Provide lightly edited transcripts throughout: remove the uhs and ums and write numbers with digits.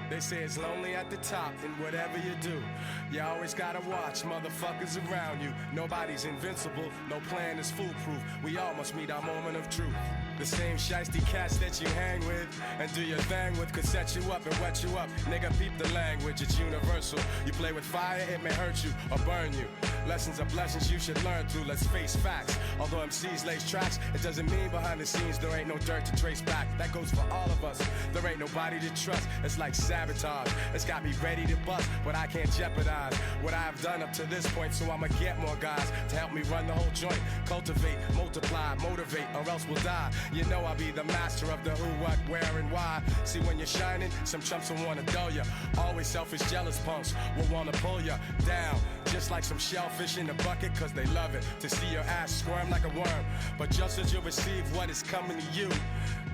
They say it's lonely at the top, and whatever you do, you always gotta watch motherfuckers around you. Nobody's invincible, no plan is foolproof. We all must meet our moment of truth. The same shiesty cats that you hang with and do your thing with could set you up and wet you up. Nigga, peep the language, it's universal. You play with fire, it may hurt you or burn you. Lessons are blessings you should learn through, let's face facts. Although MCs lace tracks, it doesn't mean behind the scenes there ain't no dirt to trace back. That goes for all of us, there ain't nobody to trust. It's like sabotage, it's got me ready to bust, but I can't jeopardize what I've done up to this point, so I'ma get more guys to help me run the whole joint. Cultivate, multiply, motivate, or else we'll die. You know I'll be the master of the who, what, where, and why. See, when you're shining, some chumps will wanna dull ya. Always selfish, jealous punks will wanna pull ya down, just like some shellfish in the bucket, cause they love it to see your ass squirm like a worm. But just as you receive what is coming to you,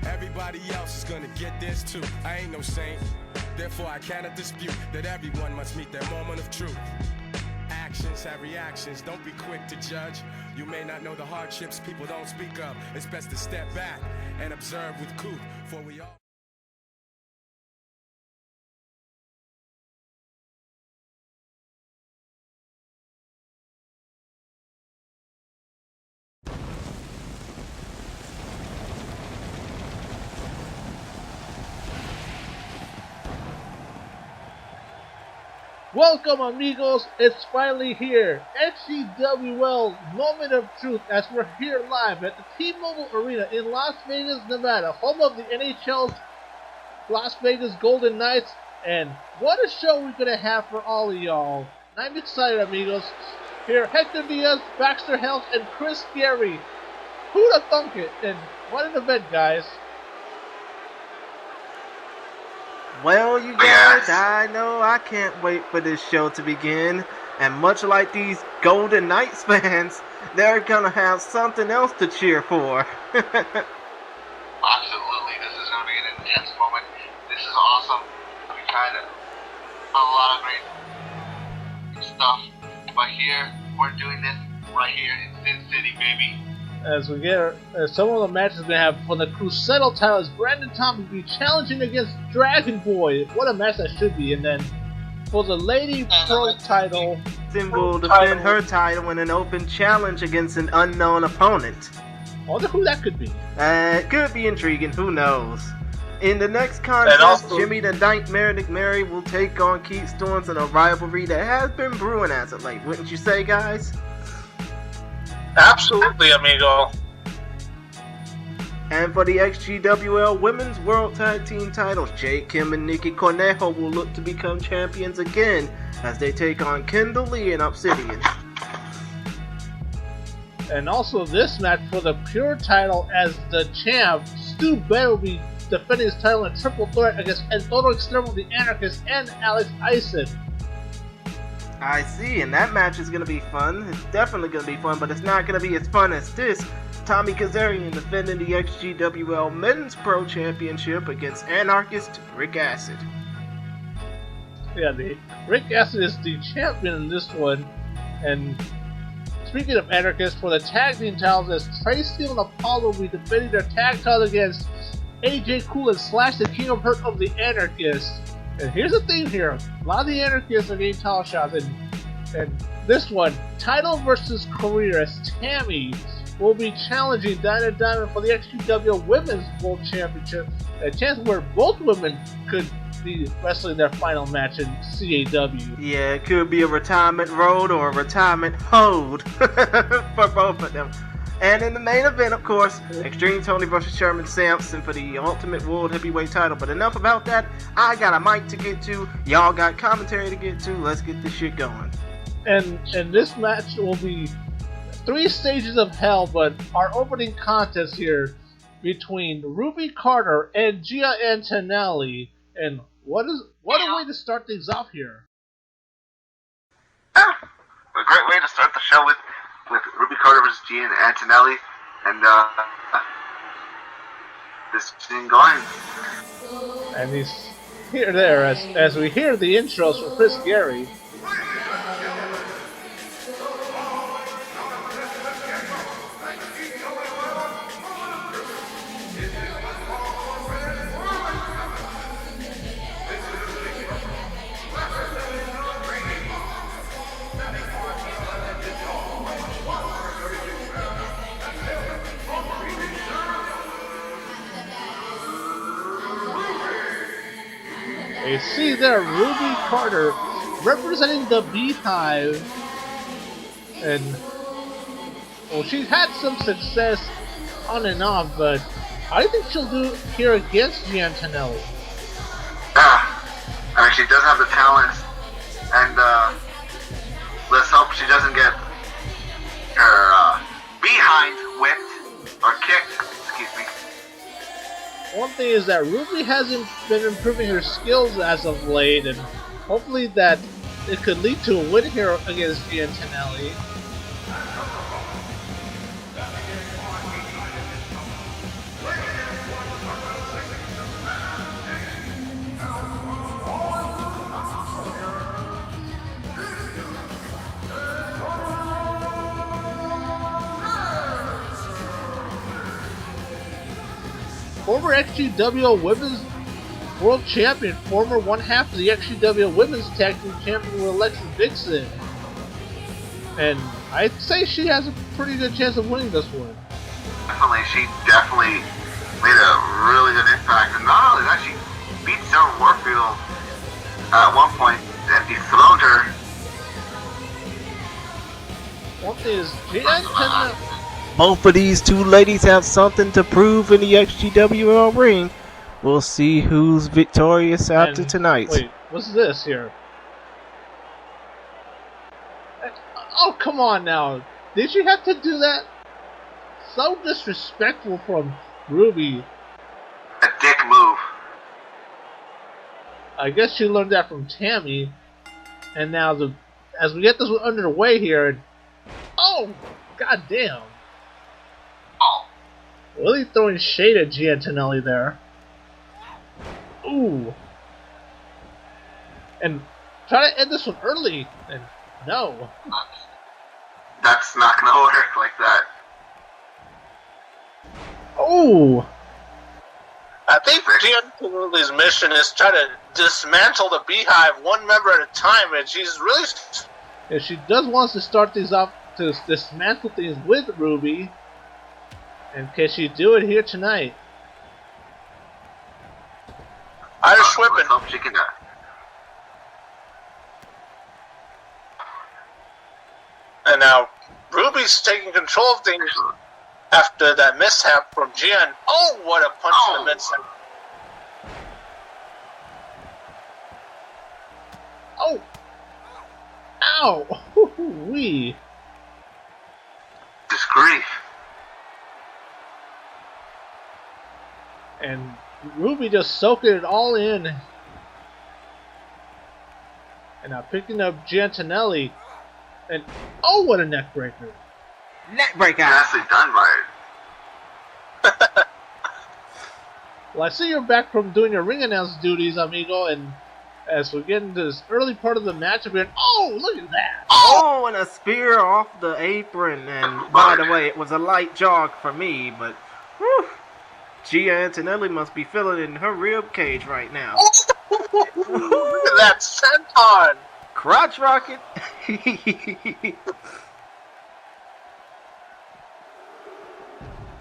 everybody else is gonna get this too. I ain't no saint, therefore I cannot dispute that everyone must meet their moment of truth. Actions have reactions, don't be quick to judge. You may not know the hardships people don't speak of. It's best to step back and observe with Kool, for we all... Welcome, amigos, it's finally here. XGWL Moment of Truth, as we're here live at the T-Mobile Arena in Las Vegas, Nevada, home of the NHL's Las Vegas Golden Knights. And what a show we're going to have for all of y'all. I'm excited, amigos. Here, Hector Diaz, Baxter Helms, and Chris Gary. Who'd have thunk it? And what an event, guys. Well, you guys, I know I can't wait for this show to begin. And much like these Golden Knights fans, they're gonna have something else to cheer for. Absolutely, this is gonna be an intense moment. This is awesome. We kind of a lot of great stuff, but here we're doing this right here in Sin City, baby. As we get some of the matches we have for the Crucero title, is Brandon Thomas will be challenging against Dragon Boy. What a match that should be. And then for the Lady Pro title, Sin will defend her title in an open challenge against an unknown opponent. I wonder who that could be. It could be intriguing, who knows. In the next contest, Jimmy the Nicmeri will take on Keith Storms in a rivalry that has been brewing as of late, wouldn't you say, guys? Absolutely, amigo. And for the XGWL Women's World Tag Team titles, Jade, Kim, and Nikki Cornejo will look to become champions again as they take on Kendall and Obsidian. And also this match for the Pure title, as the champ, Stu Bennett will be defending his title in a triple threat against Toro, Extremo, the Anarchist, and Ayson. I see, and that match is going to be fun. It's definitely going to be fun, but it's not going to be as fun as this. Tommy Kazarian defending the XGWL Men's Pro Championship against Anarchist Rick Acid. Yeah, Rick Acid is the champion in this one. And speaking of Anarchist, for the tag team titles, as Trey, Steele, and Apollo will be defending their tag titles against AJ Kool and Slash, the King of Hurt of the Anarchist. And here's the thing here, a lot of the Anarchists are getting title shots, and this one, title versus career, as Tammy will be challenging Dinah Diamond for the XGWL Women's World Championship, a chance where both women could be wrestling their final match in CAW. Yeah, it could be a retirement road or a retirement hold for both of them. And in the main event, of course, XtremeTony versus Sherman Samson for the Ultimate World Heavyweight title. But enough about that. I got a mic to get to. Y'all got commentary to get to. Let's get this shit going. And this match will be 3 stages of hell, but our opening contest here between Ruby Carter and Gia Antonelli. And what a way to start things off here. A great way to start the show with Ruby Carter versus Gia Antonelli, and this thing going. And he's here there as we hear the intros from Chris Gary. You see there, Ruby Carter representing the Beehive, and well, she's had some success on and off, but how do you think she'll do here against Antonelli? I mean, she does have the talent, and let's hope she doesn't get her behind whipped or kicked. Excuse me. One thing is that Ruby hasn't been improving her skills as of late, and hopefully that it could lead to a win here against Antonelli. Former XGWL Women's World Champion, former one half of the XGWL Women's Tag Team Champion with Alexis Vixen. And I'd say she has a pretty good chance of winning this one. She definitely made a really good impact. And not only that, she beat Sarah Warfield at one point and dethroned her. One thing is, Jade Both of these two ladies have something to prove in the XGWL ring. We'll see who's victorious after tonight. Wait, what's this here? Oh, come on now. Did she have to do that? So disrespectful from Ruby. A dick move. I guess she learned that from Tammy. And now, as we get this one underway here, oh, goddamn. Really throwing shade at Antonelli there. Ooh. And try to end this one early. And no. That's not gonna work like that. Oh. I think Antonelli's mission is try to dismantle the Beehive one member at a time, and she's really... And she does want to start these off to dismantle things with Ruby. And can she do it here tonight? Irish whipping. Let's hope she can. And now Ruby's taking control of things after that mishap from Gian. Oh, what a punch in the midsection. Oh! Ow! Wee! Disgrace. And Ruby just soaking it all in. And now picking up Antonelli. And oh, what a neck breaker. Neck breaker. Nicely done by it. Well, I see you're back from doing your ring announce duties, amigo, and as we get into this early part of the match, we're going, oh, look at that! Oh, and a spear off the apron. And by the way, it was a light jog for me, but whew, Antonelli must be feeling it in her rib cage right now. Look at that senton! Crotch rocket.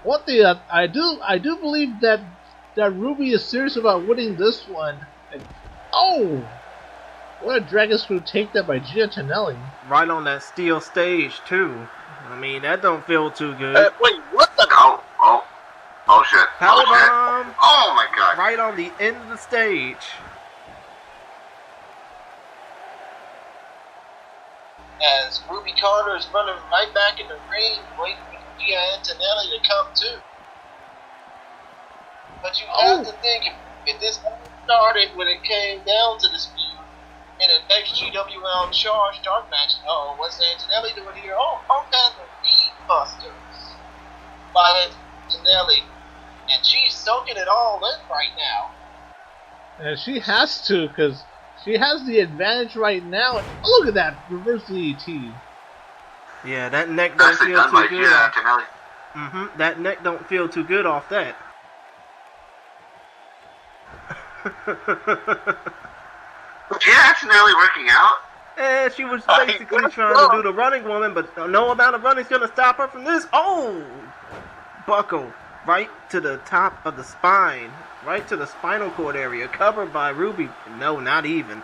One thing I do believe that Ruby is serious about winning this one. And, oh, what a dragon screw take that by Antonelli. Right on that steel stage too. I mean, that don't feel too good. Wait, what the? Oh shit. Powerbomb. Oh my god. Right on the end of the stage. As Ruby Carter is running right back in the ring, waiting for Gia Antonelli to come too. But you have to think, if this started when it came down to this feud in an XGWL charge dark match, oh, what's Antonelli doing here? Oh, and the Beat Busters by Antonelli. And she's soaking it all in right now. And she has to, because she has the advantage right now. And look at that reverse DDT. Yeah, that neck don't Nicely feel done by too good. Antonelli. That neck don't feel too good off that. Antonelli working out? And she was basically trying to do the running woman, but no amount of running is going to stop her from this. Oh! Buckle. right to the top of the spine, right to the spinal cord area, covered by Ruby. No, not even.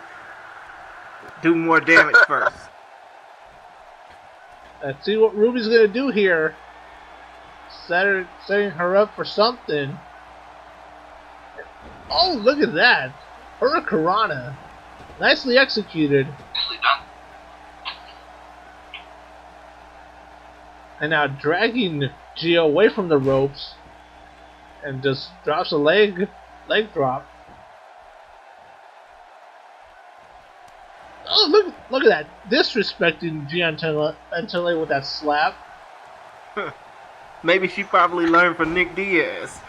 Do more damage first. Let's see what Ruby's gonna do here. Setting her up for something. Oh, look at that! Hurricanrana. Nicely executed. Nicely done. And now dragging Gia away from the ropes. And just drops a leg drop. Oh, look at that. Disrespecting Gia Antonelli with that slap. Maybe she probably learned from Nick Diaz.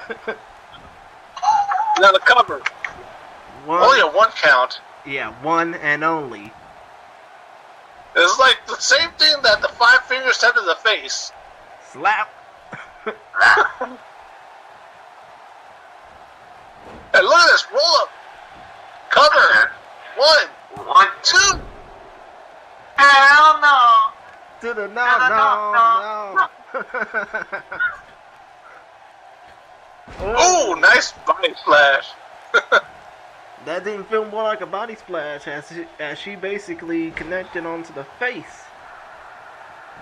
Now the cover. Only a 1 count. Yeah, one and only. It's like the same thing that the 5 fingers said to the face. Slap. Hey, look at this. Roll up. Cover. 1, 2. Hell no! To the no. Oh, nice body splash. That didn't feel more like a body splash as she basically connected onto the face.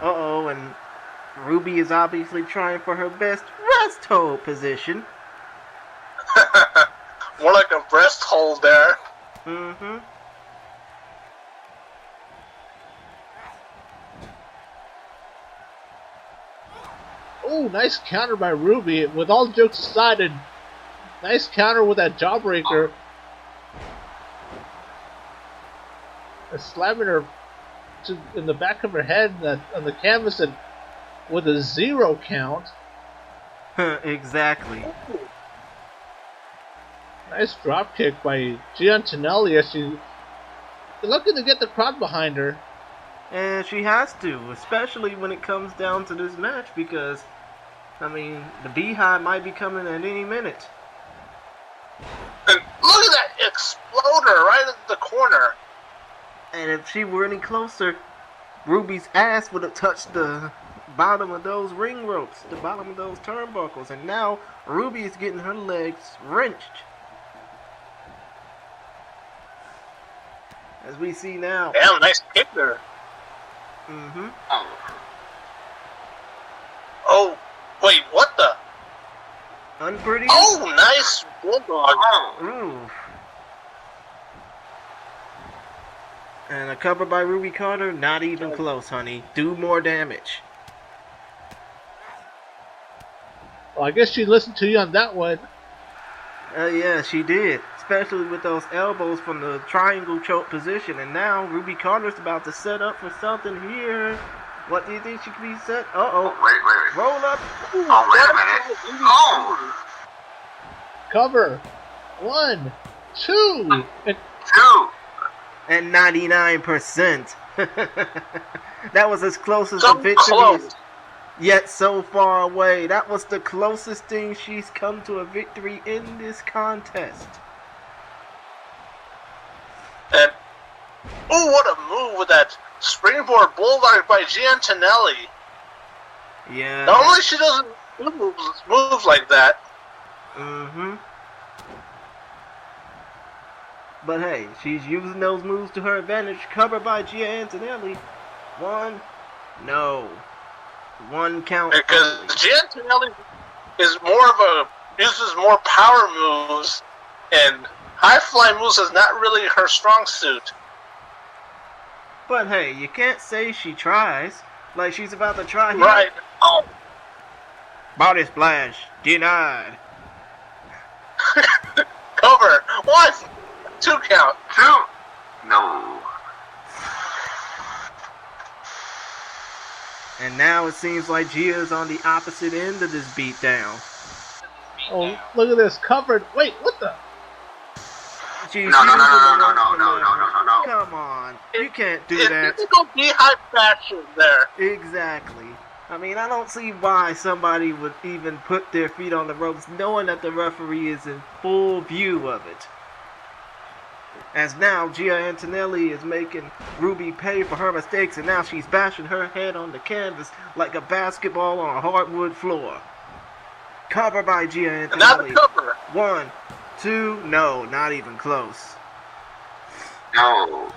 Uh-oh, and Ruby is obviously trying for her best rest hold position. More like a breast hold there. Mm-hmm. Oh, nice counter by Ruby. With all jokes aside, nice counter with that jawbreaker. Slamming her in the back of her head on the canvas and with a 0 count. Exactly. Nice drop kick by Gia Antonelli as she's looking to get the crowd behind her. And she has to, especially when it comes down to this match because, I mean, the Beehive might be coming at any minute. And look at that exploder right in the corner. And if she were any closer, Ruby's ass would have touched the bottom of those ring ropes, the bottom of those turnbuckles. And now Ruby is getting her legs wrenched. As we see now. Damn, nice kick there. Mm-hmm. Oh, wait, what the? Unpretty? Oh, nice bulldog. Ooh. And a cover by Ruby Carter, not even close, honey. Do more damage. Well, I guess she listened to you on that one. Yeah, she did. Especially with those elbows from the triangle choke position. And now Ruby Carter's about to set up for something here. What do you think she could be set? Uh-oh. Wait. Roll up. Ooh, Oh, wait a minute. Oh! Cover. 1, 2, and 2! And 99%. That was as close as So a victory close. is yet so far away. That was the closest thing she's come to a victory in this contest. And, oh, what a move with that springboard bulldog by Gia Antonelli. Yeah. Normally she doesn't move like that. Mm-hmm. But hey, she's using those moves to her advantage. Covered by Gia Antonelli. 1, no. 1 count. Because only. Gia Antonelli is uses more power moves, and high fly moves is not really her strong suit. But hey, you can't say she tries. Like she's about to try here. Right. Oh. Body splash. Denied. Cover. 1, 2 count. 2! No. And now it seems like Gia's on the opposite end of this beatdown. oh, look at this covered. Wait, what the? She's No. using the No. Come on, you can't do It's that. typical beehive fashion there. Exactly. I mean, I don't see why somebody would even put their feet on the ropes knowing that the referee is in full view of it. As now, Gia Antonelli is making Ruby pay for her mistakes, and now she's bashing her head on the canvas like a basketball on a hardwood floor. Cover by Gia Another Antonelli. cover. 1, 2, no, not even close. No.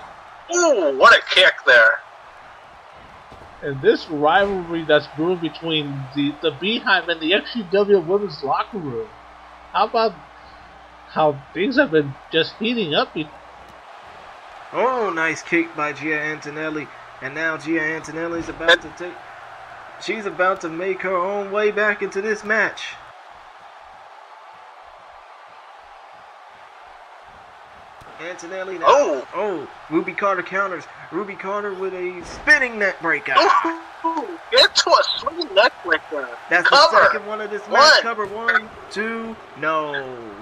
Ooh, what a kick there. And this rivalry that's brewing between the Beehive and the XGWL women's locker room. How about how things have been just heating up? Oh, nice kick by Gia Antonelli. And now Gia Antonelli's about to take... She's about to make her own way back into this match. Antonelli now. Oh, Ruby Carter counters. Ruby Carter with a spinning neck breaker. Ooh, get to a swinging neck breaker. That's cover. the second one of this match. Cover 1, 2, no.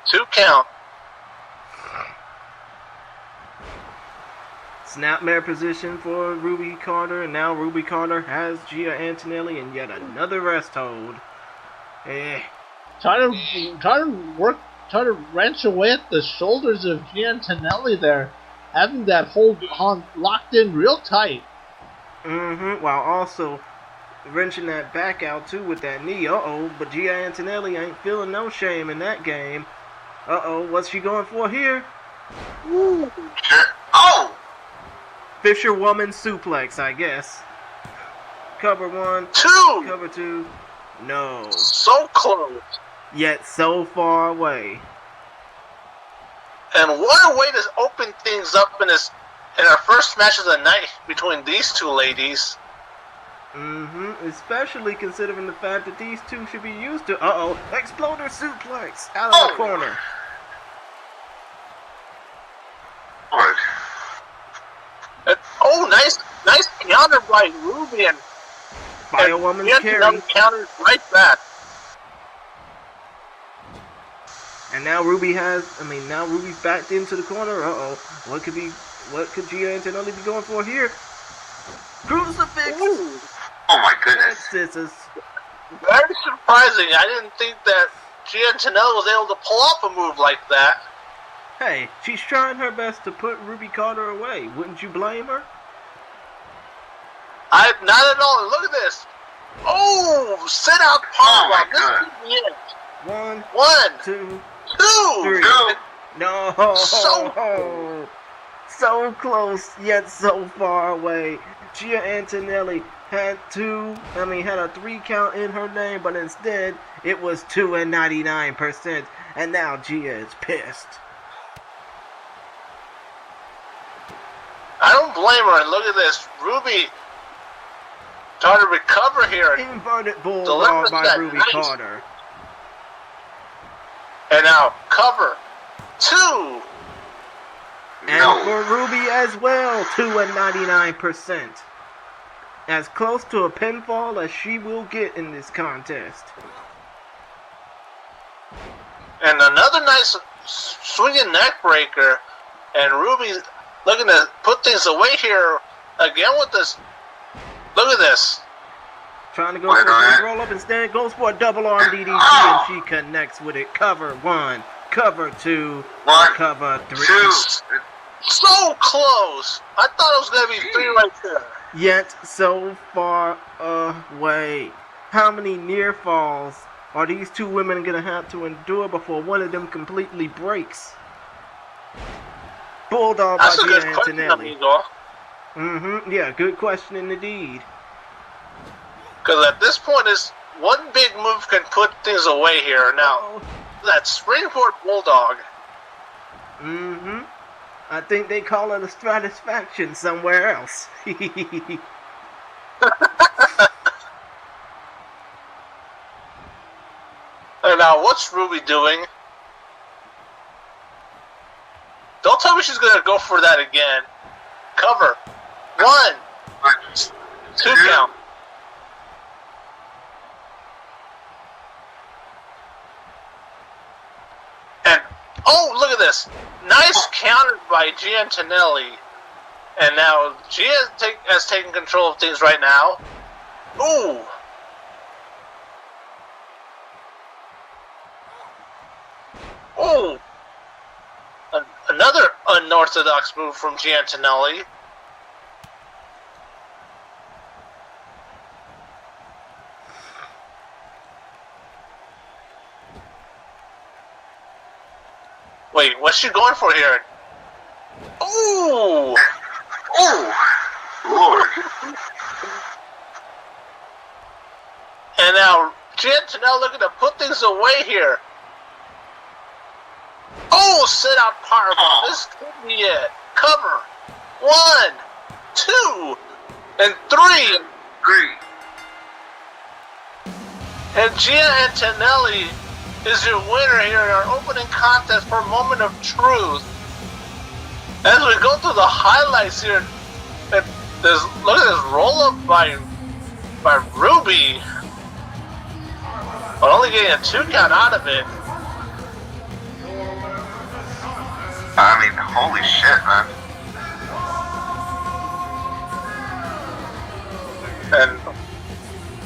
2 count. Snapmare position for Ruby Carter, and now Ruby Carter has Gia Antonelli in yet another rest hold. Trying to wrench away at the shoulders of Gia Antonelli there, having that hold on locked in real tight. While also wrenching that back out too with that knee. But Gia Antonelli ain't feeling no shame in that game. What's she going for here? Ooh. Oh! Fisherwoman suplex, I guess. Cover 1, 2. cover 2, no. So close. Yet so far away. And what a way to open things up in our first match of the night between these two ladies. Especially considering the fact that these two should be used to... Exploder suplex out of the corner. What? Nice counter by Ruby and Biowoman's carry. Counters right back. And now Ruby's backed into the corner. What could Gia Antonelli be going for here? Crucifix! Ooh. Oh my goodness. Scissors. Very surprising. I didn't think that Gia Antonelli was able to pull off a move like that. Hey, she's trying her best to put Ruby Carter away. Wouldn't you blame her? Not at all. Look at this. Oh, sit out powerbomb. This could be it. 1, 2, 3. No. So close, yet so far away. Gia Antonelli had a 3 count in her name, but instead it was 2 and 99%. And now Gia is pissed. I don't blame her. And look at this. Ruby trying to recover here. Inverted bulldog by Ruby Carter. And now cover 2. And for Ruby as well, 2 and 99%. As close to a pinfall as she will get in this contest. And another nice swinging neck breaker. And Ruby looking to put things away here again with this. Look at this. Trying to go for a roll up, instead goes for a double arm DDT, and she connects with it. Cover 1, cover 2, cover 3. 2. So close. I thought it was going to be 3 right there. Yet so far away. How many near falls are these two women going to have to endure before one of them completely breaks? Bulldog by Gia Antonelli. Yeah, good question indeed. Because at this point, one big move can put things away here. Now, that springboard bulldog. I think they call it a stratisfaction somewhere else. And now, what's Ruby doing? Don't tell me she's going to go for that again. Cover. 1, 2 count. And, look at this. Nice counter by Gia Antonelli. And now, Gia has taken control of things right now. Ooh. Ooh. Another unorthodox move from Gia Antonelli. Wait, what's she going for here? Ooh! Oh, Lord. And now Antonelli looking to put things away here. Oh, sit out powerbomb. This could be it. Cover. 1, 2, and 3. And Antonelli is your winner here in our opening contest for Moment of Truth. As we go through the highlights here, look at this roll-up by Ruby. But only getting a 2 count out of it. I mean, holy shit, man. And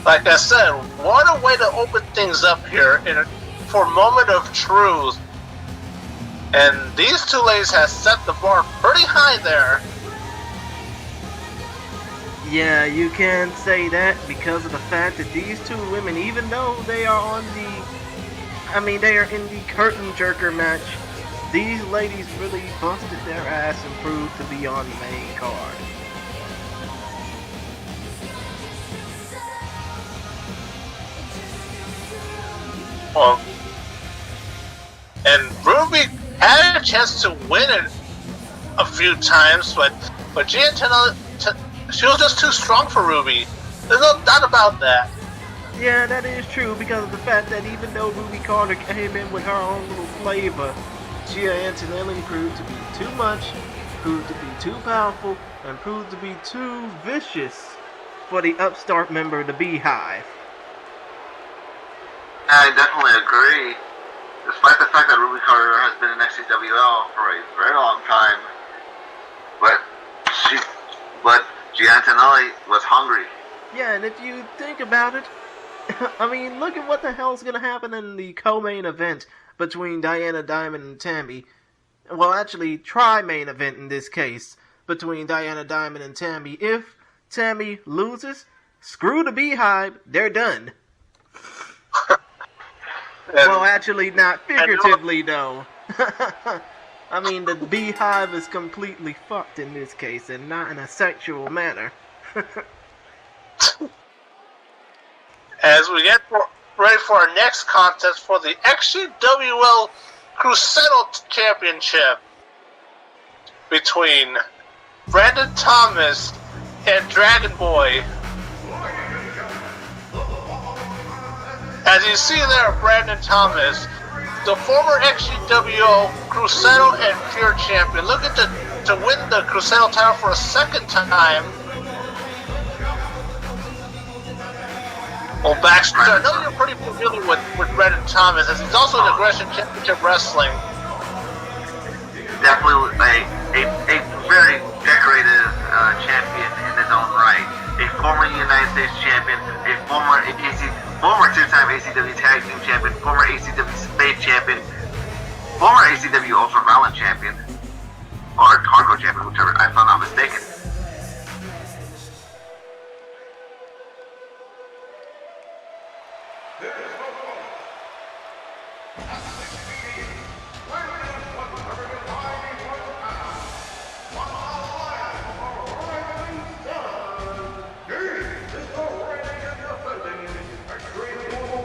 like I said, what a way to open things up here for Moment of Truth. And these two ladies have set the bar pretty high there. Yeah, you can say that because of the fact that these two women, even though they are they are in the curtain jerker match, these ladies really busted their ass and proved to be on the main card. Well, and Ruby had a chance to win it a few times, but Antonelli, she was just too strong for Ruby. There's no doubt about that. Yeah, that is true because of the fact that even though Ruby Carter came in with her own little flavor, Antonelli proved to be too much, proved to be too powerful, and proved to be too vicious for the upstart member of the Beehive. I definitely agree. Despite the fact that Ruby Carter has been in XGWL for a very long time, but Antonelli was hungry. Yeah, and if you think about it, I mean, look at what the hell's gonna happen in the co-main event between Diana Diamond and Tammy. Well, actually, tri-main event in this case between Diana Diamond and Tammy. If Tammy loses, screw the Beehive, they're done. Well, actually, not figuratively, though. I mean, the Beehive is completely fucked in this case, and not in a sexual manner. As we get ready for our next contest for the XGWL Crucero Championship between Brandon Thomas and Dragon Boy. As you see there, Brandon Thomas, the former XGWL Crucero and Pure Champion, looking to win the Crucero title for a second time. Well, backstage, I know you're pretty familiar with Brandon Thomas, as he's also in Aggression Championship Wrestling. Definitely a very decorated champion in his own right. A former United States champion, a former two-time ACW Tag Team champion, former ACW State champion, former ACW Ultra Violent champion, or Hardcore champion, whichever, if I'm not mistaken.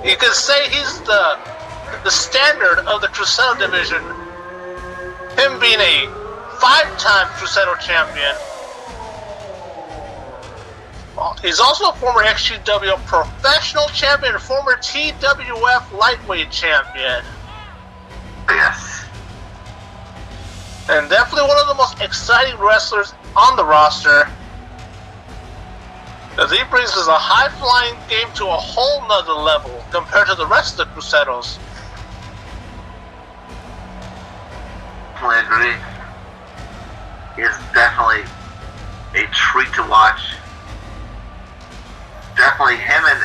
You could say he's the standard of the Crucero division. Him being a 5-time Crucero champion. He's also a former XGWL Professional Champion and former TWF Lightweight Champion. Yes. And definitely one of the most exciting wrestlers on the roster. As he brings us a high-flying game to a whole nother level compared to the rest of the Cruceros. I agree. He is definitely a treat to watch. Definitely him and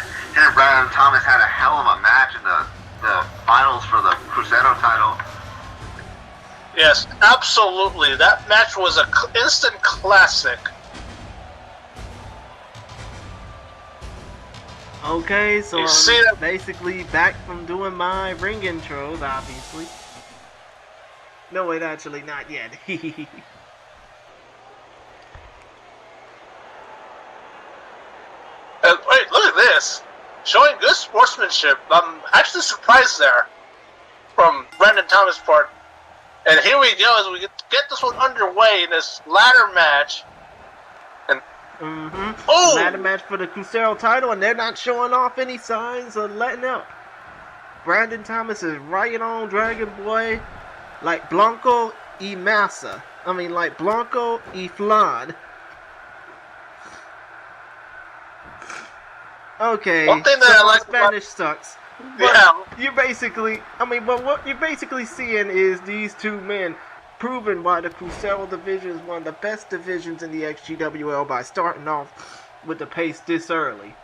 Brandon Thomas had a hell of a match in the finals for the Crucero title. Yes, absolutely. That match was an instant classic. Okay, so I'm basically back from doing my ring intros, obviously. No, wait, actually, not yet. And wait, look at this. Showing good sportsmanship. I'm actually surprised there from Brandon Thomas' part. And here we go as we get this one underway in this ladder match. And ladder match for the Crucero title, and they're not showing off any signs of letting up. Brandon Thomas is right on Dragon Boy like Blanco y Massa. I mean, like Blanco y Flan. Okay, one thing that I like Spanish sucks. But you basically, but what you're basically seeing is these two men proving why the Crucero division is one of the best divisions in the XGWL by starting off with the pace this early.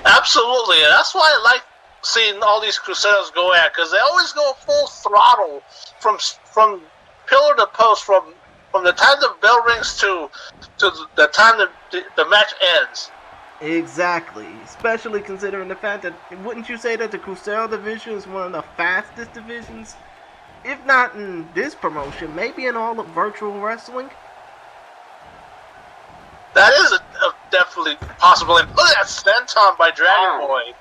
Absolutely, and that's why I like seeing all these Cruceros go at, because they always go full throttle from pillar to post, from the time the bell rings to the time the match ends. Exactly, especially considering the fact that, wouldn't you say that the Crucero division is one of the fastest divisions? If not in this promotion, maybe in all of virtual wrestling? That is definitely possible. And look at that senton by Dragon Boy.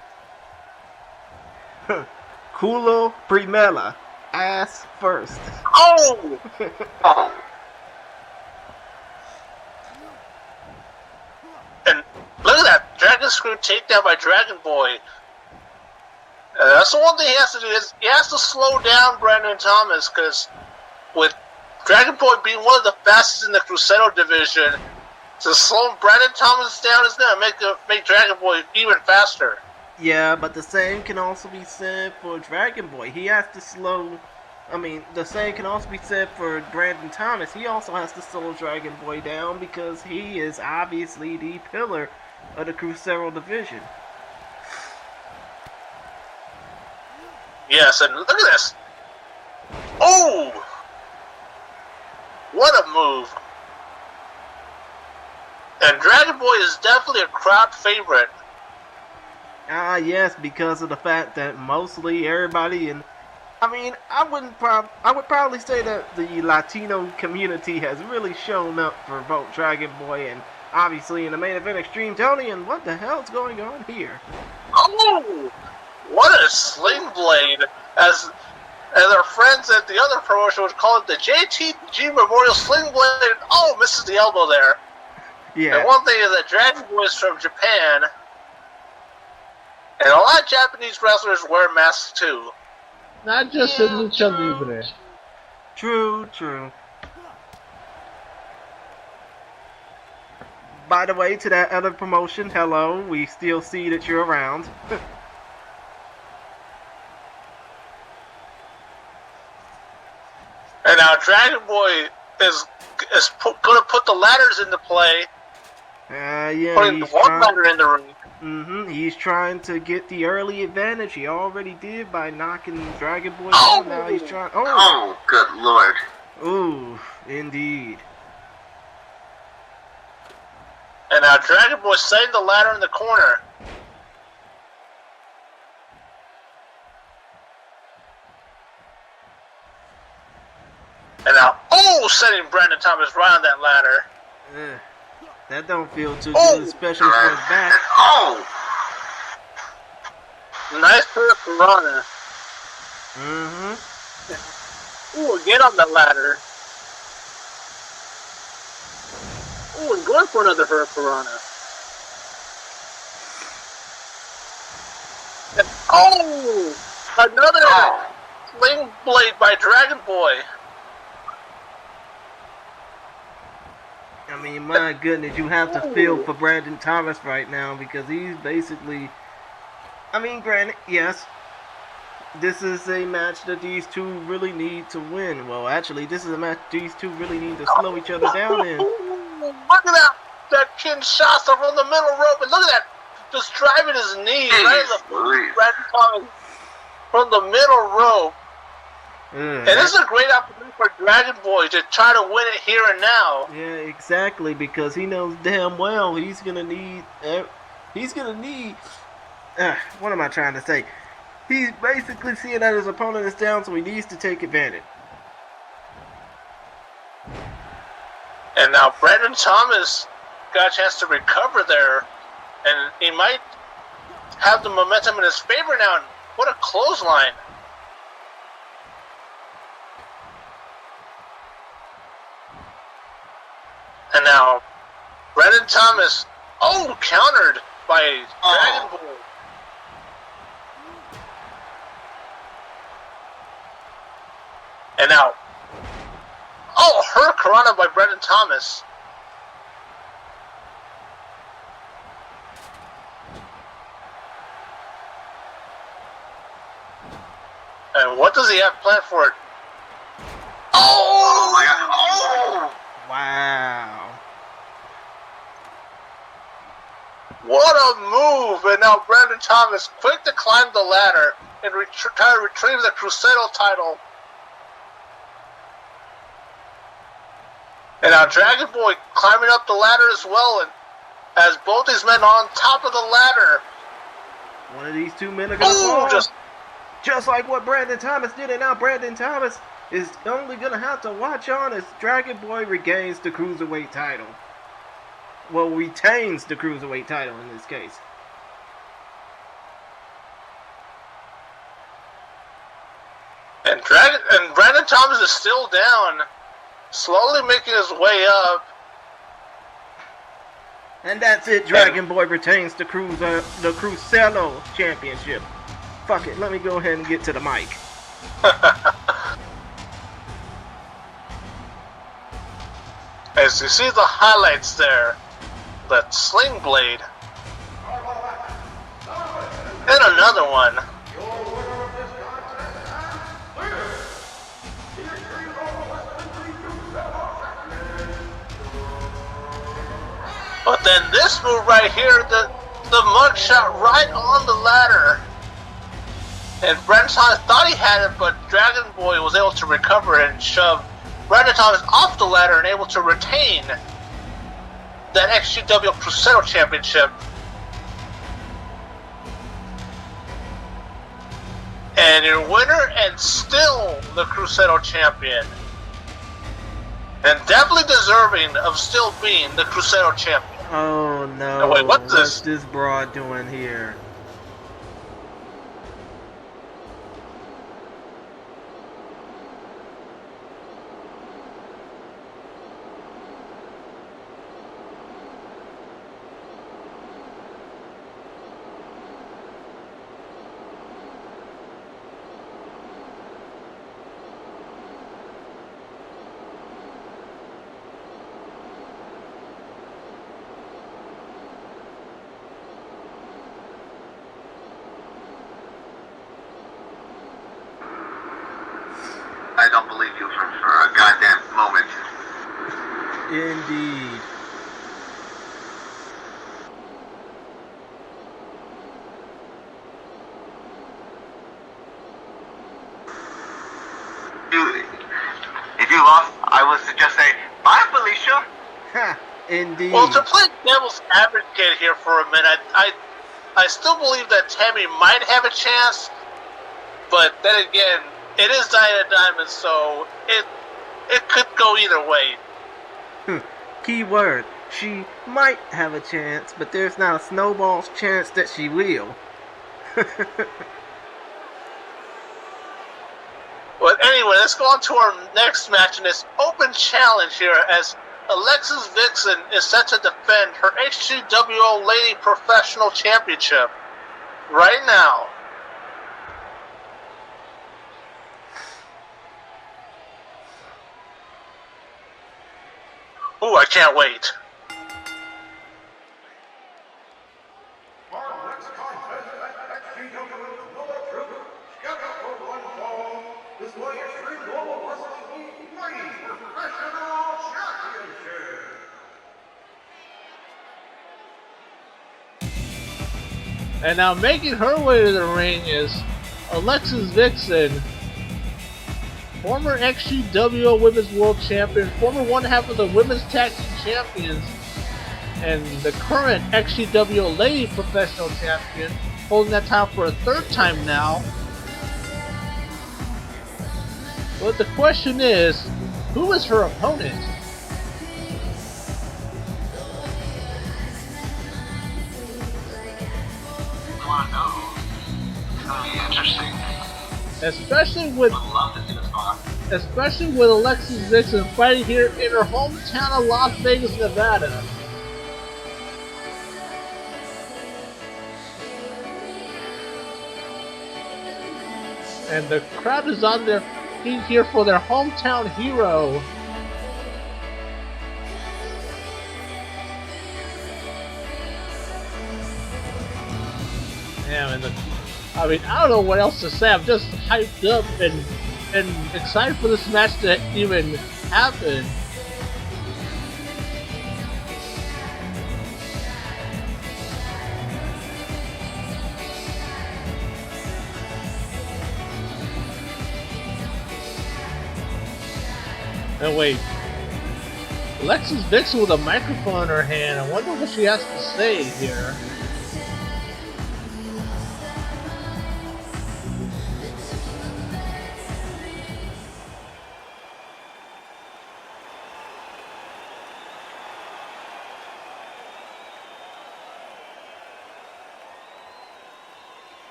Culo primera, ass first. Oh! And look at that Dragon Screw takedown by Dragon Boy. That's the one thing he has to do, is he has to slow down Brandon Thomas, because with Dragon Boy being one of the fastest in the Crucero division, to slow Brandon Thomas down is going to make Dragon Boy even faster. Yeah, but the same can also be said for Dragon Boy. He has to slow... the same can also be said for Brandon Thomas. He also has to slow Dragon Boy down because he is obviously the pillar of the Crucero division. Yes, and look at this. Oh! What a move. And Dragon Boy is definitely a crowd favorite. Yes, because of the fact that mostly everybody in... I would probably say that the Latino community has really shown up for both Dragon Boy and obviously in the main event XtremeTony, and what the hell's going on here? Oh! What a sling blade! As our friends at the other promotion would call it, the JTG Memorial Sling Blade. Oh, misses the elbow there. Yeah. And one thing is that Dragon Boy is from Japan, and a lot of Japanese wrestlers wear masks too. Not just in Lucha Libre. True. By the way, to that other promotion, hello, we still see that you're around. And now Dragon Boy is going to put the ladders into play. Putting the one ladder in the ring. He's trying to get the early advantage. He already did by knocking Dragon Boy down. Now he's trying... Oh, good lord. Ooh, indeed. And now Dragon Boy setting the ladder in the corner. And now, setting Brandon Thomas right on that ladder. That don't feel too good, especially for his back. Oh! Nice Piranha. Ooh, get on the ladder. Ooh, and going for another Piranha. And, another sling blade by Dragon Boy. My goodness, you have to feel for Brandon Thomas right now because he's basically... granted, yes, this is a match that these two really need to win. Well, actually, this is a match these two really need to slow each other down in. Look at that Kinshasa from the middle rope, and look at that, just driving his knees right in the Brandon Thomas from the middle rope. And this is a great opportunity for Dragon Boy to try to win it here and now. Yeah, exactly, because he knows damn well he's gonna need. What am I trying to say? He's basically seeing that his opponent is down, so he needs to take advantage. And now Brandon Thomas got a chance to recover there, and he might have the momentum in his favor now. What a clothesline. And now Brandon Thomas, countered by Dragon Ball. And now, her Karana by Brandon Thomas. And what does he have planned for it? Oh my God! Oh! Wow. What a move! And now Brandon Thomas quick to climb the ladder and try to retrieve the Crucero title. And now Dragon Boy climbing up the ladder as well, and as both these men on top of the ladder. One of these two men are going to fall. Just like what Brandon Thomas did, and now Brandon Thomas is only going to have to watch on as Dragon Boy regains the Cruiserweight title. Well, retains the Cruiserweight title in this case. And Brandon Thomas is still down, slowly making his way up. And that's it. Dragon Boy retains the Crucero Championship. Fuck it. Let me go ahead and get to the mic. As you see the highlights there, that sling blade. And another one. But then this move right here, the mug shot right on the ladder. And Brandon Thomas thought he had it, but Dragon Boy was able to recover and shove Brandon Thomas off the ladder and able to retain that XGWL Crucero Championship. And your winner and still the Crucero Champion. And definitely deserving of still being the Crucero Champion. Oh no. Now, wait, what's this broad doing here? I don't believe you for a goddamn moment. Indeed. If you lost, I would suggest say, bye, Felicia. Ha, indeed. Well, to play devil's advocate here for a minute, I still believe that Tammy might have a chance, but then again, it is Diamond, so it could go either way. Key word. She might have a chance, but there's not a snowball's chance that she will. But anyway, let's go on to our next match in this open challenge here as Alexis Vixen is set to defend her XGWL Lady Professional Championship right now. Ooh, I can't wait. Our next contest at XGWL scheduled for one fall, is the Extreme Global Wrestling Lady Professional Championship. And now making her way to the ring is Alexis Vixen, former XGWL Women's World Champion, former one half of the Women's Tag Team Champions, and the current XGWL Lady Professional Champion, holding that title for a third time now. But the question is, who is her opponent? I want to know. It's going to be interesting. Especially with I would love to see what's going on. especially with Alexis Vixen fighting here in her hometown of Las Vegas, Nevada. And the crowd is on their feet here for their hometown hero. Yeah, and I mean, I don't know what else to say. I'm just hyped up and excited for this match to even happen. And wait, Alexis Vixen with a microphone in her hand. I wonder what she has to say here.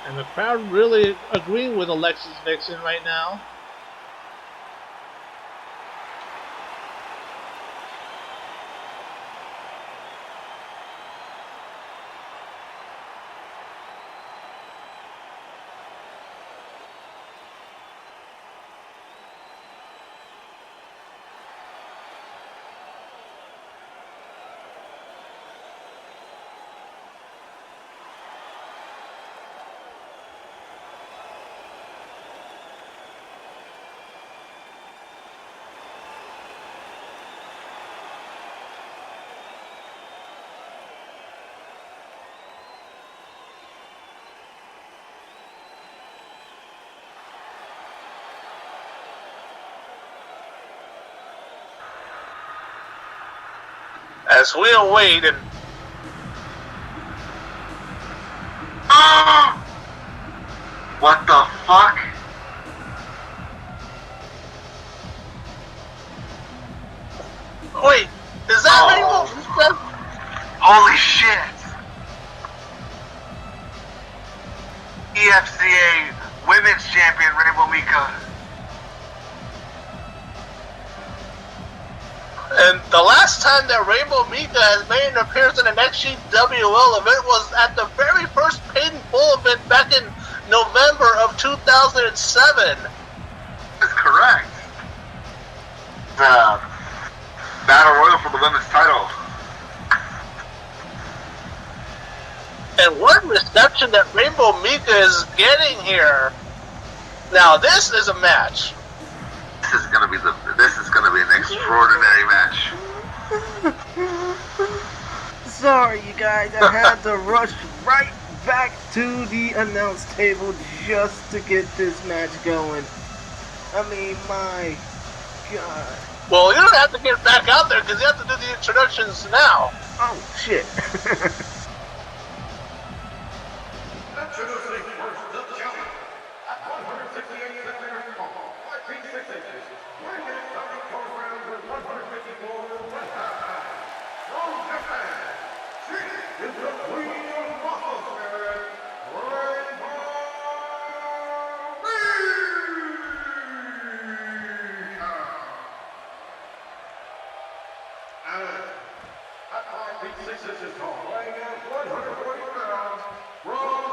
And the crowd really agreeing with Alexis Vixen right now. As we await and What the fuck? wait, is that Rainbow? Holy shit! EFCA Women's Champion Rainbow Mika. And the last time that Rainbow Mika has made an appearance in an XGWL event was at the very first Paid in Full event back in November of 2007. That's correct. The Battle Royal for the women's title. And what reception that Rainbow Mika is getting here. Now this is a match. This is gonna be an extraordinary match. Sorry, you guys. I had to rush right back to the announce table just to get this match going. I mean, my God. Well, you don't have to get back out there because you have to do the introductions now. Oh, shit. Introducing first the challenger at 168 centimeters tall, 5 feet 6 inches, weighing in 70 kilograms with 154 left half. From Japan, she is the queen of muscle spirit, Rainbow Mika. And at 5 feet 6 inches tall, weighing in 140 pounds, from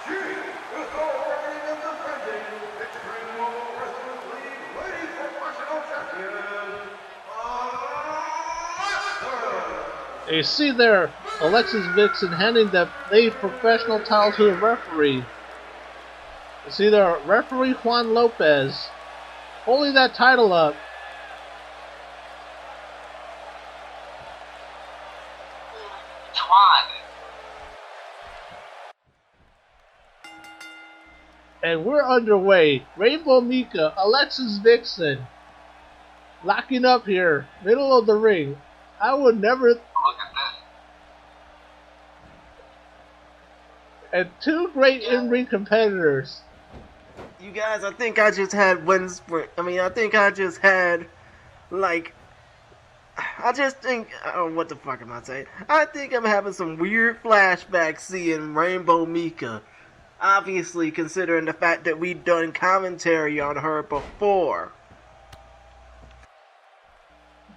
she is already the defending Extremo Wrestling League Lady Professional Champion, Ayson. You see there, Alexis Vixen handing the Lady Professional title to the referee. You see there, referee Juan Lopez holding that title up. And we're underway. Rainbow Mika, Alexis Vixen, locking up here, middle of the ring. I would never. Look at this. And two great in-ring competitors. You guys, I think I just had wins for. I think I just had, like. I just think. Oh, what the fuck am I saying? I think I'm having some weird flashbacks seeing Rainbow Mika. Obviously, considering the fact that we've done commentary on her before.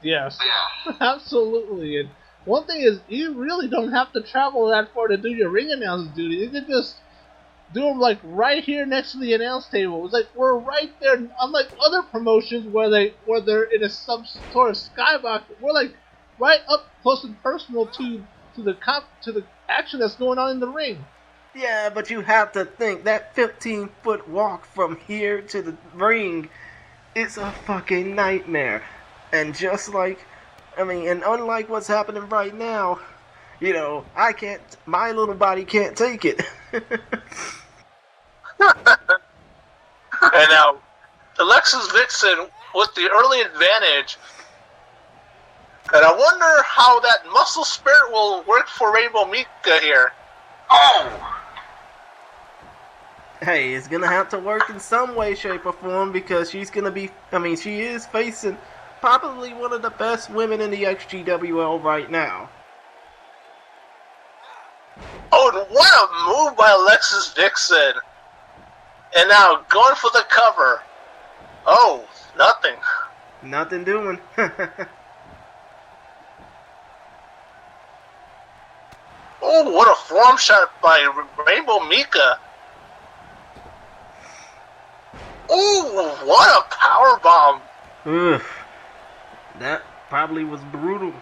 Yes, Yeah. absolutely. And one thing is, you really don't have to travel that far to do your ring announce duty. You can just do them like right here next to the announce table. It's like we're right there. Unlike other promotions where they're in a some sort of skybox, we're like right up close and personal to the action that's going on in the ring. Yeah, but you have to think that 15-foot walk from here to the ring is a fucking nightmare. And just like, and unlike what's happening right now, my little body can't take it. And now, Alexis Vixen with the early advantage. And I wonder how that muscle spirit will work for Rainbow Mika here. Oh! Hey, it's gonna have to work in some way, shape, or form because she's gonna be. She is facing probably one of the best women in the XGWL right now. Oh, and what a move by Alexis Vixen! And now going for the cover. Oh, nothing. Nothing doing. Oh, what a forearm shot by Rainbow Mika. Oh, what a power bomb. Oof. That probably was brutal.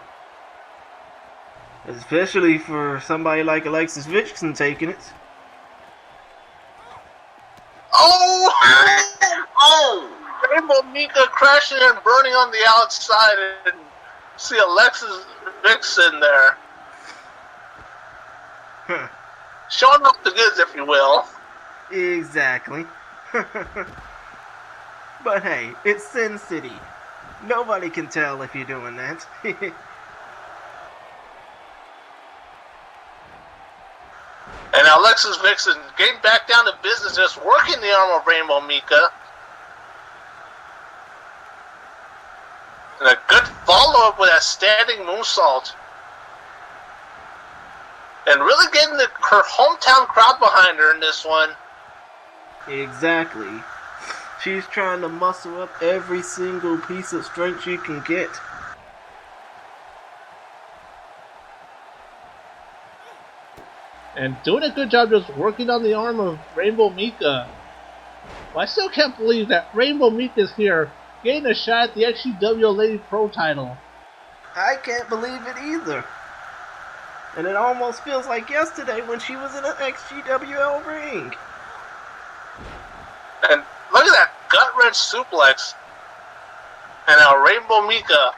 Especially for somebody like Alexis Vixen taking it. Oh! Oh! Rainbow Mika crashing and burning on the outside, and see Alexis Vixen there. Huh. Showing off the goods, if you will. Exactly. But hey, it's Sin City. Nobody can tell if you're doing that. And Alexis Vixen getting back down to business, just working the arm of Rainbow Mika. And a good follow-up with that standing moonsault. And really getting her hometown crowd behind her in this one. Exactly. She's trying to muscle up every single piece of strength she can get. And doing a good job just working on the arm of Rainbow Mika. Well, I still can't believe that Rainbow Mika's here getting a shot at the XGWL Lady Pro title. I can't believe it either. And it almost feels like yesterday when she was in an XGWL ring. And look at that gut-wrench suplex. And now Rainbow Mika,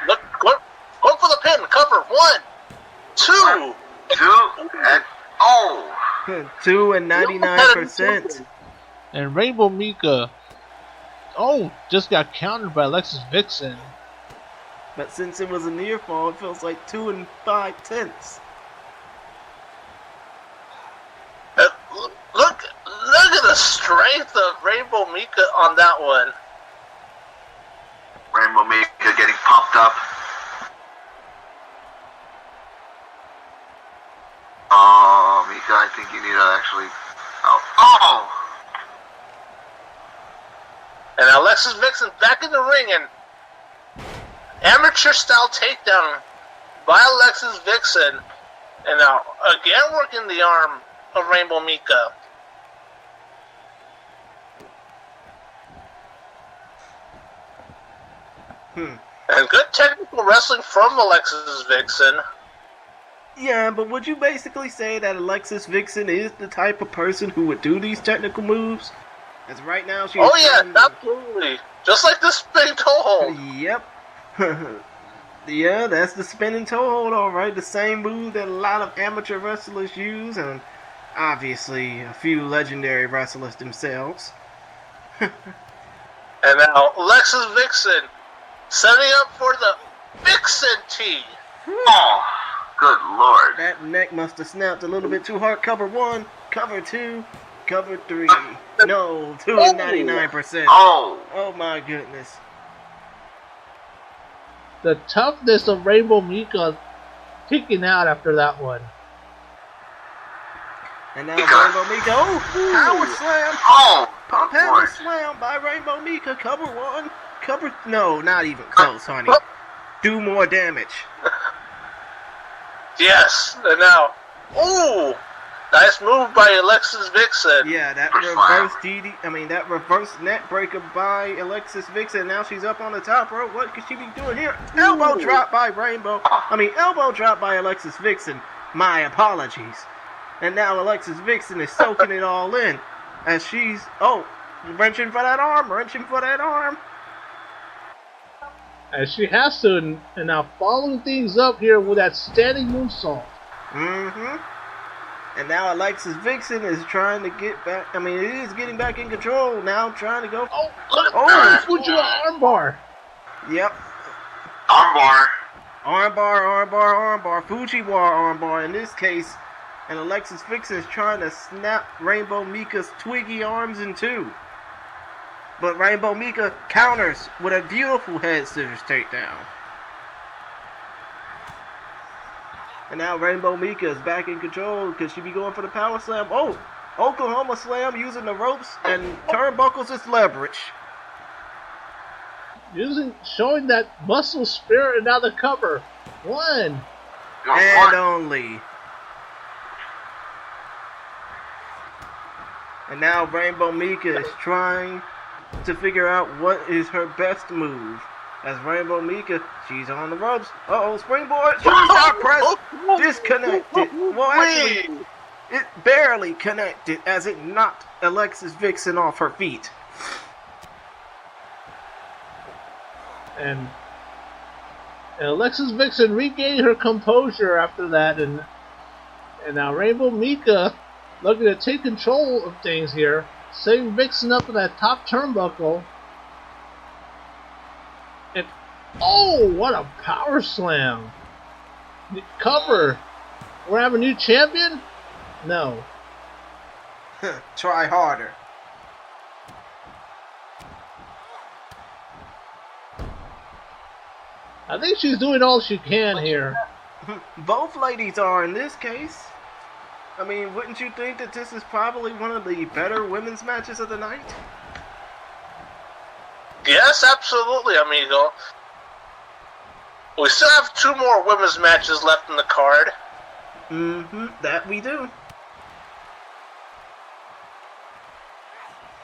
look, going for the pin, cover, 1, 2. 2, and oh! 2 and 99%. And Rainbow Mika, just got countered by Alexis Vixen. But since it was a near fall, it feels like 2 and 5/10. Look at the strength of Rainbow Mika on that one. Rainbow Mika getting pumped up. Mika, I think you need to actually... Oh! And Alexis Vixen back in the ring, and amateur style takedown by Alexis Vixen. And now again working the arm of Rainbow Mika. And good technical wrestling from Alexis Vixen. Yeah, but would you basically say that Alexis Vixen is the type of person who would do these technical moves? As right now she's... Oh yeah, absolutely. Just like the spinning toe hold. Yep. Yeah, that's the spinning toe hold, alright. The same move that a lot of amateur wrestlers use, and obviously a few legendary wrestlers themselves. And now Alexis Vixen setting up for the Vixen T. Oh, good lord. That neck must have snapped a little bit too hard. Cover 1, cover 2, cover 3. No, 299%. Oh my goodness. The toughness of Rainbow Mika peeking out after that one. And now Rainbow Mika, power slam. Oh, Pump handle slam by Rainbow Mika. Cover 1, cover, no, not even close, honey. Do more damage. Yes, and now, nice move by Alexis Vixen. Yeah, that reverse net breaker by Alexis Vixen. Now she's up on the top rope. What could she be doing here? Elbow drop by elbow drop by Alexis Vixen. My apologies. And now Alexis Vixen is soaking it all in as she's, wrenching for that arm. As she has to, and now following things up here with that standing moonsault. And now Alexis Vixen is trying to get back. It is getting back in control now, trying to go. Armbar. Yep. Armbar. Fujiwara armbar in this case. And Alexis Vixen is trying to snap Rainbow Mika's twiggy arms in two. But Rainbow Mika counters with a beautiful head scissors takedown. And now Rainbow Mika is back in control because she be going for the power slam. Oklahoma slam using the ropes and turnbuckles as leverage. Showing that muscle spirit and now the cover. One. And only. And now Rainbow Mika is trying to figure out what is her best move. As Rainbow Mika, she's on the ropes. Springboard. She's not pressed. Disconnected. Well, actually, it barely connected as it knocked Alexis Vixen off her feet. And Alexis Vixen regained her composure after that, and now Rainbow Mika looking to take control of things here, setting Vixen up in that top turnbuckle. And what a power slam! Cover. We're having a new champion? No. Try harder. I think she's doing all she can here. Both ladies are in this case. Wouldn't you think that this is probably one of the better women's matches of the night? Yes, absolutely, amigo. We still have 2 more women's matches left in the card. That we do.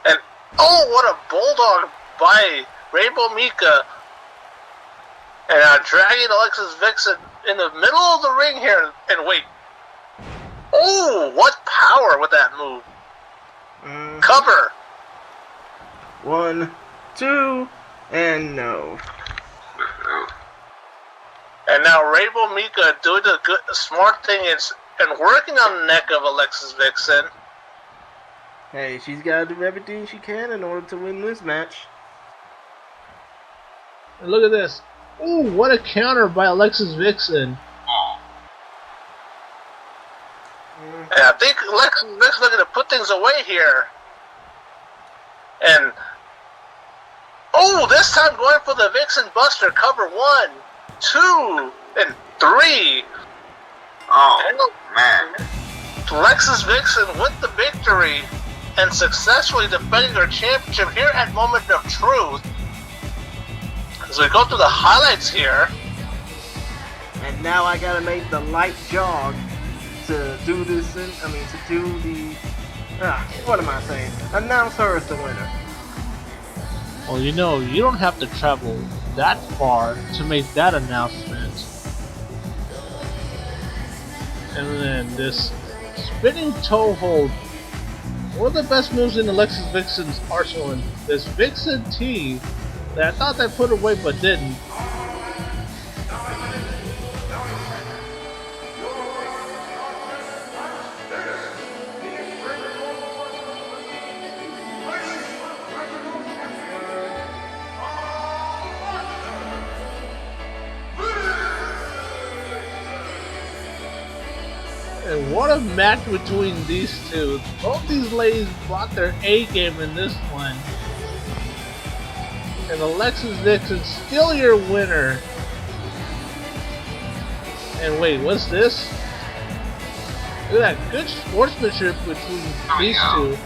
And, what a bulldog by Rainbow Mika. And now dragging Alexis Vixen in the middle of the ring here. And wait. What power with that move. Cover. 1, 2, and no. And now Rainbow Mika doing the smart thing and working on the neck of Alexis Vixen. Hey, she's got to do everything she can in order to win this match. And look at this. What a counter by Alexis Vixen. And I think Alexis Vixen looking to put things away here. And this time going for the Vixen Buster. Cover 1, 2, and 3. Man. Alexis Vixen with the victory and successfully defending her championship here at Moment of Truth. As we go through the highlights here. And now I gotta make the light jog to do this, to do the, what am I saying? Announce her as the winner. Well, you don't have to travel that far to make that announcement. And then this spinning toe hold. One of the best moves in Alexis Vixen's arsenal, and this Vixen T that I thought they put away but didn't. what a match between these two. Both these ladies brought their A game in this one. And Alexis Vixen still your winner. And wait, what's this? Look at that good sportsmanship between these two.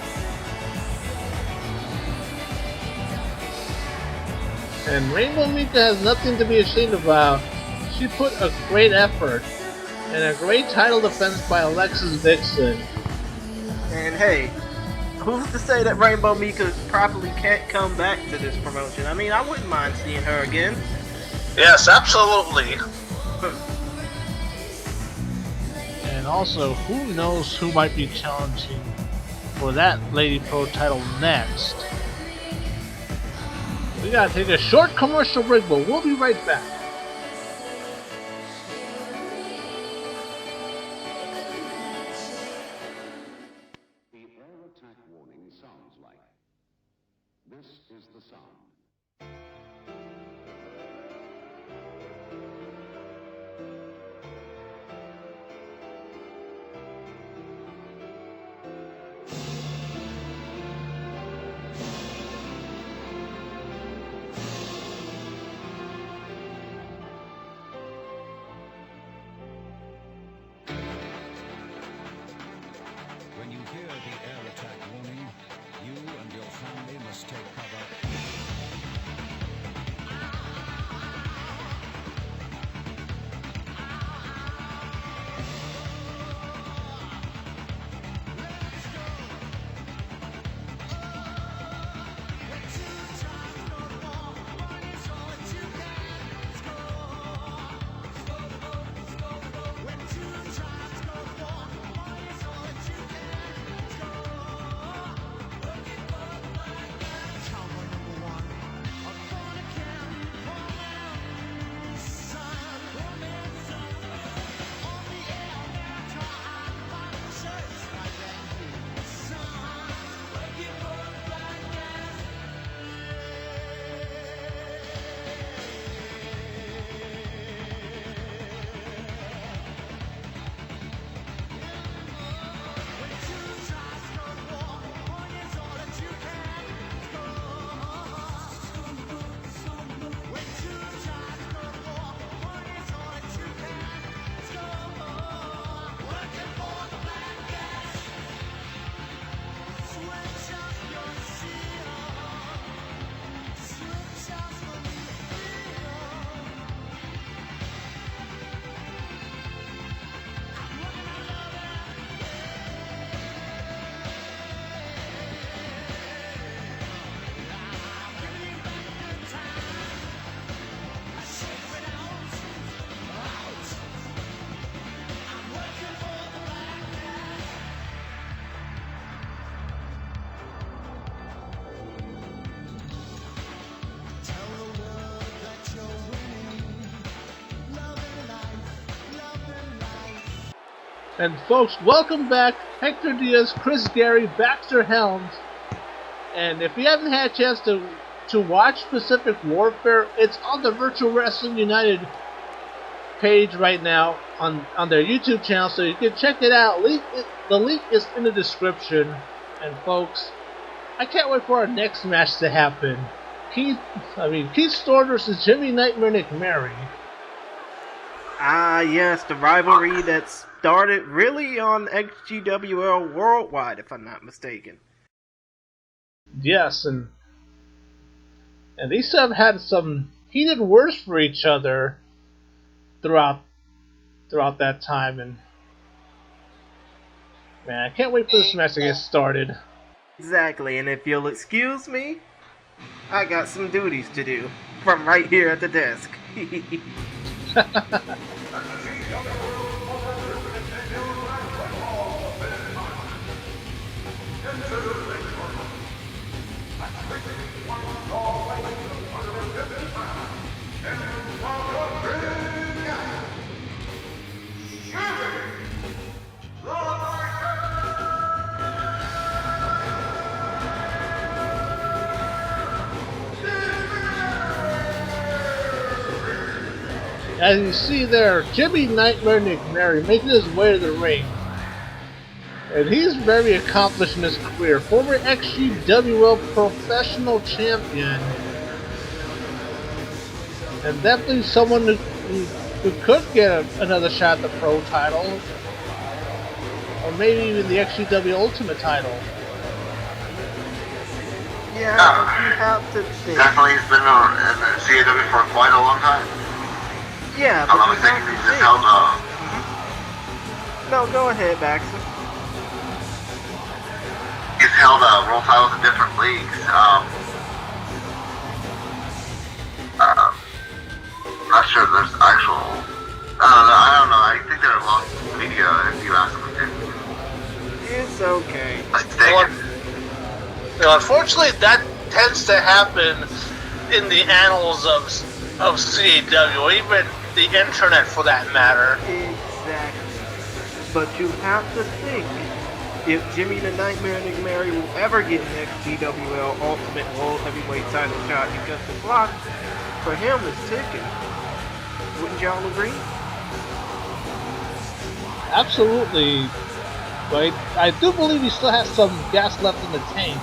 And Rainbow Mika has nothing to be ashamed about. She put a great effort. And a great title defense by Alexis Vixen. And hey, who's to say that Rainbow Mika probably can't come back to this promotion? I mean, I wouldn't mind seeing her again. Yes, absolutely. And also, who knows who might be challenging for that Lady Pro title next. We gotta take a short commercial break, but we'll be right back. This is the sound. When you hear the air attack warning, you and your family must take cover. And folks, welcome back, Hector Diaz, Chris Gary, Baxter Helms. And if you haven't had a chance to watch Pacific Warfare, it's on the Virtual Wrestling United page right now on their YouTube channel, so you can check it out. The link is in the description. And folks, I can't wait for our next match to happen. Keith Storr versus Jimmy Nightmare Nicmeri. Ah, yes, the rivalry that started really on XGWL Worldwide, if I'm not mistaken. Yes, and these have had some heated words for each other throughout that time, and man, I can't wait for this match to get started. Exactly, and if you'll excuse me, I got some duties to do from right here at the desk. As you see there, Jimmy Nightmare Nicmeri making his way to the ring. And he's very accomplished in his career. Former XGWL Professional Champion. And definitely someone who could get another shot at the Pro title. Or maybe even the XGW Ultimate title. Yeah, you have to think. Definitely, he's been in the CAW for quite a long time. Yeah, I'm but not you have mistaken, to he's just think. held No, go ahead, Baxter. he's held world titles in different leagues. Not sure if there's actual. I don't know. I think they're lost media if you ask them to. It's okay. Unfortunately, that tends to happen in the annals of CAW, even the internet for that matter. Exactly. But you have to think, if Jimmy the Nightmare Nicmeri will ever get an XGWL Ultimate World Heavyweight title shot, because the clock for him is ticking. Wouldn't y'all agree? Absolutely. But I do believe he still has some gas left in the tank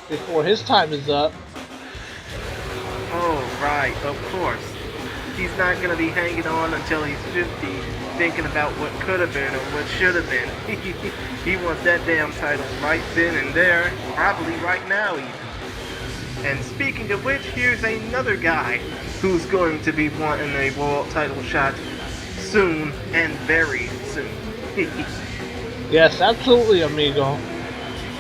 before his time is up. Oh, right, of course. He's not going to be hanging on until he's 50, thinking about what could have been or what should have been. He wants that damn title right then and there, probably right now even. And speaking of which, here's another guy who's going to be wanting a world title shot soon and very soon. Yes, absolutely, amigo.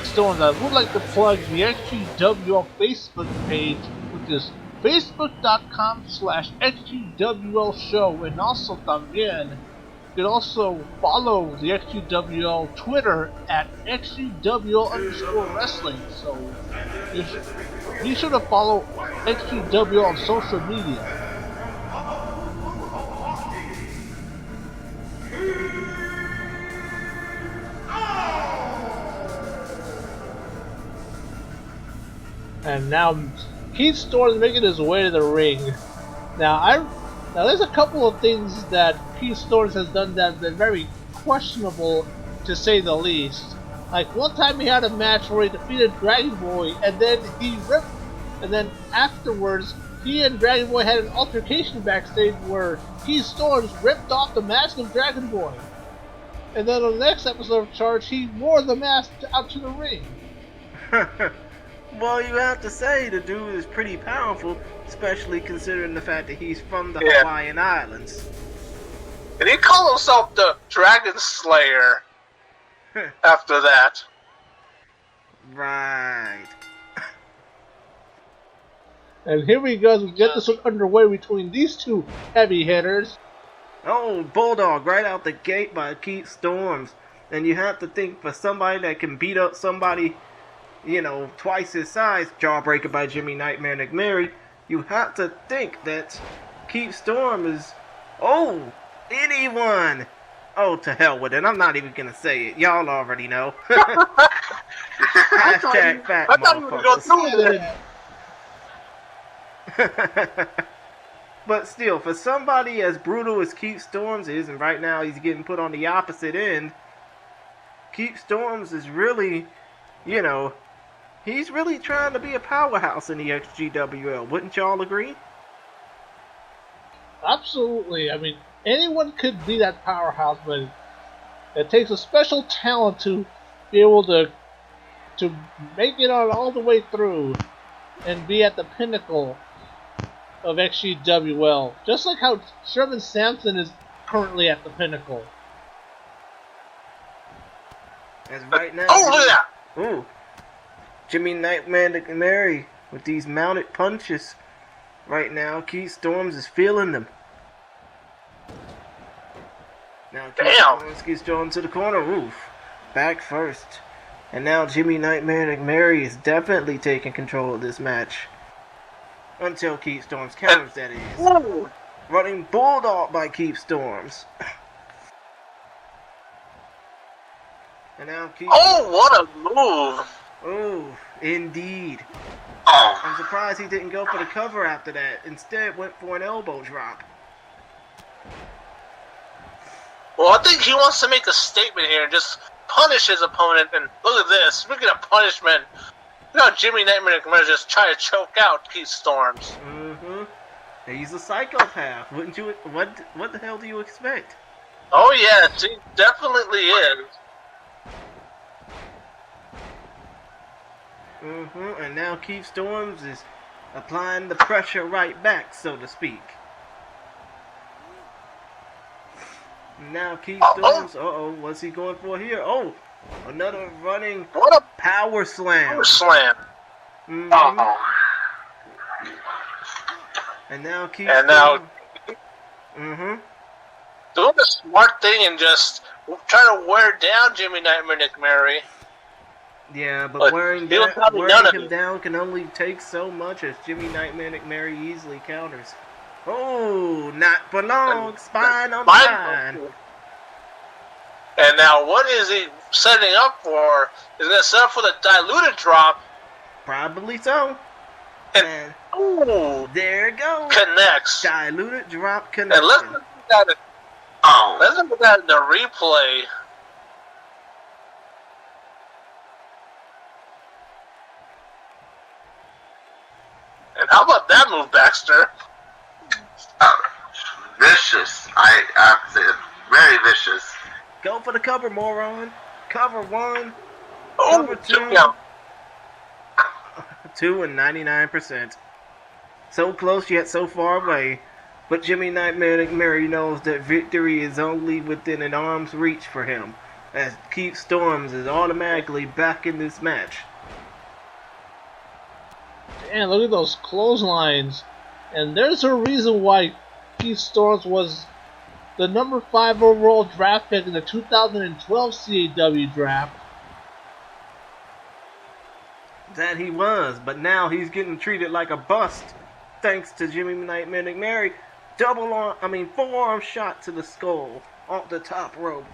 Storm, I would like to plug the XGWL Facebook page, which is facebook.com/XGWL show, and also también you can also follow the XGWL Twitter at XGWL_wrestling. So be sure to follow XGWL on social media. And now Keith Storm's making his way to the ring. Now there's a couple of things that Keith Storms has done that have been very questionable, to say the least. Like one time he had a match where he defeated Dragon Boy, and then afterwards he and Dragon Boy had an altercation backstage where Keith Storms ripped off the mask of Dragon Boy. And then on the next episode of Charge, he wore the mask out to the ring. Well, you have to say the dude is pretty powerful, especially considering the fact that he's from the Hawaiian Islands. And he called himself the Dragon Slayer after that. Right. And here we go, we get this one underway between these two heavy hitters. Oh, Bulldog right out the gate by Keith Storms. And you have to think, for somebody that can beat up somebody, you know, twice his size, Jawbreaker by Jimmy Nightmare Nicmeri, you have to think that Keith Storm is, anyone. Oh, to hell with it. I'm not even gonna say it. Y'all already know. Hashtag fat motherfuckers. But still, for somebody as brutal as Keith Storms is, and right now he's getting put on the opposite end, Keith Storms is really, you know, he's really trying to be a powerhouse in the XGWL. Wouldn't y'all agree? Absolutely. I mean, anyone could be that powerhouse, but it takes a special talent to be able to make it on all the way through and be at the pinnacle of XGWL. Just like how Sherman Samson is currently at the pinnacle. As right now, look at that! Ooh. Jimmy Nightmare Nicmeri with these mounted punches. Right now, Keith Storms is feeling them. Now Keith Storms gets drawn to the corner. Oof. Back first. And now Jimmy Nightmare Nicmeri is definitely taking control of this match. Until Keith Storms counters, that is. Ooh. Running Bulldog by Keith Storms. And now Keith... what a move! Oh, indeed. I'm surprised he didn't go for the cover after that. Instead, went for an elbow drop. Well, I think he wants to make a statement here and just punish his opponent. And look at this. Speaking of punishment, look how Jimmy Nightmare just try to choke out Keith Storms. Mm-hmm. He's a psychopath. Wouldn't you? What the hell do you expect? Oh yes, he definitely is. Mm-hmm. And now Keith Storms is applying the pressure right back, so to speak. Now Keith Storms, what's he going for here? Oh, another running power slam. Power slam. Mm-hmm. And now Keith Storms. Mm-hmm. Doing the smart thing and just trying to wear down Jimmy Nightmare Nicmeri. Yeah, but wearing him down can only take so much as Jimmy Nightmare Nicmeri easily counters. Oh, not for long. Spine on spine. And now what is he setting up for? Is he going to set up for the diluted drop? Probably so. And there it goes. Connects. Diluted drop connection. And let's look at that in the replay. And how about that move, Baxter? Vicious. I have to say, very vicious. Go for the cover, moron. Cover one. Oh, cover two. 2 and 99%. So close yet so far away. But Jimmy Nightmare Nicmeri knows that victory is only within an arm's reach for him, as Keith Storms is automatically back in this match. And look at those clotheslines. And there's a reason why Keith Storms was the number 5 overall draft pick in the 2012 CAW draft. That he was, but now he's getting treated like a bust thanks to Jimmy Nightmare Nicmeri. Forearm shot to the skull off the top rope.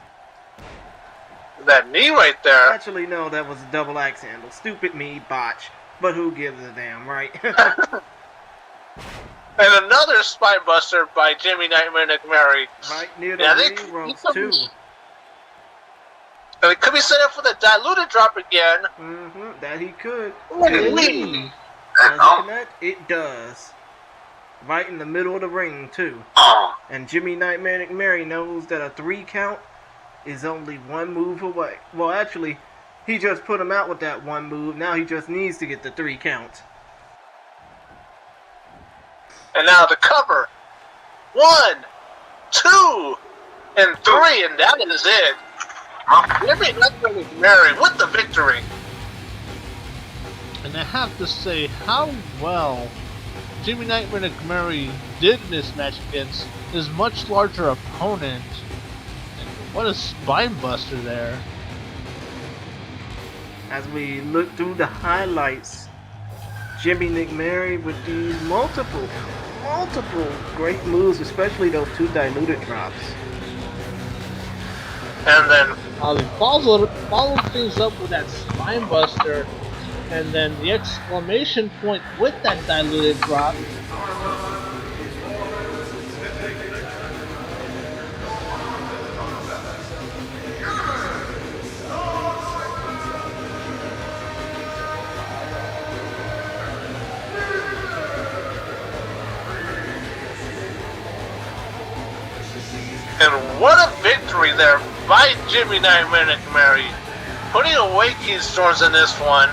That knee right there. Actually, no, that was a double axe handle. Stupid me, botch. But who gives a damn, right? And another spine buster by Jimmy Nightmare Nicmeri. Right near the ring ropes, too. And it could be set up for the diluted drop again. Mm-hmm, that he could. Does it connect? It does. Right in the middle of the ring, too. And Jimmy Nightmare Nicmeri knows that a 3 count is only one move away. Well, actually, he just put him out with that one move. Now he just needs to get the 3 count. And now the cover. 1, 2, and 3, and that is it. Jimmy Nightmare Nicmeri with the victory. And I have to say how well Jimmy Nightmare Nicmeri did in this match against his much larger opponent. And what a spine buster there. As we look through the highlights, Jimmy Nicmeri with these multiple great moves, especially those 2 diluted drops. And then he followed things up with that spine buster, and then the exclamation point with that diluted drop. And what a victory there by Jimmy Nightmare Nicmeri, putting away Keith Storms in this one.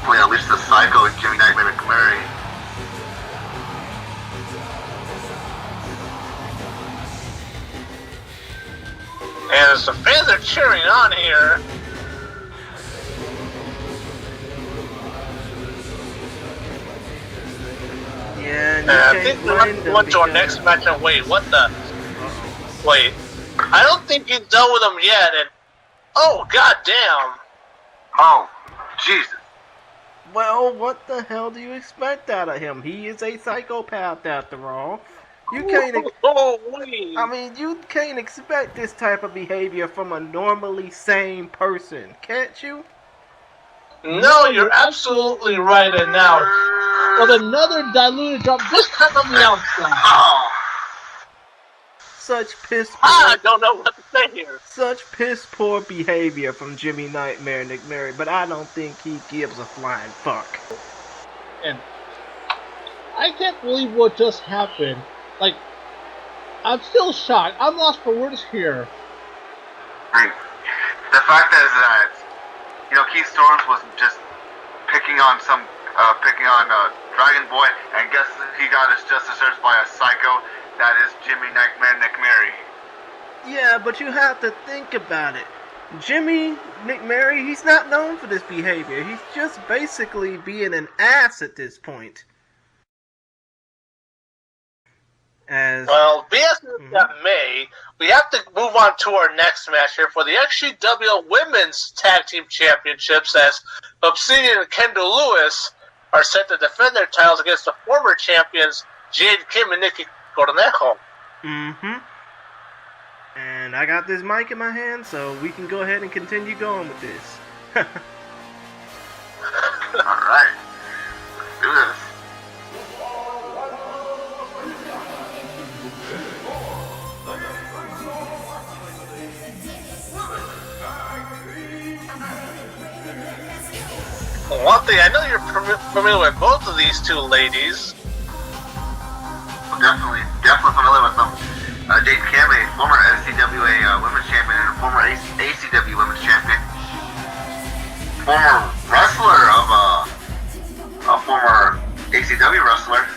Well, at least the psycho and Jimmy Nightmare Nicmeri. And as the fans are cheering on here, Yeah, and I think we're going to our next match. And wait, what the? Wait, I don't think he's done with him yet. And oh, goddamn! Oh, Jesus! Well, what the hell do you expect out of him? He is a psychopath after all. You can't. You can't expect this type of behavior from a normally sane person, can't you? No, you're absolutely right. And now, with another diluted drop, this time on the outside. Such piss poor. I don't know what to say here. Such piss poor behavior from Jimmy Nightmare Nicmeri, but I don't think he gives a flying fuck. And I can't believe what just happened. Like, I'm still shocked. I'm lost for words here. Right. The fact is that, Keith Storms was just picking on Dragon Boy, and guess he got his justice served by a psycho. That is Jimmy Nightmare Nicmeri. Yeah, but you have to think about it. Jimmy Nicmeri, he's not known for this behavior. He's just basically being an ass at this point. Well, be as that may, we have to move on to our next match here for the XGWL Women's Tag Team Championships, as Obsidian and Kendall Lewis are set to defend their titles against the former champions Jade, Kim, and Nikki Cornejo. Mm-hmm. And I got this mic in my hand, so we can go ahead and continue going with this. Alright. Let's do this. Well, one thing, I know you're familiar with both of these two ladies. Definitely familiar with them. Jade Kim, a former XGWA Women's Champion and a former ACW Women's Champion. Former wrestler of a former ACW wrestler.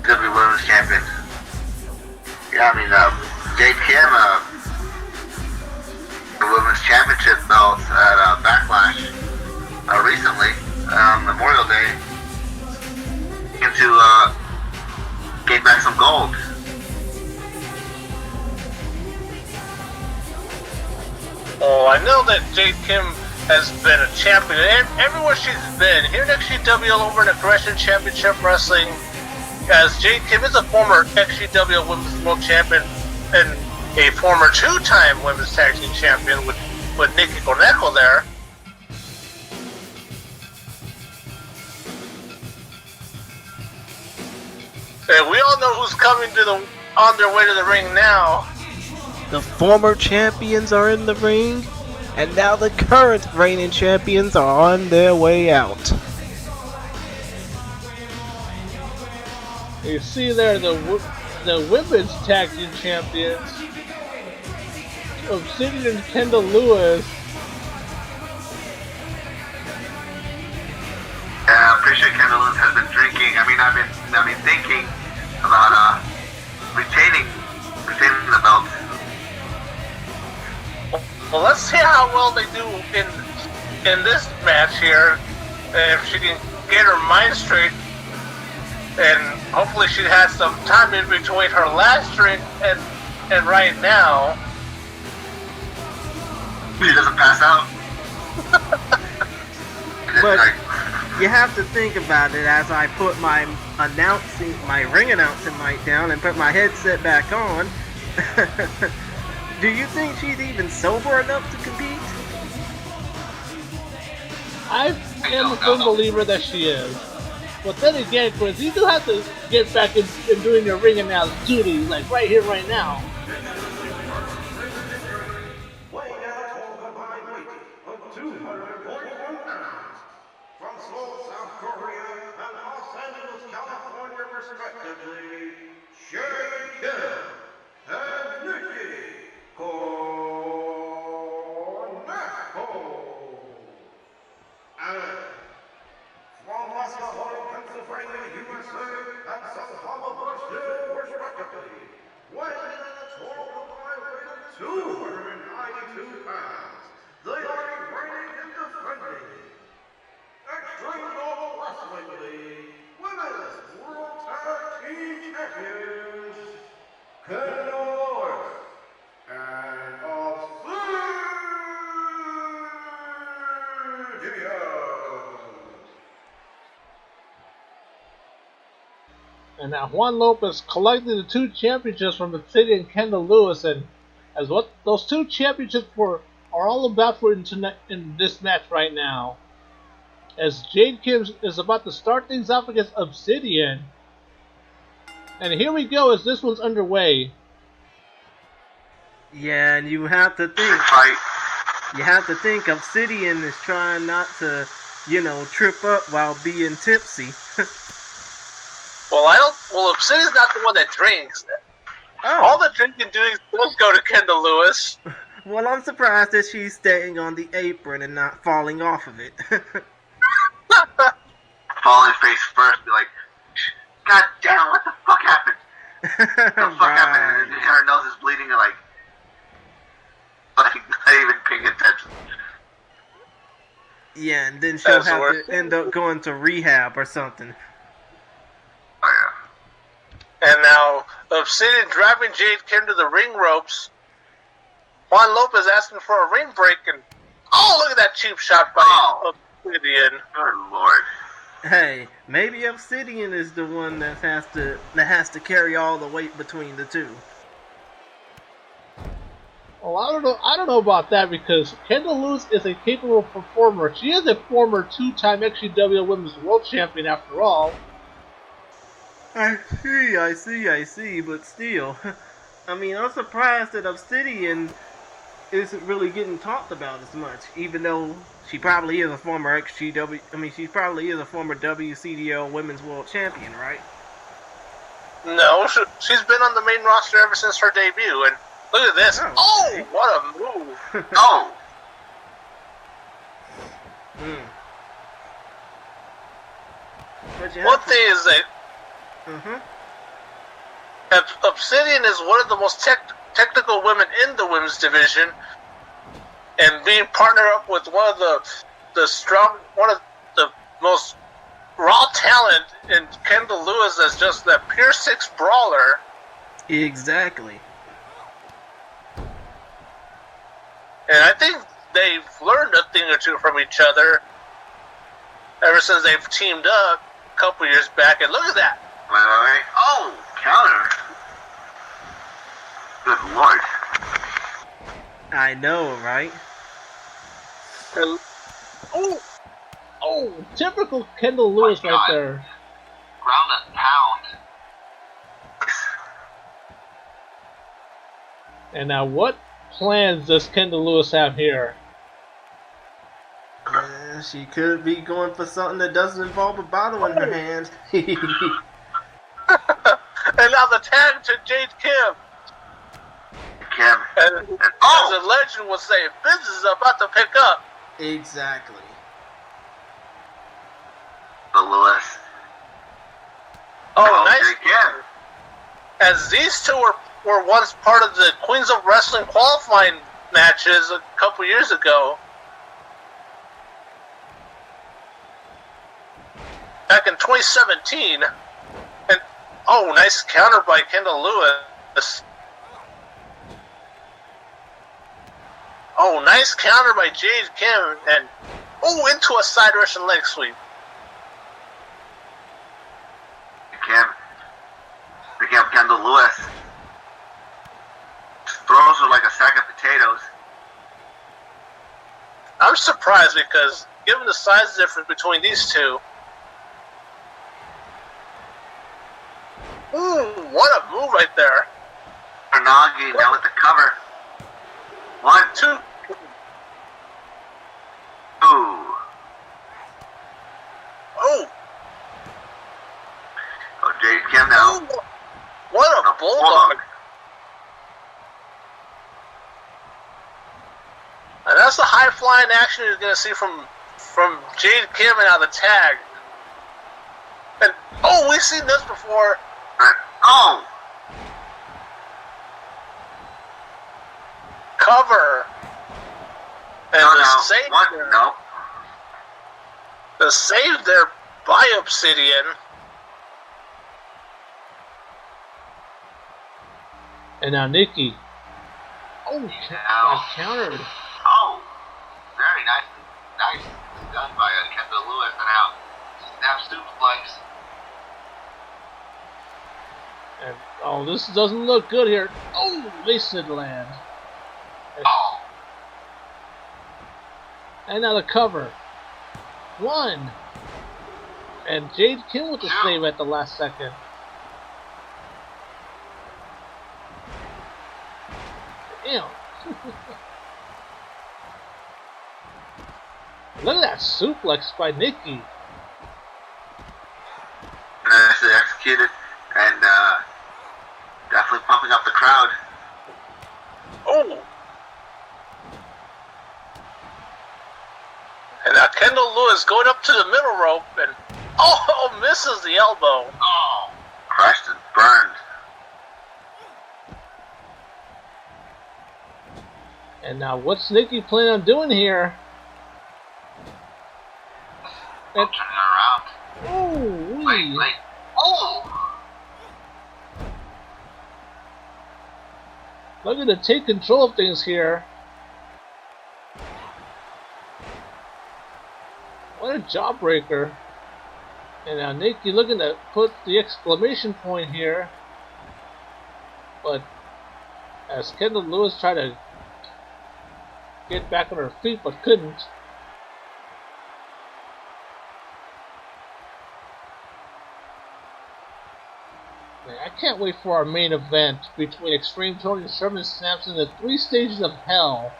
W Women's Champion. Yeah, Jade Kim, the Women's Championship belt at Backlash recently, Memorial Day, to gain back some gold. Oh, I know that Jade Kim has been a champion everywhere she's been. Here at XGWL over in Aggression Championship Wrestling, as Jade Kim is a former XGWL Women's World Champion and a former two-time Women's Tag Team Champion with Nikki Cornejo there. And we all know who's coming on their way to the ring now. The former champions are in the ring, and now the current reigning champions are on their way out. You see there the women's tag team champions, Obsidian and Kendall Lewis. Yeah, I'm pretty sure Kendall Lewis has been drinking. I've been thinking about retaining the belt. Well, let's see how well they do in this match here. If she can get her mind straight, and hopefully she has some time in between her last drink and right now. She doesn't pass out. But you have to think about it as I put my ring announcing mic down and put my headset back on. Do you think she's even sober enough to compete? I am a firm believer that she is. But then again, Chris, you do have to get back in doing your ring announce duty, like right here, right now. Weighing out for the combined weight of 241 pounds, from Seoul, South Korea, and Los Angeles, California, respectively, Jade Kim and Nikki Cornejo. And from Massachusetts, Pennsylvania, USA, and South Harbor, Brazil, respectively, weighing in a total combined weight of 292 pounds, they are reigning and defending Extremo Wrestling League Women's World Tag Team Champions, Kendall and Obsidian. And now Juan Lopez collected the two championships from Obsidian and Kendall Lewis, and as what those two championships are all about for in this match right now. As Jade Kim is about to start things off against Obsidian. And here we go as this one's underway. Yeah, and you have to think. You have to think Obsidian is trying not to, trip up while being tipsy. Well, Obsidian's not the one that drinks. Oh. All the drinking doing does go to Kendall Lewis. Well, I'm surprised that she's staying on the apron and not falling off of it. Fall in face first, be like, God damn, what the fuck happened? What the fuck happened? And her nose is bleeding and like not even paying attention. Yeah, and then she'll have to end up going to rehab or something. Oh, yeah. And now, Obsidian driving Jade Kim to the ring ropes. Juan Lopez asking for a ring break, and look at that cheap shot by Obsidian. Good lord. Hey, maybe Obsidian is the one that has to carry all the weight between the two. Well, I don't know about that because Kendall Lewis is a capable performer. She is a former 2-time XGWL Women's World Champion after all. I see, but still. I mean, I'm surprised that Obsidian isn't really getting talked about as much, even though she probably is a former she probably is a former WCDL Women's World Champion, right? No, she's been on the main roster ever since her debut, and look at this. Oh, what a move. Oh! One thing is that Obsidian is one of the most technical women in the women's division, and being partnered up with one of the most raw talent in Kendall Lewis as just that pure 6 brawler. Exactly. And I think they've learned a thing or two from each other ever since they've teamed up a couple years back. And look at that. Wait. Oh, counter. Good lord. I know, right? Oh, typical Kendall Lewis right there. Ground and pound. And now what plans does Kendall Lewis have here? She could be going for something that doesn't involve a bottle in her hand. And now the tag to Jade Kim. And as a legend would say, business is about to pick up. Exactly. The Lewis. Oh, nice. Again. As these two were once part of the Queens of Wrestling qualifying matches a couple years ago. Back in 2017. And, nice counter by Kendall Lewis. Nice counter by Jade Kim. And, into a side Russian leg sweep. Picking up Kendall Lewis. Throws her like a sack of potatoes. I'm surprised because, given the size difference between these two, what a move right there. Arnagi now with the cover. 1, 2. Ooh. Oh, Jade Kim now. What a bulldog. And that's the high-flying action you're going to see from Jade Kim and out of the tag. And, we've seen this before. Cover. And the save there by Obsidian. And now Nikki. Countered. Very nice done by Kendall Lewis and out. Snap suplex. And this doesn't look good here. Wasted land. And now the cover. 1. And Jade Kim with the save at the last second. Damn. Look at that suplex by Nikki. Nicely executed, and definitely pumping up the crowd. Oh! And now Kendall Lewis going up to the middle rope and misses the elbow. Oh, crushed and burned. And now what's Nikki planning on doing here? Turning around. Oh, Wait. Oh! Looking to take control of things here. What a jawbreaker. And now Nikki looking to put the exclamation point here. But as Kendall Lewis tried to get back on her feet but couldn't. I can't wait for our main event between XtremeTony and Sherman Samson, the 3 stages of hell.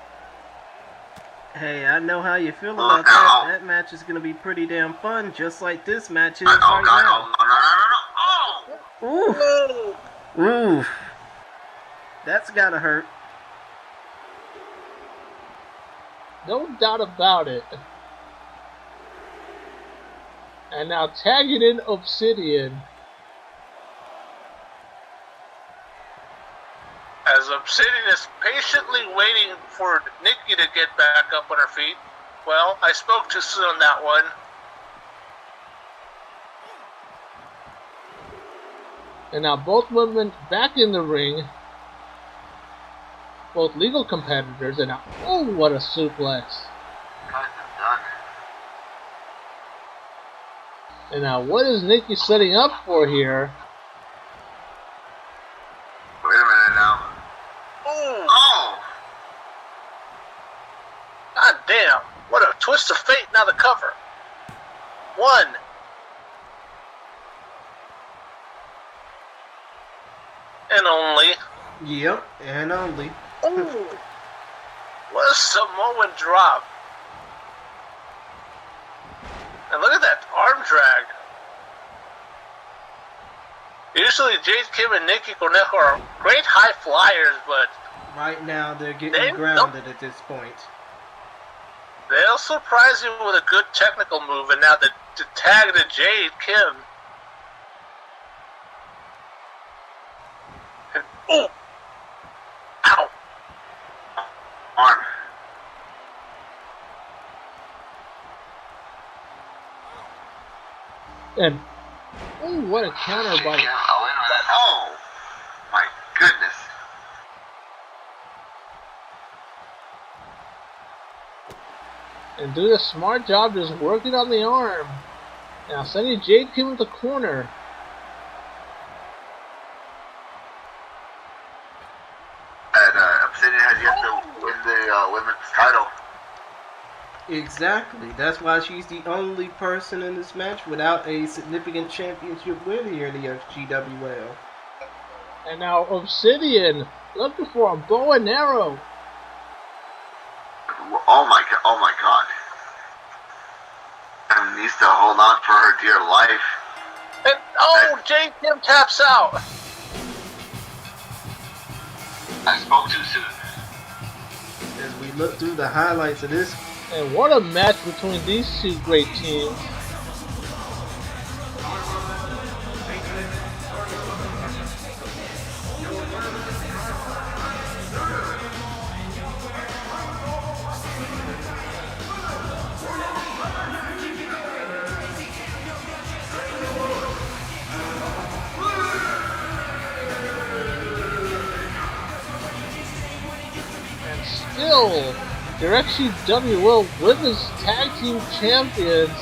Hey, I know how you feel about that. That match is going to be pretty damn fun, just like this match is right now. Oof. Oof. That's gotta hurt. No doubt about it. And now tagging in Obsidian. As Obsidian is patiently waiting for Nikki to get back up on her feet. Well, I spoke too soon on that one. And now both women back in the ring. Both legal competitors. And now, oh, what a suplex. And now, what is Nikki setting up for here? Wait a minute now. Oh! God damn. What a twist of fate. Now the cover. 1. And only. Yep, and only. Ooh. What a Samoan drop. And look at that arm drag. Usually Jade, Kim, and Nikki Cornejo are great high flyers, but right now they're getting grounded at this point. They'll surprise you with a good technical move, and now the tag to Jade, Kim. And, ooh! Ow! Arm. And, oh, what a counter by... Oh, my goodness. And doing a smart job just working on the arm. Now sending Jade Kim with the corner. And Obsidian has yet to win the women's title. Exactly. That's why she's the only person in this match without a significant championship win here in the XGWL. And now Obsidian looking for a bow and arrow. Oh my god. And needs to hold on for her dear life. And, Jade Kim taps out. I spoke too soon. As we look through the highlights of this, and what a match between these two great teams. And still, your XGWL Women's Tag Team Champions,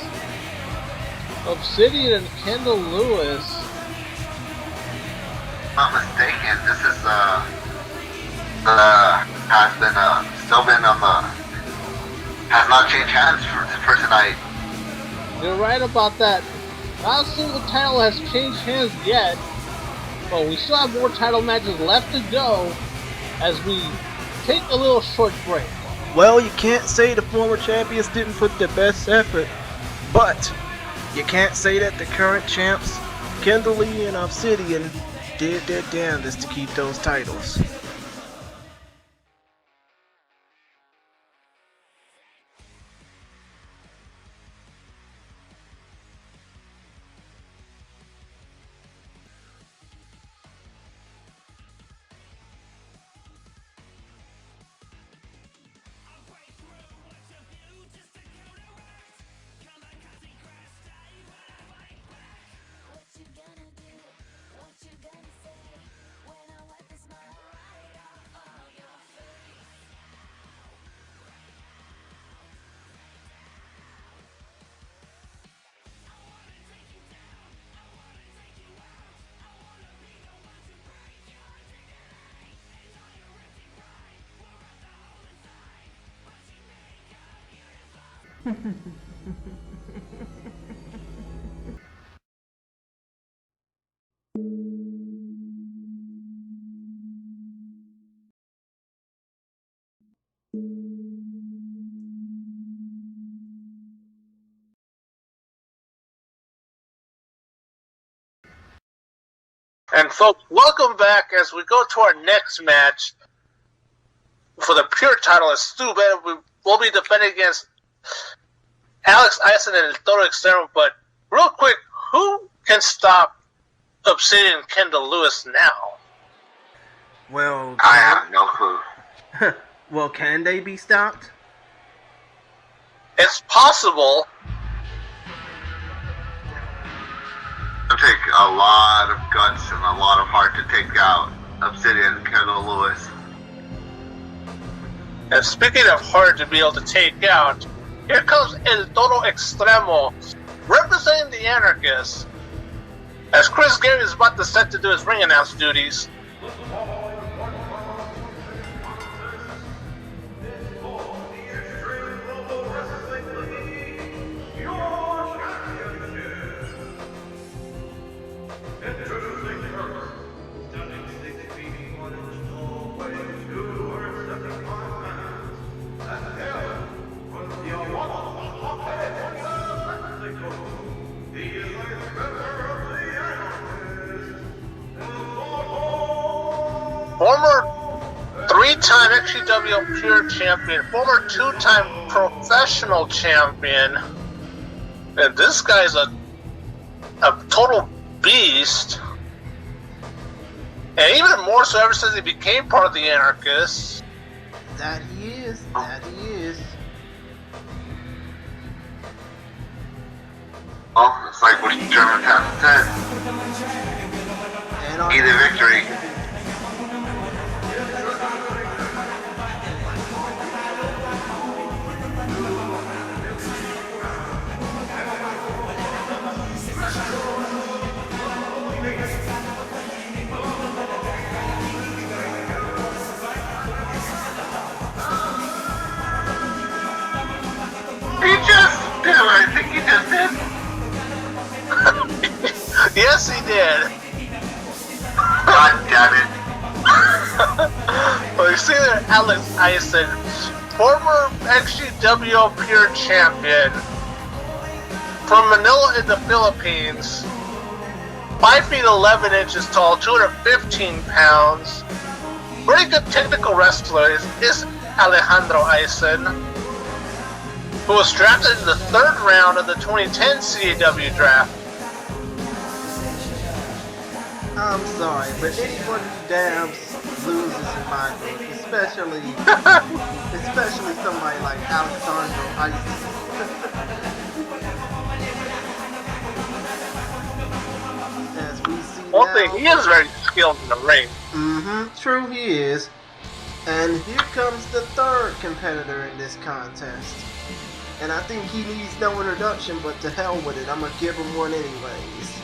Obsidian and Kendall Lewis. If I'm not mistaken, this is has been still been on the has not changed hands for tonight. You're right about that. Not a single title has changed hands yet, but we still have more title matches left to go as we take a little short break. Well, you can't say the former champions didn't put their best effort, but you can't say that the current champs, Kendall and Obsidian, did their damnedest to keep those titles. And folks, welcome back as we go to our next match for the pure title. As Stu Bennett will be defending against Alex Ayson and Toro Extremo. But real quick, who can stop Obsidian Kendall Lewis now? Well, I have no clue. well, can they be stopped? It's possible. It'll take a lot of guts and a lot of heart to take out Obsidian Kendall Lewis. And speaking of hard to be able to take out, here comes El Toro Extremo, representing the Anarchists, as Chris Gary is about to set to do his ring announce duties. Former 3-time XGWL Pure Champion, former 2-time Professional Champion, and this guy's a total beast. And even more so ever since he became part of the Anarchists. That he is. That he is. Well, it's like what Sherman said. Either victory. I think he just did. Yes, he did. God damn it. Well, you see there, Alex Ayson, former XGWL Pure Champion from Manila in the Philippines, 5 feet 11 inches tall, 215 pounds. Pretty good technical wrestler is Alejandro Ayson, who was drafted in the 3rd round of the 2010 CAW draft. I'm sorry, but anyone who dabs loses in my book, especially somebody like Alexandro Ayson. As we see One now, thing, he is very skilled in the ring. True he is. And here comes the 3rd competitor in this contest. And I think he needs no introduction, but to hell with it, I'm gonna give him one anyways.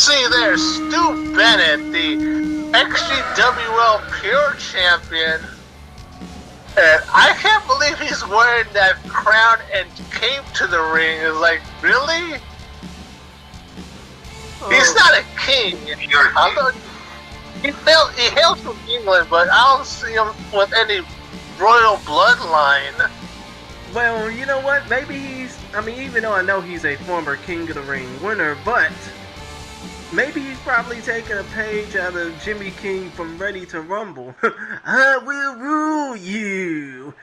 see there, Stu Bennett, the XGWL Pure Champion. And I can't believe he's wearing that crown and cape to the ring. It's like, really? He's not a king. He hails from England, but I don't see him with any royal bloodline. Well, you know what? Maybe even though I know he's a former King of the Ring winner, but maybe he's probably taking a page out of Jimmy King from Ready to Rumble. I will rule you.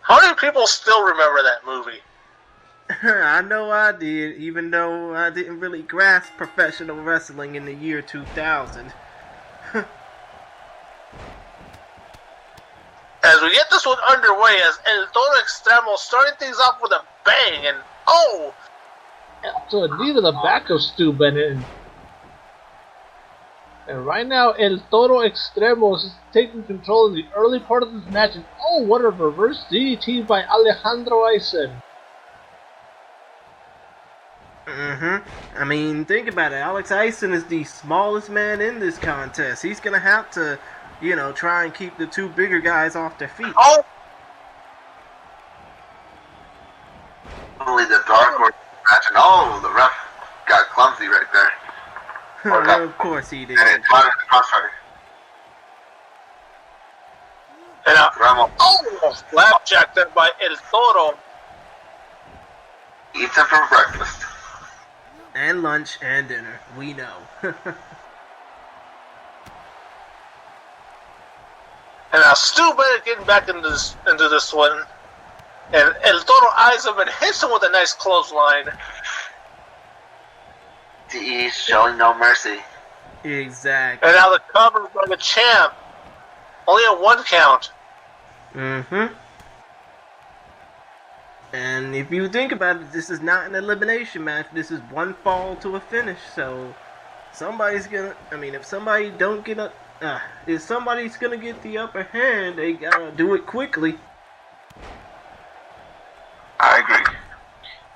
How many people still remember that movie? I know I did, even though I didn't really grasp professional wrestling in the year 2000. As we get this one underway, as El Toro Extremo starting things off with a bang, and oh! So a knee to the back of Stu Bennett. And right now, El Toro Extremo is taking control in the early part of this match. And oh, what a reverse DDT by Alejandro Ayson. I mean, think about it. Alex Ayson is the smallest man in this contest. He's gonna have to, try and keep the two bigger guys off their feet. Oh! Only the dark horse match, and oh, the ref got clumsy right there. Well, of course he did. And it caught in the crossfire. And Ramo oh! Slapjack there by El Toro. eats him for breakfast. And lunch and dinner. We know. And now Stu Bennett getting back into this one. And El Toro eyes him and hits him with a nice clothesline. He's showing no mercy. Exactly. And now the cover by the champ. Only a 1 count. And if you think about it, this is not an elimination match. This is one fall to a finish. So somebody's gonna. If somebody don't get a, if somebody's gonna get the upper hand, they gotta do it quickly. I agree.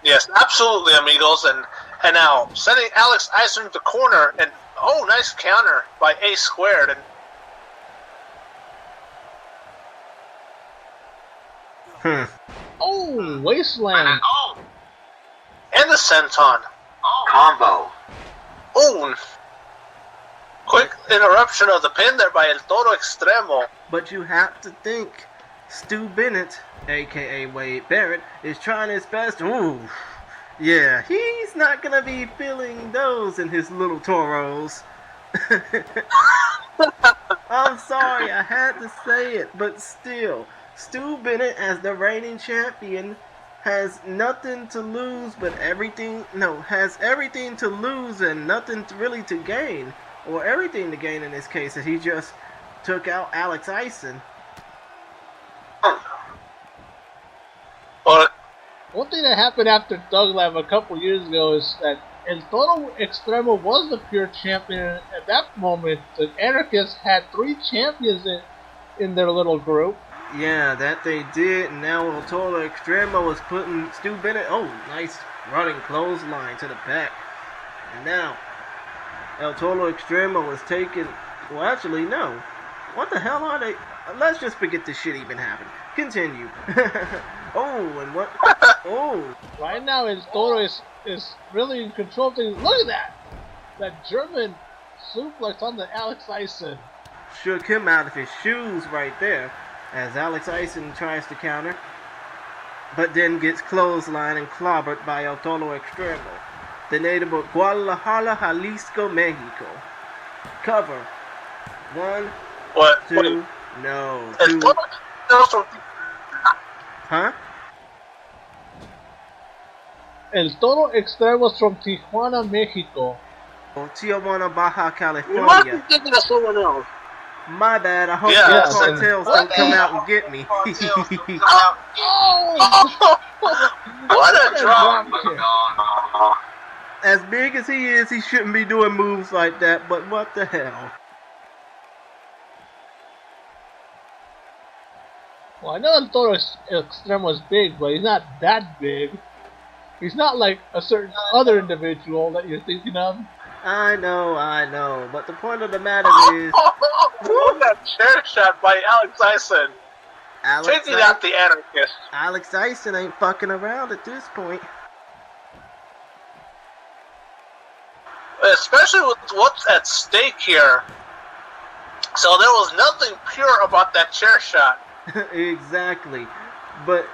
Yes, absolutely, amigos. And now sending Alex Ayson to the corner, and oh, nice counter by A Squared. And Oh, wasteland. Oh, and the senton. combo. Oh, quick interruption of the pin there by El Toro Extremo. But you have to think, Stu Bennett, aka Wade Barrett, is trying his best. Ooh, yeah, he's not gonna be feeling those in his little Toros. I'm sorry, I had to say it, but still, Stu Bennett, as the reigning champion, has nothing to lose has everything to lose and nothing really to gain. Or everything to gain in this case, as he just took out Alex Ayson. But One thing that happened after Thug Life a couple years ago is that El Toro Extremo was the pure champion. At that moment, the Anarchists had 3 champions in their little group. Yeah, that they did, and now El Toro Extremo is putting Stu Bennett. Oh, nice running clothesline to the back. And now, El Toro Extremo is taking. Well, actually, no. What the hell are they? Let's just forget this shit even happened. Continue. Oh, and what? Oh. Right now, El Toro is really in control of things. Look at that! That German suplex on the Alex Ayson. Shook him out of his shoes right there, as Alex Ayson tries to counter, but then gets clotheslined and clobbered by El Toro Extremo, the native of Guadalajara, Jalisco, Mexico. Cover. 1, what? 2, no. El 2. Toro Huh? El Toro Extremo is from Tijuana, Mexico. Oh, Tijuana, Baja You must be California. thinking of someone else. My bad, I hope Yeah, those yes, cartels don't come out and get me. Oh! What a drop! As big as he is, he shouldn't be doing moves like that, but what the hell? Well, I know El Toro Extremo is big, but he's not that big. He's not like a certain other individual that you're thinking of. I know. But the point of the matter is, What that chair shot by Alex Ayson. Taking out the anarchist. Alex Ayson ain't fucking around at this point. Especially with what's at stake here. So there was nothing pure about that chair shot. Exactly. But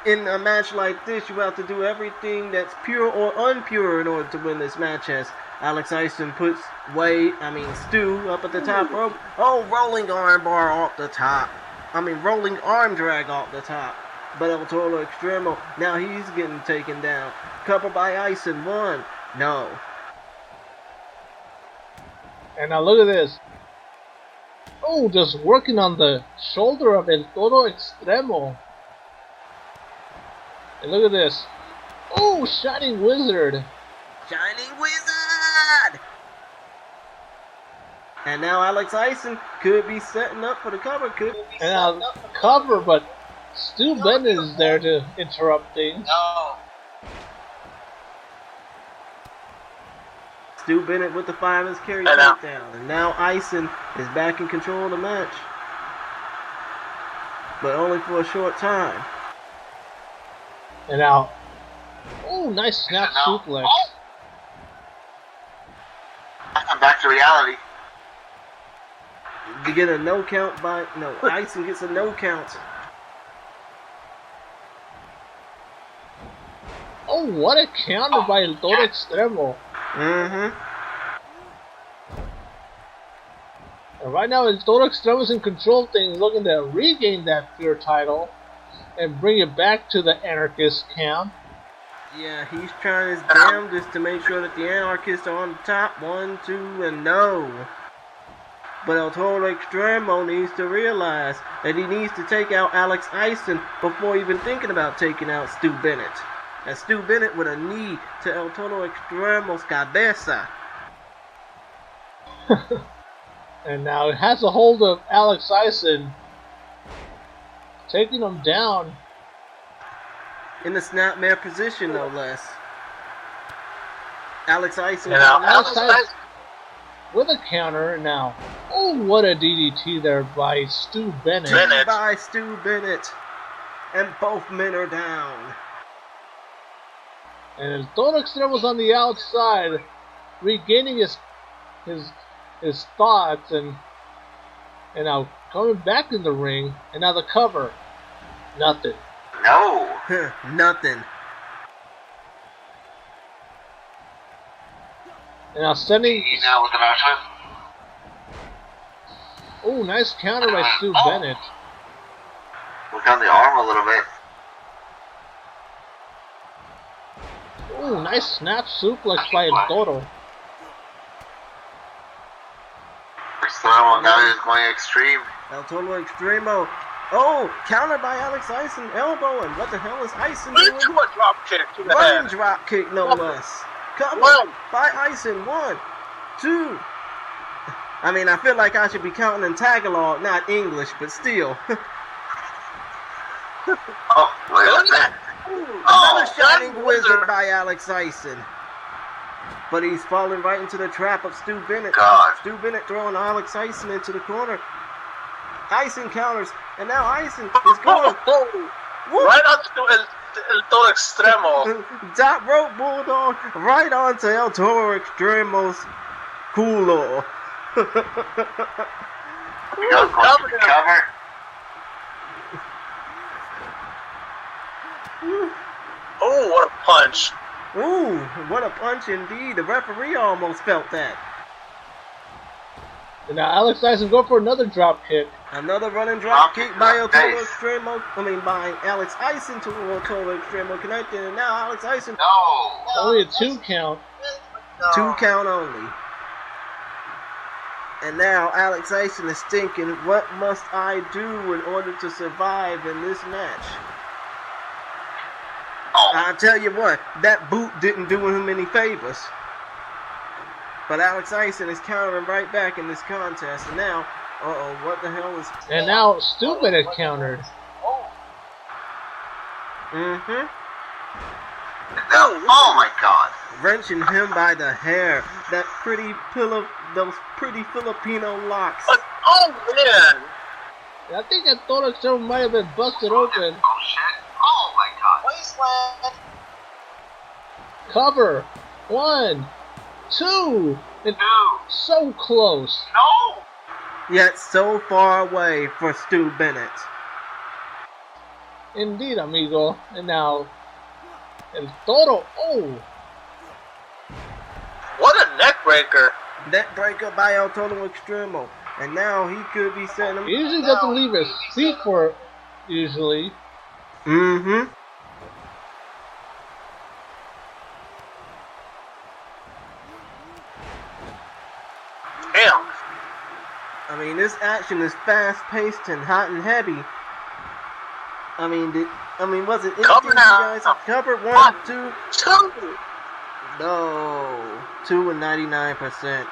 in a match like this, you have to do everything that's pure or unpure in order to win this match. As Alex Ayson puts Stu up at the top rope. Oh, rolling arm bar off the top. Rolling arm drag off the top. But El Toro Extremo, now he's getting taken down. Cover by Ayson, 1. No. And now look at this. Oh, just working on the shoulder of El Toro Extremo. And look at this. Oh, Shining Wizard. Shining Wizard! And now Alex Ayson could be setting up for the cover. And now cover, but Stu Bennett is there to interrupt things. No. Stu Bennett with the fireman's carry takedown. And now Ayson is back in control of the match. But only for a short time. And now, oh, nice snap suplex. I'm back to reality. To get a no count by, no, Ayson gets a no count. Oh, what a counter by El Toro Extremo. Mm-hmm. And right now, El Toro Extremo is in control of things, looking to regain that pure title and bring it back to the Anarchist camp. Yeah, he's trying his damnedest to make sure that the Anarchists are on the top. 1, 2, and no. But El Toro Extremo needs to realize that he needs to take out Alex Ayson before even thinking about taking out Stu Bennett. And Stu Bennett with a knee to El Toro Extremo's cabeza. And now it has a hold of Alex Ayson, taking him down. In the snapmare position, no less. Alex Ayson. Alex Ayson with a counter now. Oh, what a DDT there by Stu Bennett. By Stu Bennett. And both men are down. And El Toro Extremo's on the outside, regaining his thoughts, and now coming back in the ring, and now the cover. Nothing. No. Nothing. And now sending. Now with the match. Oh, nice counter by Stu Bennett. Look on the arm a little bit. Oh, nice snap suplex by El Toro. Extremo, now he's going extreme. El Toro Extremo. Oh, counter by Alex Ayson, elbow, and what the hell is Ayson doing? Into a drop kick to the Running head. drop kick, no less. Cover by Ayson, 1, 2. I feel like I should be counting in Tagalog, not English, but still. Oh, wait, what's that? Another Shining Wizard by Alex Ayson. But he's falling right into the trap of Stu Bennett. God. Stu Bennett throwing Alex Ayson into the corner. Ayson counters, and now Ayson is going. Right onto El Toro Extremo. Top rope bulldog right onto El Toro Extremo's culo. Cover. Oh, what a punch. Ooh, what a punch indeed. The referee almost felt that. And now Alex Ayson go for another drop kick. Another running drop kick by El Toro Extremo. By Alex Ayson to El Toro Extremo connected. And now Alex Ayson. No. Only a 2 count. 2 count only. And now Alex Ayson is thinking, what must I do in order to survive in this match? I'll tell you what, that boot didn't do him any favors. But Alex Ayson is countering right back in this contest. And now, what the hell is... And now Stu Bennett countered. Mm-hmm. Oh my god. Wrenching him by the hair. Those pretty Filipino locks. Oh man! I think that Toro Extremo might have been busted open. Oh shit. Oh my god. Wasteland. Cover. 1, 2. And so close. No! Yet so far away for Stu Bennett. Indeed, amigo. And now, El Toro. Oh! What a neck breaker! Neck breaker by El Toro Extremo. And now he could be setting him. He usually doesn't leave his feet for it, usually. Mm-hmm. Damn! I mean, this action is fast-paced and hot and heavy. Was it Cover instant, now. you guys? Cover 1, 2. 2! No. 2 and 99%.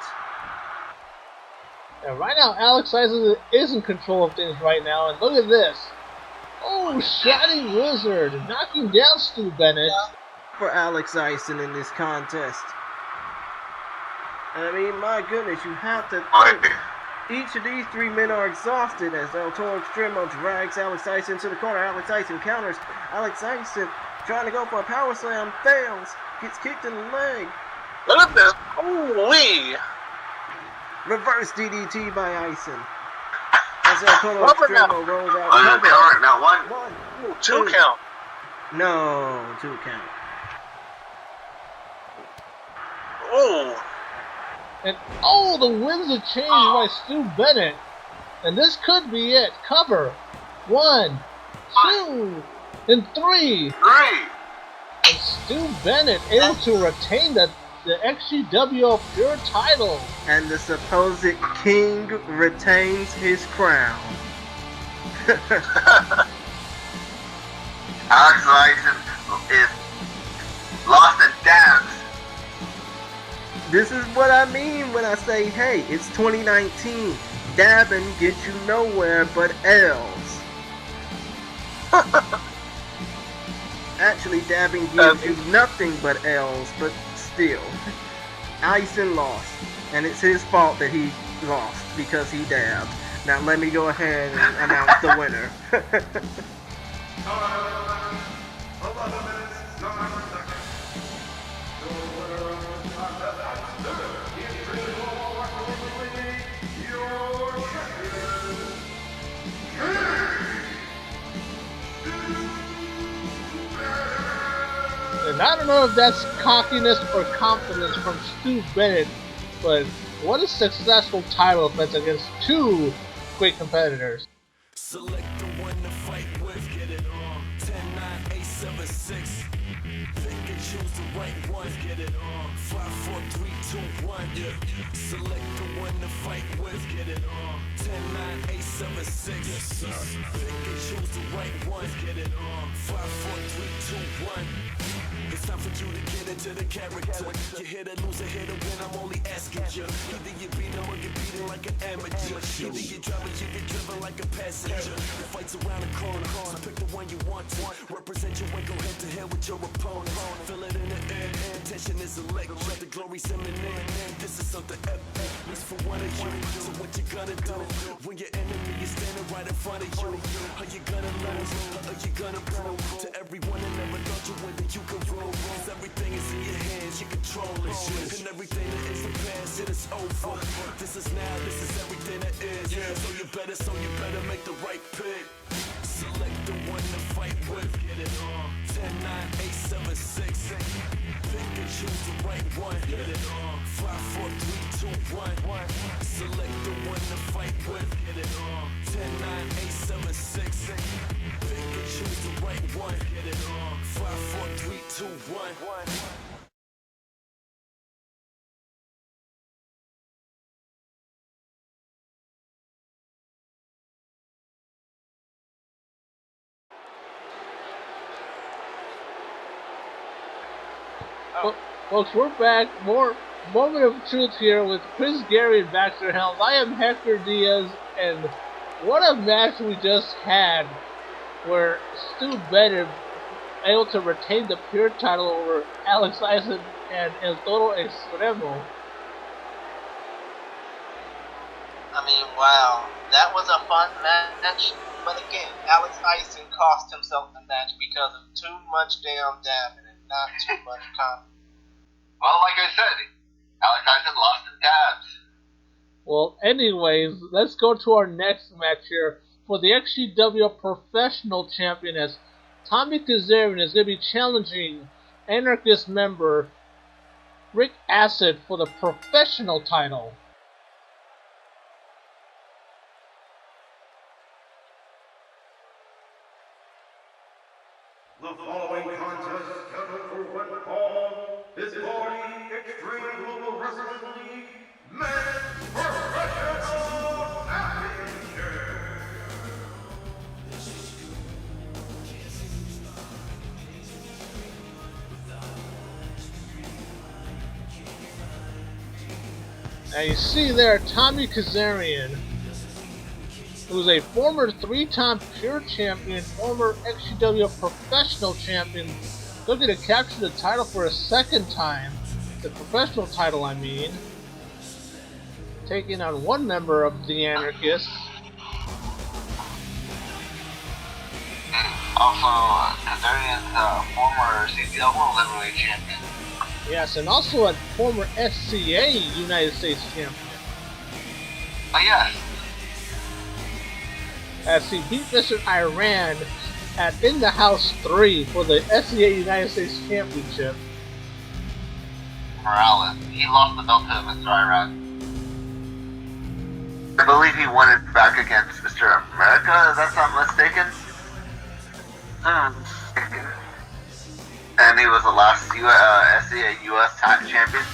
And right now, Alex Ayson is in control of things right now. And look at this. Oh, Shining Wizard knocking down Stu Bennett. For Alex Ayson in this contest. I mean, my goodness, you have to think. Each of these 3 men are exhausted as El Toro Extremo drags Alex Ayson to the corner. Alex Ayson counters. Alex Ayson trying to go for a power slam, fails. Gets kicked in the leg. Look at this! Ooh-wee! Reverse DDT by Ayson. As El Toro Extremo rolls out. Cover. Now 1. 1, 2 count. No, 2 count. Ooh! And oh, the winds have changed by Stu Bennett. And this could be it. Cover. 1, 2, and 3. 3. And Stu Bennett able to retain the XGWL Pure title. And the supposed king retains his crown. Alex Ayson is lost and damned. This is what I mean when I say, hey, it's 2019. Dabbing gets you nowhere but L's. Actually, dabbing gives you nothing but L's, but still. Ayson lost. And it's his fault that he lost because he dabbed. Now let me go ahead and announce the winner. 11 minutes, 9 seconds. The winner of this contest at the Extremo Wrestling League, your champion, And I don't know if that's cockiness or confidence from Stu Bennett, but what a successful title defense against 2 great competitors. Select the one to fight with, get it on. 10-9-8-7-6. Pick and choose the right one, get it on. 5-4-3-2-1. Yeah. Select the one to fight with, get it on. 10-9-8-7-6. Yes, sir. Pick and choose the right one, get it on. 5-4-3-2-1. It's time for you to get into the character. You hit or lose, a hit or win, I'm only asking you. Either you beat him or you beat him like an amateur. Either you drive or you get driven like a passenger. The fight's around the corner, so pick the one you want to. Represent your way, go head to head with your opponent. Feel it in the air, tension is electric. The glory's imminent, this is something epic. At least for one of you, so what you gonna do? When your enemy is standing right in front of you, are you gonna lose, or are you gonna prove to everyone that never thought you win that you can rule? Cause everything is in your hands, you control it. And everything that is the past, it is over. This is now, this is everything that is. So you better make the right pick. Select the one to fight with, get it on. 10-9-8-7-6. Pick and choose the right one, get it on. 5-4-3-2-1. Select the one to fight with, get it on. 10-9-8-7-6. Pick and choose the right one, get it on. 5-4-3-2-1. Folks, we're back. More moment of truth here with Chris Gary and Baxter Helms. I am Hector Diaz, and what a match we just had, where Stu Bennett able to retain the pure title over Alex Ayson and El Toro Extremo. I mean, wow, that was a fun match, but again, Alex Ayson cost himself the match because of too much damn dabbing and not too much confidence. Well, like I said, Alex Ayson lost in dabs. Well, anyways, let's go to our next match here for the XGWL Professional Champion, as Tommy Kazarian is going to be challenging Anarchist member Rick Acid for the professional title. The following contest scheduled for one fall is for the Extreme Global Wrestling League Men's Professional Championship. Now you see there Tommy Kazarian, who's a former 3-time Pure Champion, former XGWL Professional Champion, looking to capture the title for a second time, the professional title I mean, taking on one member of the Anarchists. Also, Kazarian's former CWL Heavyweight Champion. Yes, and also a former SCA United States Champion. Oh, yes. As he beat Mr. Iran at In the House 3 for the SCA United States Championship. Morales. He lost the belt to Mr. Iran. I believe he won it back against Mr. America, if that's not mistaken. And he was the last SCA US champion.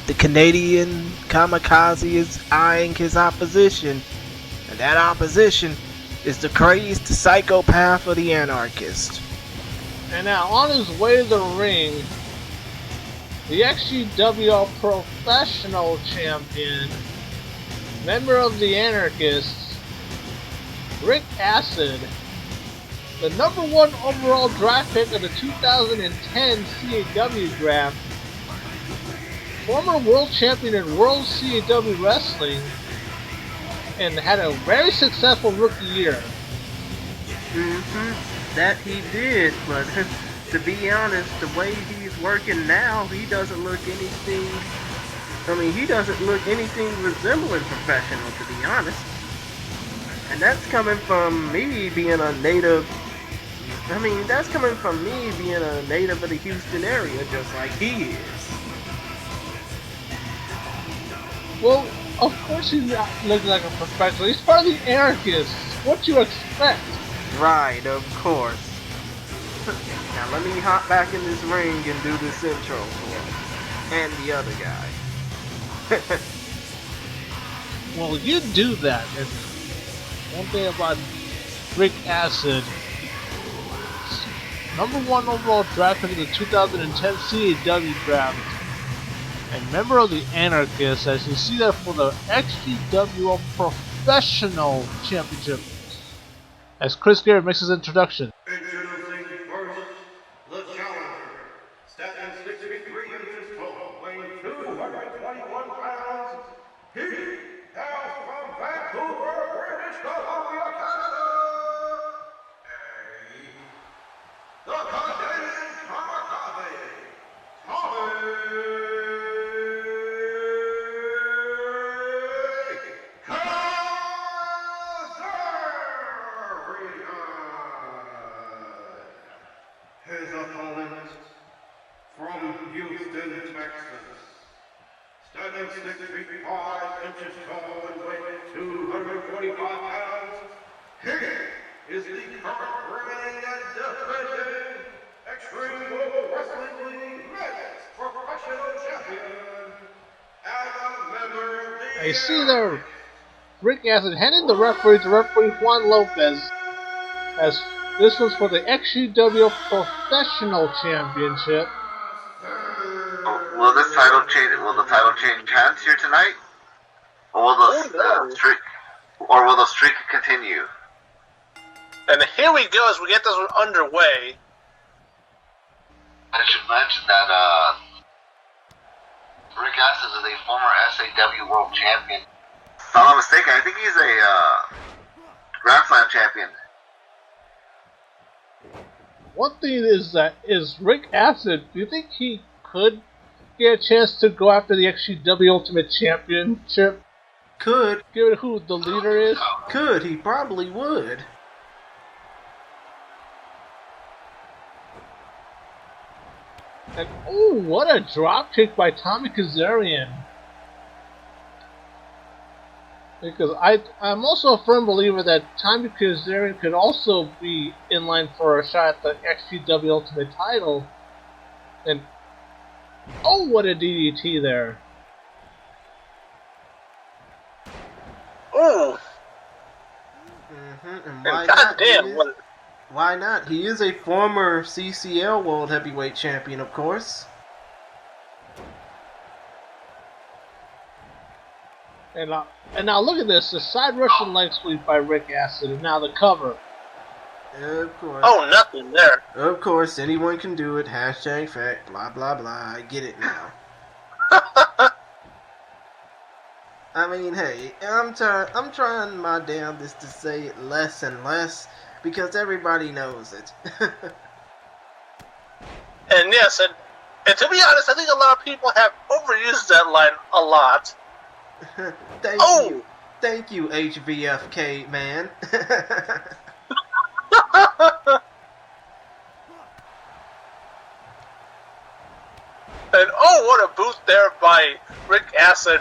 The Canadian Kamikaze is eyeing his opposition, and that opposition is the crazed psychopath of the Anarchist. And now, on his way to the ring, the XGWL Professional Champion, member of the Anarchists, Rick Acid, the number 1 overall draft pick of the 2010 CAW draft, former world champion in World CAW Wrestling, and had a very successful rookie year. That he did, but to be honest, the way he's working now, he doesn't look anything resembling professional, to be honest. And that's coming from me being a native of the Houston area, just like he is. Well, of course he's not looking like a professional. He's part of the Anarchists. What you expect? Right, of course. Now let me hop back in this ring and do this intro for him. And the other guy. Well, you do that. And one thing about Rick Acid, number 1 overall draft pick in the 2010 CAW draft, and member of the Anarchists, as you see that for the XGWL Professional Championship, as Chris Garrett makes his introduction. Introducing first, the challenger, standing 6 feet 3 inches tall, weighing 221 pounds. He hails from Vancouver, British Columbia, Canada. The Canadian Kamikaze, Tommy Kazarian. His opponent from Houston, Texas, standing 6 feet 5 inches tall and weighing 245 pounds. He is the current reigning and defending Extreme Global Wrestling League Men's Professional Champion and a member of the I see there Rick Acid handing the referee to referee Juan Lopez, as this was for the XGWL Professional Championship. Will the title change hands here tonight? Or will the streak continue? And here we go as we get this one underway. I should mention that Rick Assis is a former SAW World Champion. If I'm not mistaken, I think he's a Grand Slam champion. One thing is Rick Assis, do you think he could get a chance to go after the XGW Ultimate Championship? Could. Given who the leader is? Could. He probably would. And oh, what a drop kick by Tommy Kazarian. Because I'm also a firm believer that Tommy Kazarian could also be in line for a shot at the XGW Ultimate title. And oh, what a DDT there. Ooh. And goddamn, why not? He is a former CCL World Heavyweight Champion, of course. And now look at this, the side Russian leg sweep by Rick Assis, and now the cover. Of course. Oh, nothing there. Of course, anyone can do it. Hashtag fact, blah, blah, blah. I get it now. I mean, hey, I'm trying my damnedest to say it less and less because everybody knows it. And yes, and to be honest, I think a lot of people have overused that line a lot. Thank you, HVFK man. And oh, what a boost there by Rick Assis,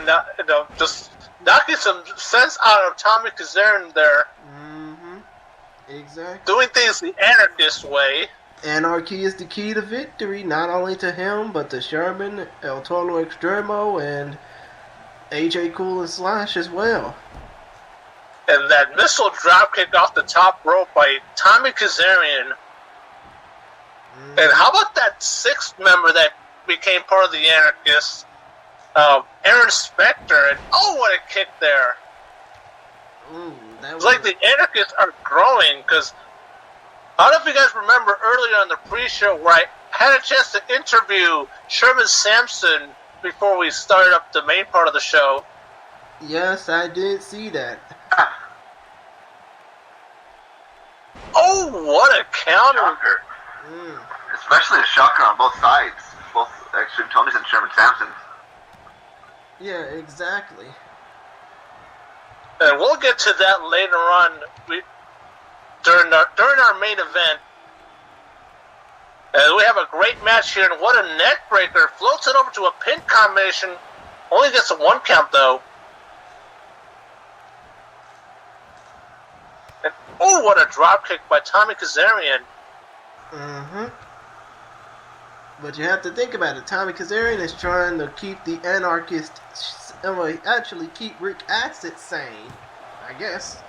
just knocking some sense out of Tommy Kazarian there. Mm-hmm. Exactly. Doing things the anarchist way. Anarchy is the key to victory, not only to him, but to Sherman, El Toro Extremo, and AJ Kool and Slash as well. And that missile dropkick off the top rope by Tommy Kazarian. And how about that sixth member that became part of the Anarchists, Aaron Specter, and oh, what a kick there. It's like the Anarchists are growing, because I don't know if you guys remember earlier on the pre-show where I had a chance to interview Sherman Samson before we started up the main part of the show. Yes, I did see that. Oh, what a counter. Especially a shocker on both sides. Both XtremeTonys and Sherman Samson. Yeah, exactly. And we'll get to that later on during our main event. And we have a great match here, and what a neck breaker. Floats it over to a pin combination. Only gets a 1 count, though. And oh, what a drop kick by Tommy Kazarian. Mm-hmm. But you have to think about it. Tommy Kazarian is trying to keep the anarchist, actually keep Rick Assis sane, I guess.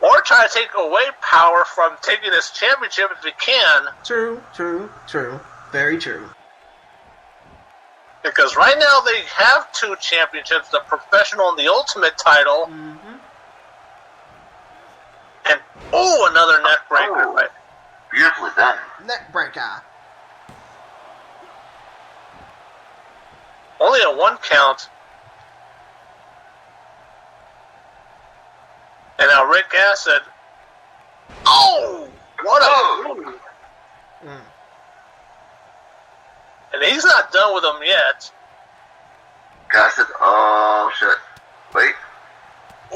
Or try to take away power from taking this championship if he can. True. Very true. Because right now they have 2 championships, the professional and the ultimate title. Mm-hmm. And oh, another neck breaker. Oh, beautifully done. Neck breaker. Only a 1 count. And now Rick Assis. Oh! What a move! And he's not done with him yet. Assis, oh shit. Wait.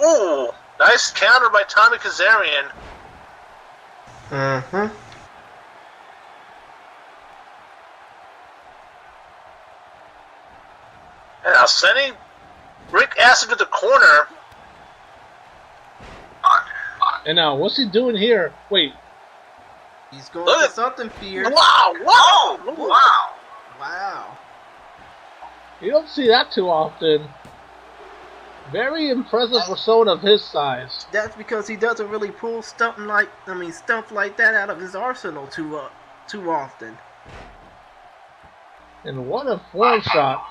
Ooh! Nice counter by Tommy Kazarian. Mm-hmm. And now sending Rick Assis to the corner. And now, what's he doing here? Wait. He's going for something fierce. Wow! Wow! Wow! Wow. You don't see that too often. Very impressive persona of his size. That's because he doesn't really pull stuff like that out of his arsenal too often. And what a form shot.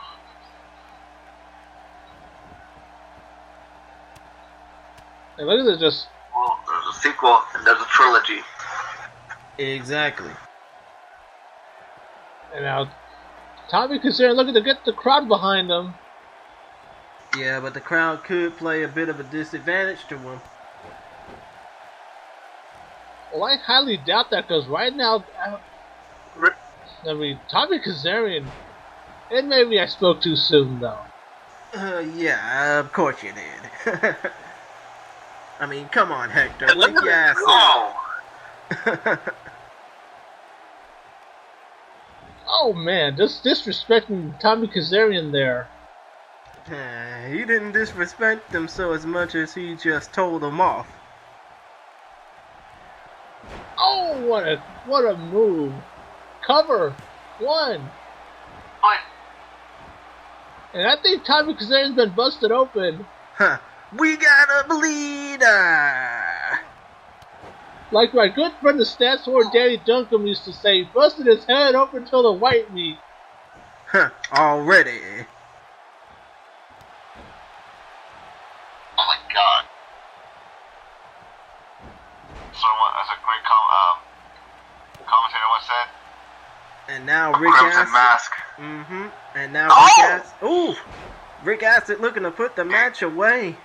And look at this, just... Well, there's a sequel and there's a trilogy. Exactly. And now Tommy Kazarian looking to get the crowd behind him. Yeah, but the crowd could play a bit of a disadvantage to him. Well, I highly doubt that because right now, I mean, Tommy Kazarian, and maybe I spoke too soon though. Yeah, of course you did. I mean, come on, Hector. Wake your ass up. Oh man, just disrespecting Tommy Kazarian there. He didn't disrespect them so as much as he just told them off. Oh, what a move! Cover 1. And I think Tommy Kazarian's been busted open. Huh. We got a bleeder! Like my good friend the Stats Lord Danny Duncombe used to say, busted his head open till the white meat. Huh. Already. Oh my god. So as a great commentator once said. And now Rick Crimson Acid. Mask. Mm-hmm. And now Rick Acid. Ooh! Rick Acid looking to put the match away.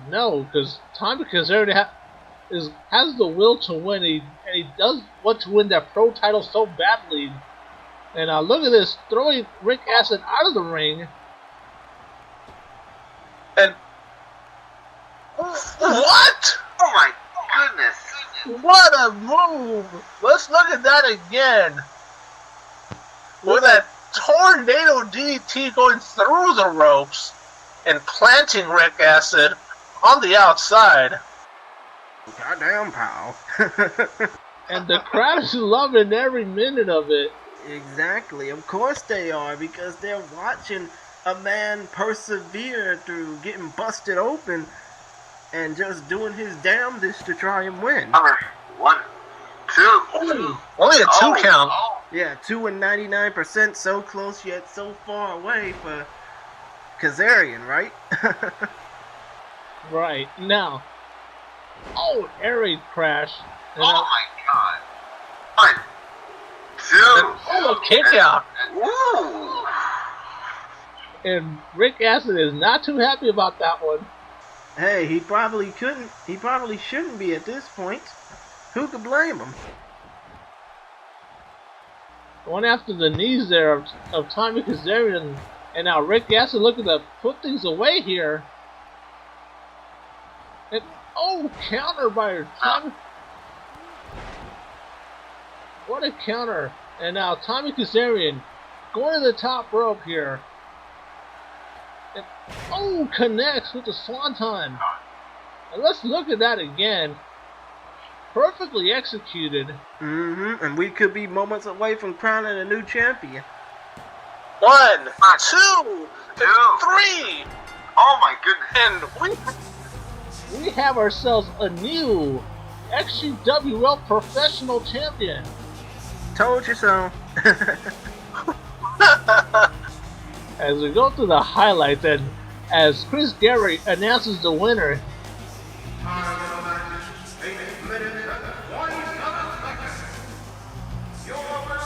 No, because Tommy Kazarian has the will to win, and he does want to win that pro title so badly. And look at this, throwing Rick Acid out of the ring. And what? Oh my goodness. What a move! Let's look at that again. With that tornado DDT going through the ropes and planting Rick Acid on the outside. Goddamn, pal. And the crowd is loving every minute of it. Exactly. Of course they are, because they're watching a man persevere through getting busted open and just doing his damnedest to try and win. 1, 2. Ooh, only a 2 count. Yeah, 2 and 99%, so close yet so far away for Kazarian, right? Right. Now, air raid crash. And Oh my god. 1, 2. Oh, a kick out. Woo. And Rick Acid is not too happy about that one. Hey, he probably shouldn't be at this point. Who could blame him? One after the knees there of Tommy Kazarian, and now Rick Acid looking to put things away here. And counter by Tommy. What a counter. And now Tommy Kazarian going to the top rope here. And connects with the swanton. And let's look at that again. Perfectly executed. Mm-hmm. And we could be moments away from crowning a new champion. 1, 2, 3. Oh my goodness. And We have ourselves a new XGWL Professional Champion. Told you so. As we go through the highlights, and as Chris Gary announces the winner, Time of the match, 8 minutes and 27 seconds. Your winner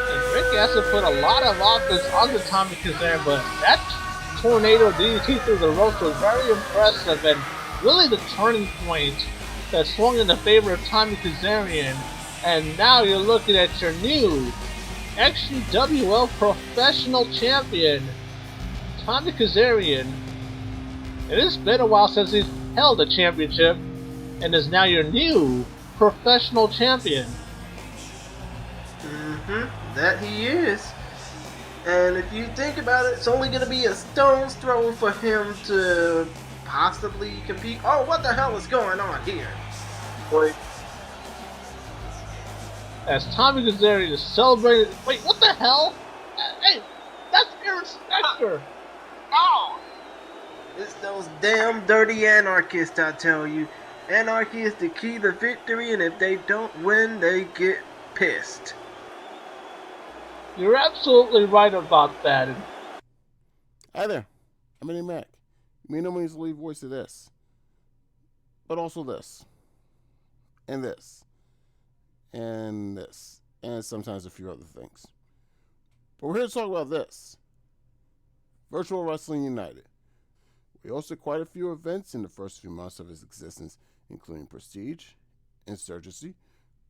and Rick Acid put a lot of offense on the Tommy Kazarian, but that tornado DDT through the ropes was very impressive and really the turning point that swung in the favor of Tommy Kazarian. And now you're looking at your new XGWL Professional Champion, Tommy Kazarian. It has been a while since he's held a championship, and is now your new professional champion. Mm-hmm. That he is. And if you think about it, it's only going to be a stone's throw for him to possibly compete. Oh, what the hell is going on here? wait, As Tommy Kazarian is celebrating. Wait, what the hell? Hey, that's Aaron Spector. Oh. It's those damn dirty anarchists, I tell you. Anarchy is the key to victory, and if they don't win, they get pissed. You're absolutely right about that. Hi there, I'm Eddie Mac. You may know me as the lead voice of this, but also this, and this, and this, and sometimes a few other things. But we're here to talk about this. Virtual Wrestling United. We hosted quite a few events in the first few months of its existence, including Prestige, Insurgency,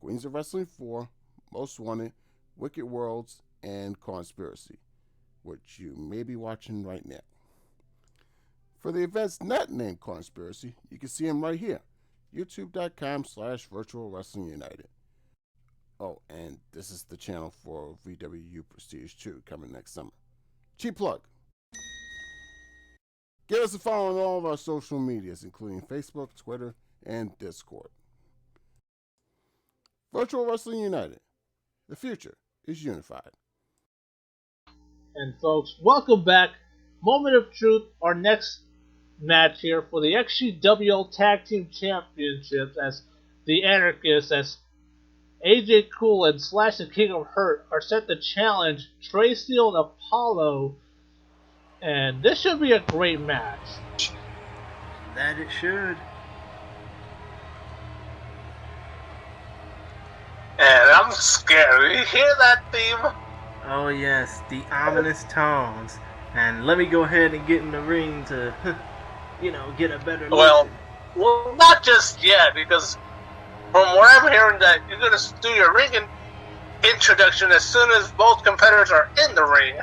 Queens of Wrestling 4, Most Wanted, Wicked Worlds, and Conspiracy, which you may be watching right now. For the events not named Conspiracy, you can see them right here, youtube.com/Virtual Wrestling United. Oh, and this is the channel for VWU Prestige 2 coming next summer. Cheap plug. Give us a follow on all of our social medias, including Facebook, Twitter, and Discord. Virtual Wrestling United. The future is unified. And folks, welcome back. Moment of truth, our next match here for the XGWL Tag Team Championships, as the Anarchists, as AJ Kool and Slash the King of Hurt are set to challenge Trey, Steele, and Apollo. And this should be a great match. That it should. And I'm scared. You hear that theme? Oh yes, the ominous tones. And let me go ahead and get in the ring to, get a better look. Well, not just yet, because from what I'm hearing that you're going to do your ring introduction as soon as both competitors are in the ring.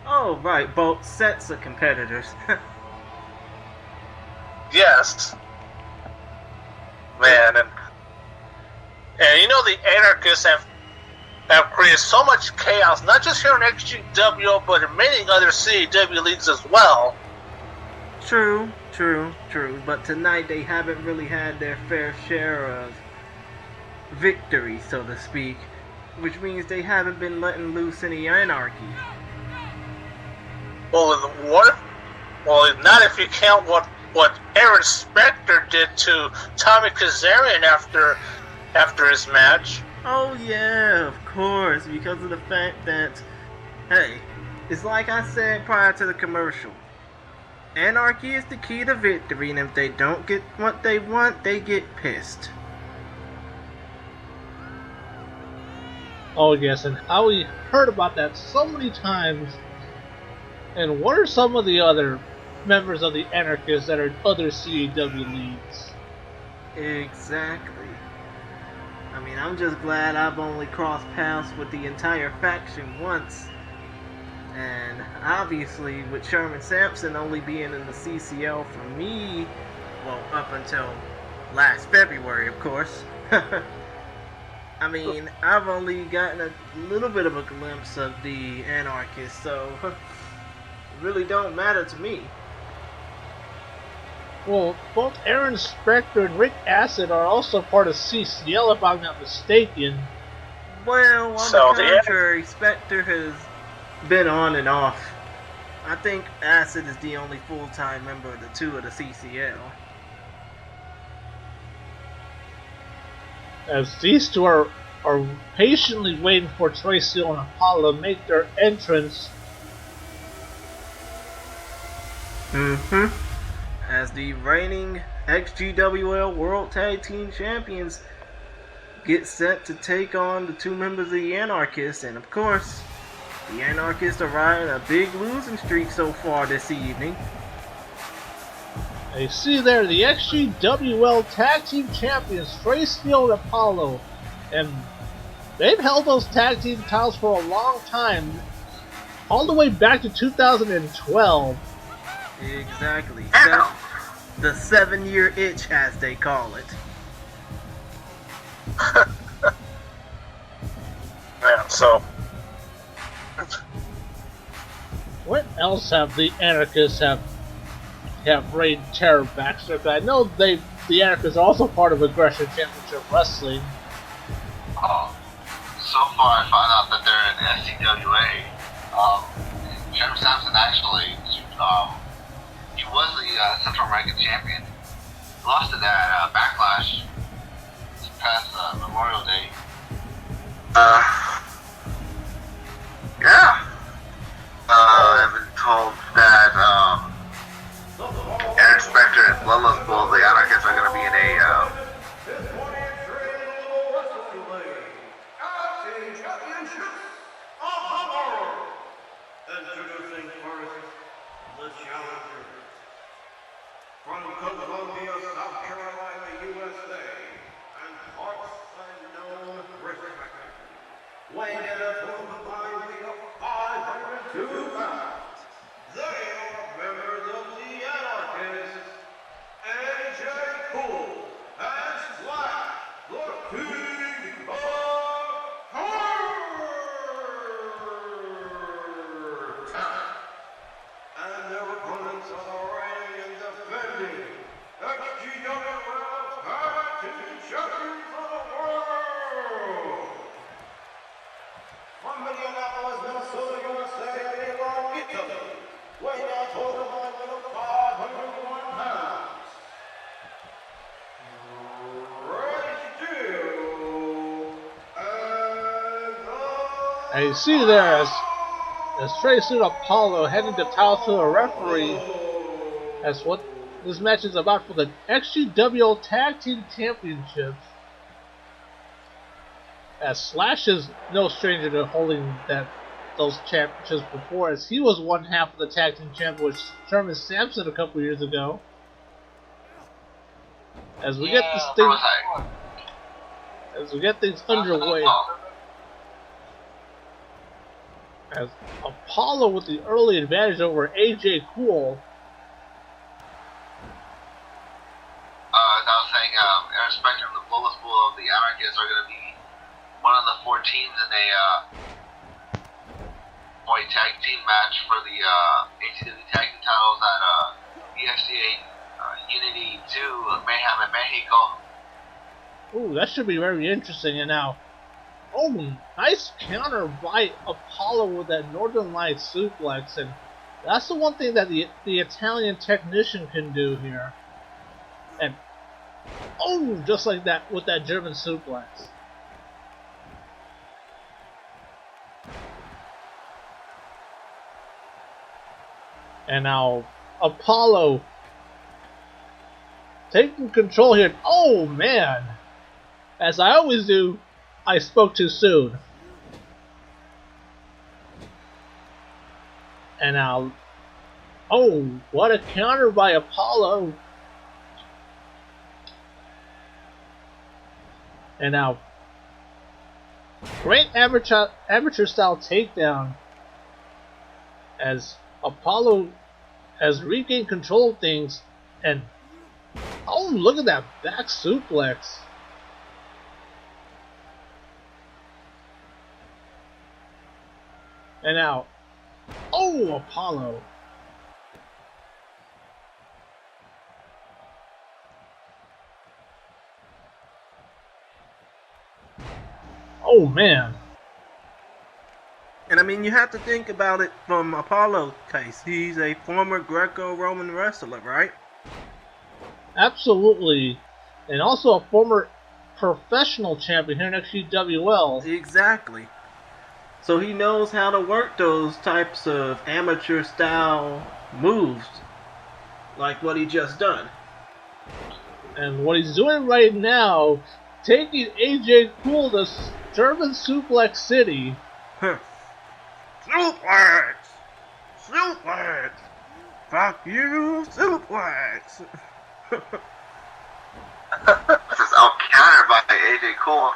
Oh, right, both sets of competitors. Yes. Man, and the Anarchists have created so much chaos, not just here in XGWL, but in many other CAW leagues as well. True. But tonight they haven't really had their fair share of victory, so to speak, which means they haven't been letting loose any anarchy. Well, not if you count what Aaron Spector did to Tommy Kazarian after his match. Oh yeah, of course, because of the fact that, hey, it's like I said prior to the commercial. Anarchy is the key to victory, and if they don't get what they want, they get pissed. Oh yes, and how we heard about that so many times. And what are some of the other members of the Anarchists that are in other CAW leagues? Exactly. I mean, I'm just glad I've only crossed paths with the entire faction once. And obviously, with Sherman Samson only being in the CCL for me, well, up until last February, of course. I mean, I've only gotten a little bit of a glimpse of the Anarchists, so it really don't matter to me. Well, both Aaron Spector and Rick Acid are also part of CCL, if I'm not mistaken. Well, on the contrary, Spector has been on and off. I think Acid is the only full-time member of the two of the CCL. As these two are patiently waiting for Trey, Steele, and Apollo to make their entrance. As the reigning XGWL World Tag Team Champions get set to take on the two members of the Anarchists, and of course, the Anarchists are riding a big losing streak so far this evening. You see there, the XGWL Tag Team Champions, Trey, Steele, and Apollo. And they've held those tag team titles for a long time. All the way back to 2012. Exactly. The 7-year itch, as they call it. Man, so... What else have the Anarchists have reigned terror Baxter? I know the Anarchists are also part of Aggression Championship Wrestling. Oh, so far I found out that they're in SCWA. Sherman Samson actually, he was the Central American champion. He lost it at Backlash this past Memorial Day. Yeah, And you see there as Trey Steele and Apollo heading to talk to the referee as what this match is about for the XGWL Tag Team Championships. As Slash is no stranger to holding those championships before, as he was one half of the tag team champion with Sherman Samson a couple years ago. As we get things underway, as Apollo with the early advantage over AJ Kool. As I was saying, irrespective of the bonus pool of the Anarchists are going to be one of the 4 teams in a boy tag team match for the HCW tag team titles at ESCA Unity 2 Mayhem in Mexico. Ooh, that should be very interesting. And now, nice counter by Apollo with that Northern Lights suplex, and that's the one thing that the Italian technician can do here. And just like that with that German suplex. And now Apollo taking control here. Oh man! As I always do, I spoke too soon. And now, what a counter by Apollo. And now, great amateur style takedown as Apollo has regained control of things. And look at that back suplex. And now, Apollo. Oh man. And I mean, you have to think about it from Apollo's case. He's a former Greco-Roman wrestler, right? Absolutely. And also a former professional champion here in XGWL. Exactly. So he knows how to work those types of amateur style moves, like what he just done. And what he's doing right now, taking AJ Kool to German Suplex City. Suplex! Suplex! Fuck you, suplex! This is all countered by AJ Kool.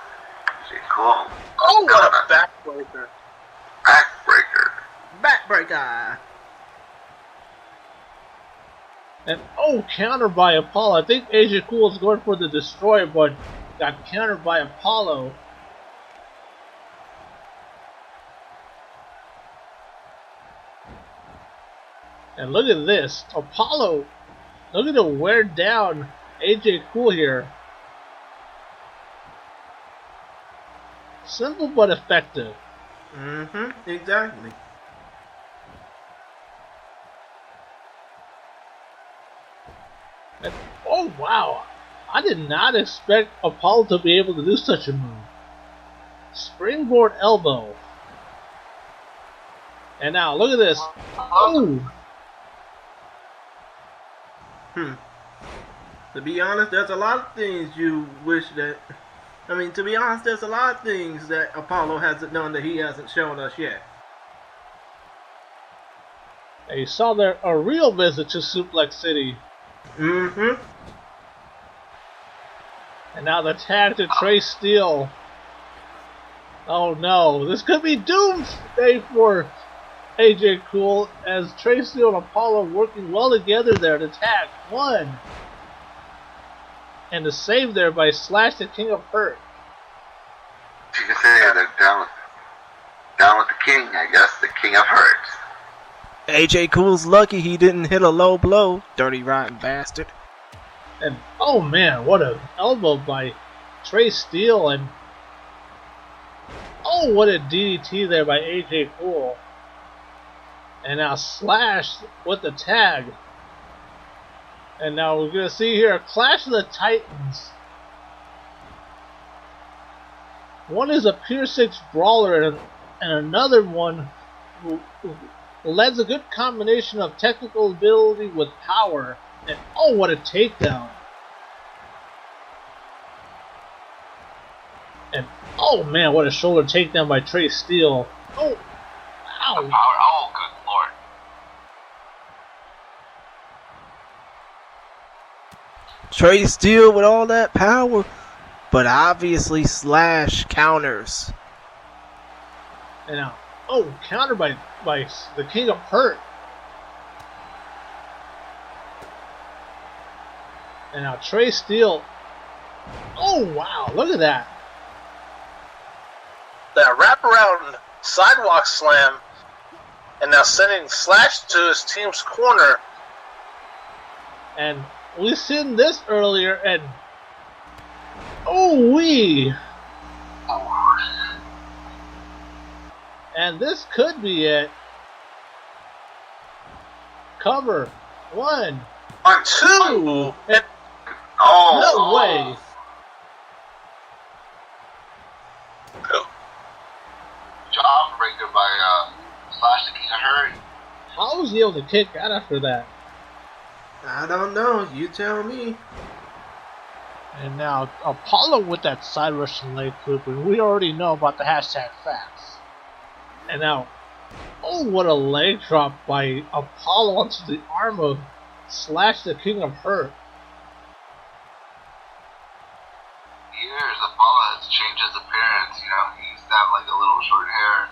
AJ Kool. What a backbreaker. Backbreaker! And countered by Apollo. I think AJ Kool is going for the destroyer, but got countered by Apollo. And look at this. Apollo, look at the wear down AJ Kool here. Simple but effective. Exactly. And, wow. I did not expect Apollo to be able to do such a move. Springboard elbow. And now, look at this. To be honest, there's a lot of things you wish that... to be honest, there's a lot of things that Apollo hasn't done that he hasn't shown us yet. And you saw there a real visit to Suplex City. And now the tag to Trey Steele. Oh no, this could be doomsday for AJ Kool as Trey Steele and Apollo working well together there to tag. One. And the save there by Slash, the King of Hurt. You can say they're down with the King, I guess, the King of Hurt. AJ Kool's lucky he didn't hit a low blow, dirty rotten bastard. And oh man, what an elbow by Trey Steele, and what a DDT there by AJ Kool. And now Slash with the tag. And now we're going to see here a Clash of the Titans. One is a Pier 6 brawler, and and another one who lends a good combination of technical ability with power. And oh, what a takedown! And oh man, what a shoulder takedown by Trey Steele. Oh, ow! Power. Oh, good lord. Trey Steele with all that power, but obviously Slash counters. And now, oh, countered by the King of Hurt. And now Trey Steele. Oh wow, look at that. That wraparound sidewalk slam, and now sending Slash to his team's corner. And we've seen this earlier, and oh wee. And this could be it. Cover. 1. 2. And Oh. no way. Jawbreaker by Slash the King of Hurt. How was he able to kick out after that? I don't know. You tell me. And now Apollo with that side Russian leg flip, and we already know about the hashtag facts. And now, oh, what a leg drop by Apollo onto the arm of Slash the King of Hurt. Years, Apollo has changed his appearance. You know, he used to have like a little short hair,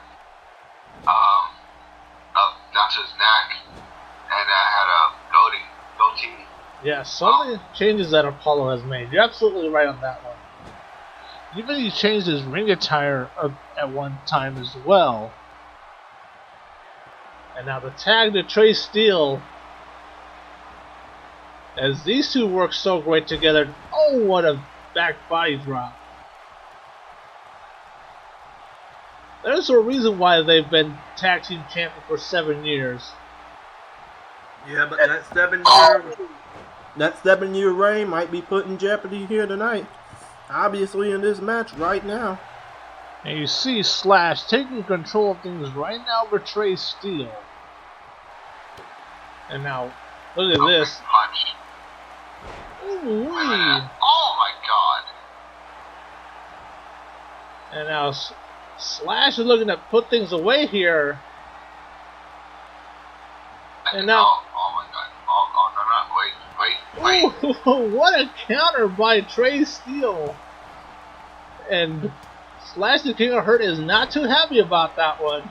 up down to his neck, and had a goatee. Yeah, so many changes that Apollo has made. You're absolutely right on that one. Even he changed his ring attire at one time as well. And now the tag to Trey Steele. As these two work so great together. Oh, what a back body drop. There's a reason why they've been tag team champion for 7 years. Yeah, but that 7-year reign might be put in jeopardy here tonight. Obviously in this match right now. And you see Slash taking control of things right now for Trey Steele. And now, look at this. Punch. Ooh-wee. Oh my god. And now Slash is looking to put things away here. And now, Oh my god. Oh no, wait. ooh, what a counter by Trey Steele. And Slash the King of Hurt is not too happy about that one.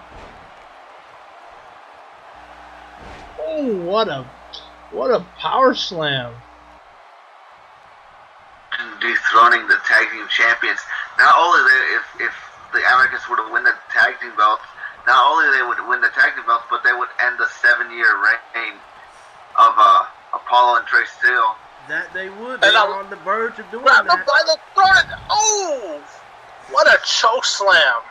Oh, what a power slam. Dethroning the tag team champions. Not only if the Anarchists were to win the tag team belts, not only they would win the tag team belts, but they would end the 7-year reign of Apollo and Trey Steele. That they would. They're on the verge of doing Grab that. him by the throat. Oh! What a choke slam.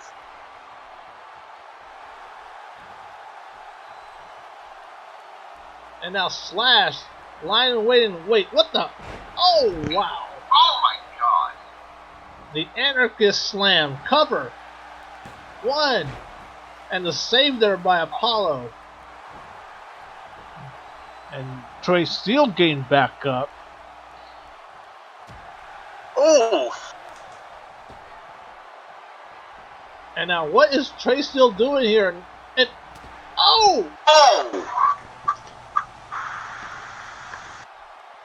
And now Slash lying in wait and wait. What the? Oh, wow. Oh my god. The Anarchist slam. Cover. 1. And the save there by Apollo. And Trey Steele gained back up. Ooh! And now what is Trey Steele doing here? And oh! Oh!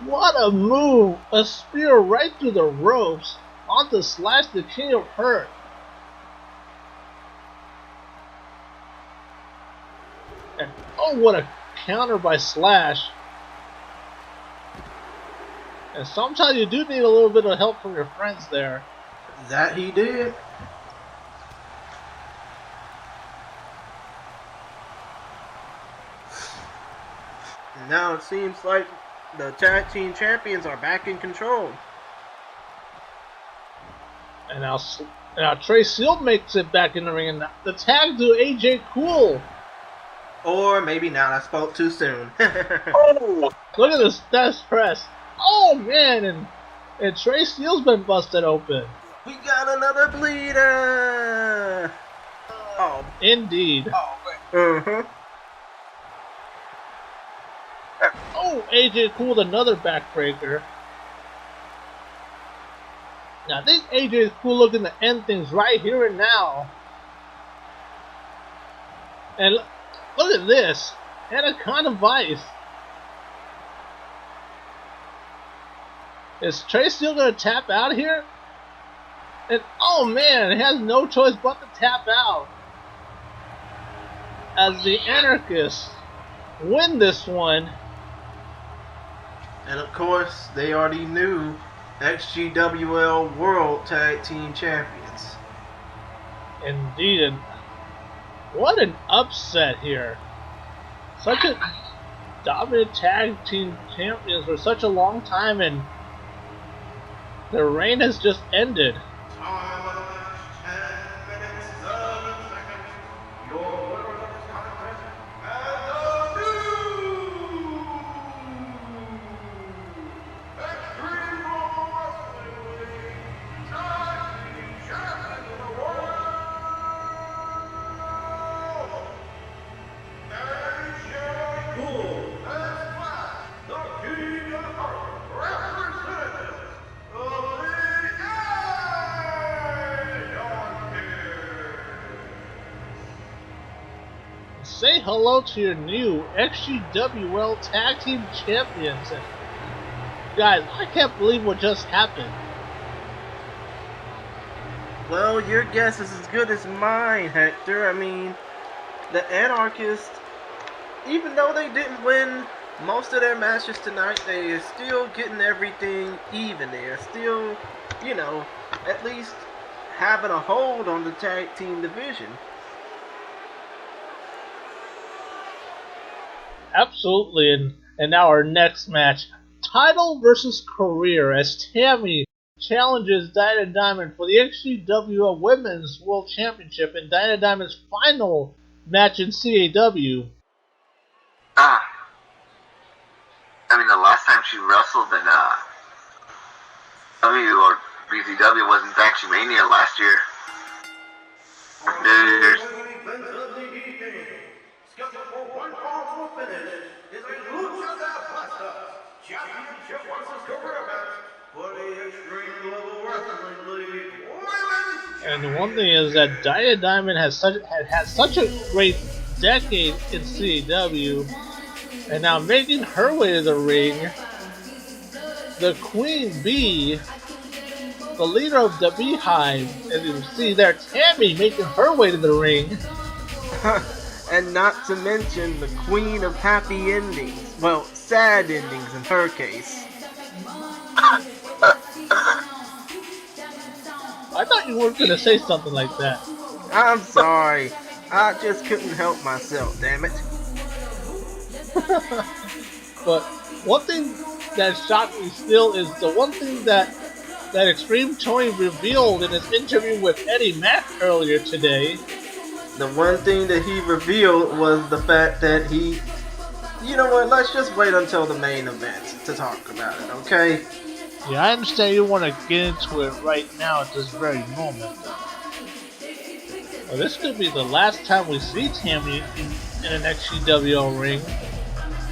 What a move! A spear right through the ropes onto Slash the King of Hurt. And oh, what a counter by Slash. And sometimes you do need a little bit of help from your friends there. That he did. And now it seems like the tag team champions are back in control. And now Trey Steele makes it back in the ring, and the tag to AJ Kool. Or maybe not, I spoke too soon. Oh! Look at this stats press. Oh man, and Trey Steele's been busted open. We got another bleeder! Oh. Indeed. Mm-hmm. Oh, AJ Kool with another backbreaker. Now I think AJ is Kool looking to end things right here and now. And look at this. Anaconda Vice. Is Trey still going to tap out here? And oh man, he has no choice but to tap out. As the Anarchists win this one. And of course, they already knew XGWL World Tag Team Champions. Indeed, and what an upset here. Such a dominant tag team champions for such a long time, and their reign has just ended. Time of the match, 10 minutes, 7 seconds. Your winner of this contest, and the new Extreme Wrestling League Tag Team Champions of the World, AJ Kool and Flash, the King of the Heart, representatives of the Say hello to your new XGWL Tag Team Champions. And guys, I can't believe what just happened. Well, your guess is as good as mine, Hector. I mean, the Anarchists, even though they didn't win most of their matches tonight, they are still getting everything even. They are still, you know, at least having a hold on the tag team division. Absolutely, and now our next match, title versus career, as Tammy challenges Dinah Diamond for the XGWL Women's World Championship in Dinah Diamond's final match in CAW. I mean, the last time she wrestled in W or BZW was in Faction Mania last year. There's scheduled for 1 fall to a finish is a Lucha Championship versus career match for the Extreme Level Wrestling League Women's. And the one thing is that Dinah Diamond had such a great decade in CAW, and now making her way to the ring, the Queen Bee, the leader of the Beehive, and you see there Tammy making her way to the ring. And not to mention the queen of happy endings. Well, sad endings in her case. I thought you weren't going to say something like that. I'm sorry. I just couldn't help myself, damn it. But one thing that shocked me still is the one thing that XtremeTony revealed in his interview with Eddie Mack earlier today. The one thing that he revealed was the fact that he... You know what, let's just wait until the main event to talk about it, okay? Yeah, I understand you want to get into it right now at this very moment. Well, this could be the last time we see Tammy in an XGWL ring.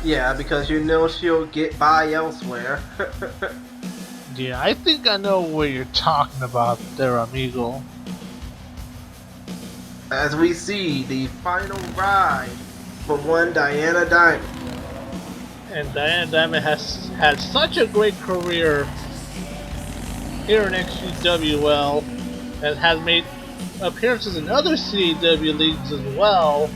Yeah, because you know she'll get by elsewhere. Yeah, I think I know what you're talking about there, amigo. As we see the final ride for one Dinah Diamond. And Dinah Diamond has had such a great career here in XGWL and has made appearances in other CAW leagues as well.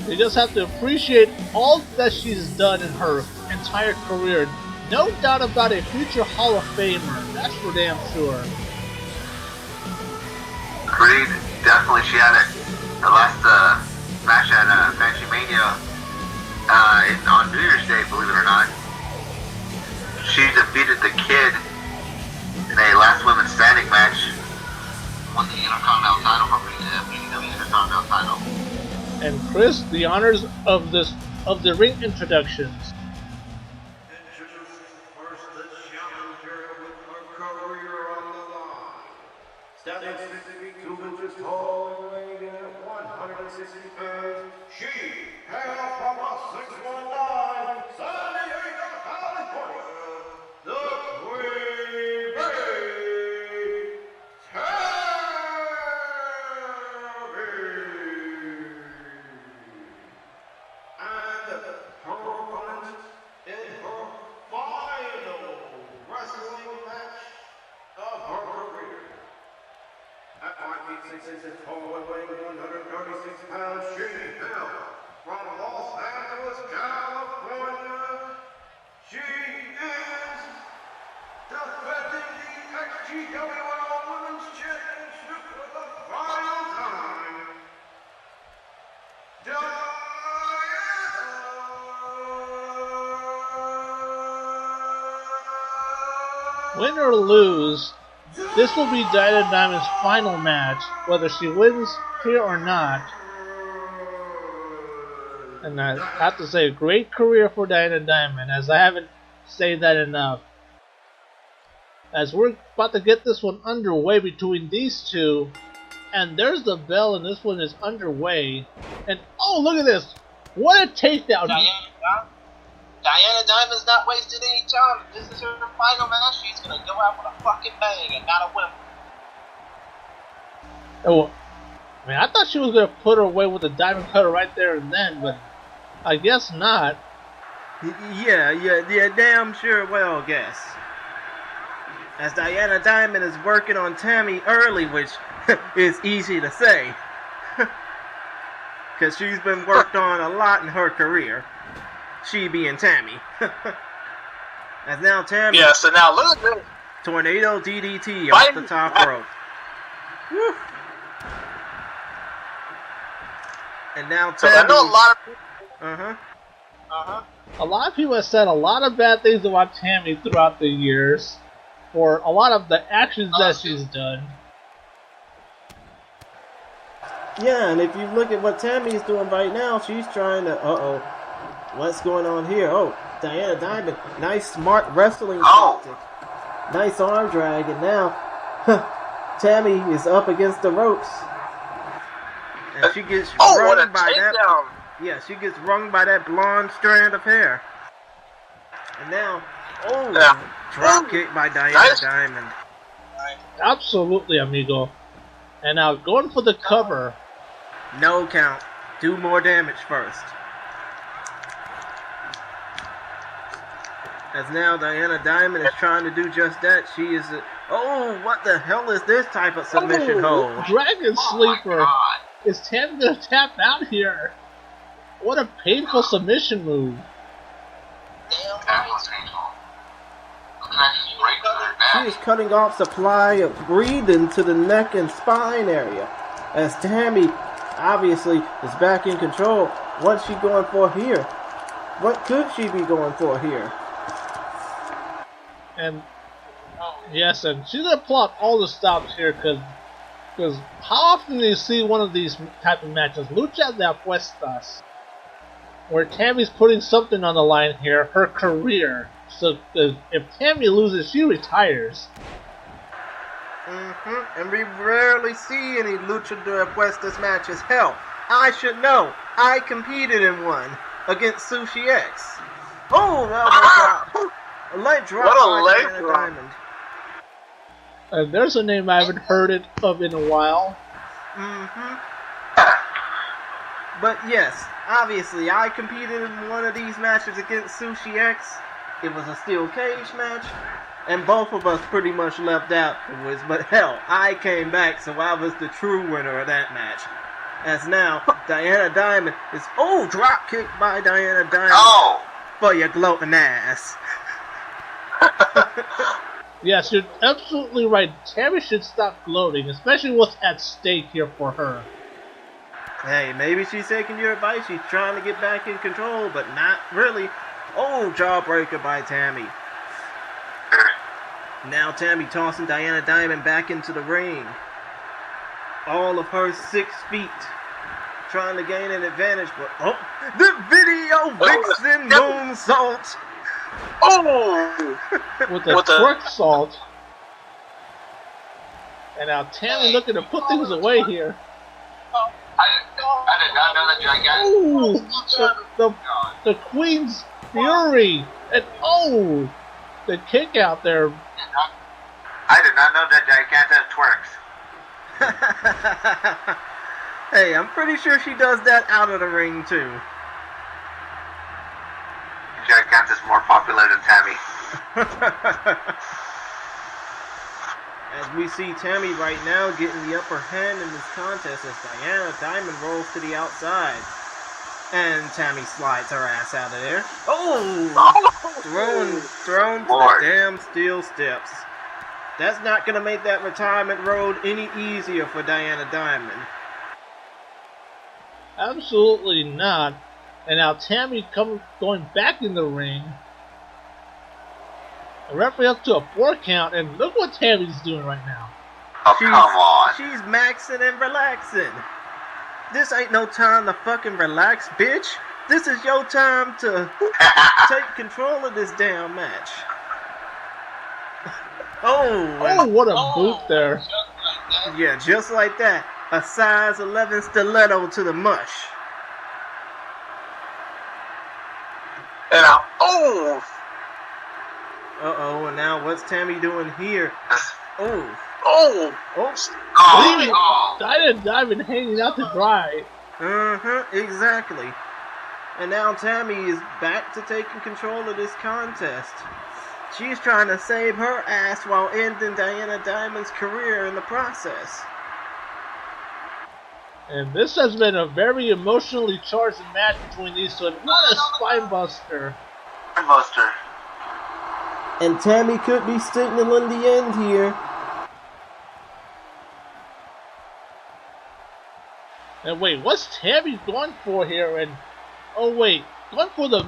You just have to appreciate all that she's done in her entire career. No doubt about a future Hall of Famer, that's for damn sure. Agreed. Definitely, she had it. The last match at Faction Mania on New Year's Day, believe it or not. She defeated the Kid in a last women standing match. Won the Intercontinental title from BZW Intercontinental title. And Chris, the honors of the ring introductions. Introducing first the challenger with her career on the line. 160 pounds. She hails from a 619, San Diego, California. The Queen Bee, Tammy. And her opponent in her final wrestling match of her career. At 5 feet 6 inches tall and weighing 136 pounds, she hails from Los Angeles, California. She is defending the XGWL Women's Championship for the final time. Win or lose, this will be Diana Diamond's final match, whether she wins here or not. And I have to say, great career for Diana Diamond, as I haven't said that enough. As we're about to get this one underway between these two, and there's the bell, and this one is underway. And oh, look at this! What a takedown! Diana Diamond's not wasting any time. If this is her final match, she's gonna go out with a fucking bang and not a whimper. Oh, I mean, I thought she was gonna put her away with a diamond cutter right there and then, but I guess not. Yeah, damn sure well guess. As Diana Diamond is working on Tammy early, which is easy to say. Because she's been worked on a lot in her career. She being Tammy. As now Tammy... Yeah, so now look at this. Tornado DDT off the top rope. Woo. And now Tammy... So I know a lot of people... A lot of people have said a lot of bad things about Tammy throughout the years for a lot of the actions that she's done. Yeah, and if you look at what Tammy is doing right now, she's trying to... Uh-oh. What's going on here? Oh, Diana Diamond. Nice, smart wrestling tactic. Nice arm drag, and now Tammy is up against the ropes. And she gets rung by that. Yeah, she gets rung by that blonde strand of hair. And now, drop kick by Diana Diamond. Absolutely, amigo. And now going for the cover. No count. Do more damage first. As now Diana Diamond is trying to do just that. She is... oh, what the hell is this type of submission hold? Dragon Sleeper. Is Tammy going to tap out here? What a painful submission move. Damn right. She is cutting off supply of breathing to the neck and spine area. As Tammy obviously is back in control. What's she going for here? What could she be going for here? And yes, and she's gonna plot all the stops here because how often do you see one of these type of matches, lucha de apuestas, where Tammy's putting something on the line here, her career. So if Tammy loses, she retires. And we rarely see any lucha de apuestas matches. Hell, I should know. I competed in one against Sushi X. Oh, elbow drop. A leg drop. What a leg drop. Diamond. There's a name I haven't heard of in a while. But yes, obviously, I competed in one of these matches against Sushi X. It was a steel cage match, and both of us pretty much left afterwards. But hell, I came back, so I was the true winner of that match. As now, Diana Diamond is... oh, drop kick by Diana Diamond for your gloating ass. Yes, you're absolutely right. Tammy should stop gloating, especially what's at stake here for her. Hey, maybe she's taking your advice. She's trying to get back in control, but not really. Oh, jawbreaker by Tammy. Now Tammy tossing Diana Diamond back into the ring. All of her 6 feet. Trying to gain an advantage, but the video Vixen moonsault. With the twerk salt. And now Tammy looking to put things away here. I did not know that gigantic. Ooh, the Queen's Fury, and the kick out there. I did not know that gigantic twerks. Hey, I'm pretty sure she does that out of the ring too. Gigant is more popular than Tammy. As we see Tammy right now getting the upper hand in this contest as Diana Diamond rolls to the outside. And Tammy slides her ass out of there. Thrown to the damn steel steps. That's not going to make that retirement road any easier for Diana Diamond. Absolutely not. And now Tammy going back in the ring. The referee up to a 4 count, and look what Tammy's doing right now. Oh, come on. She's maxing and relaxing. This ain't no time to fucking relax, bitch. This is your time to take control of this damn match. What a boot there. Yeah, just like that. A size 11 stiletto to the mush. And now, and now what's Tammy doing here? Diamond hanging out to dry. Exactly. And now Tammy is back to taking control of this contest. She's trying to save her ass while ending Diana Diamond's career in the process. And this has been a very emotionally charged match between these two. What a spine buster. And Tammy could be signaling the end here. And wait, what's Tammy going for here? And going for the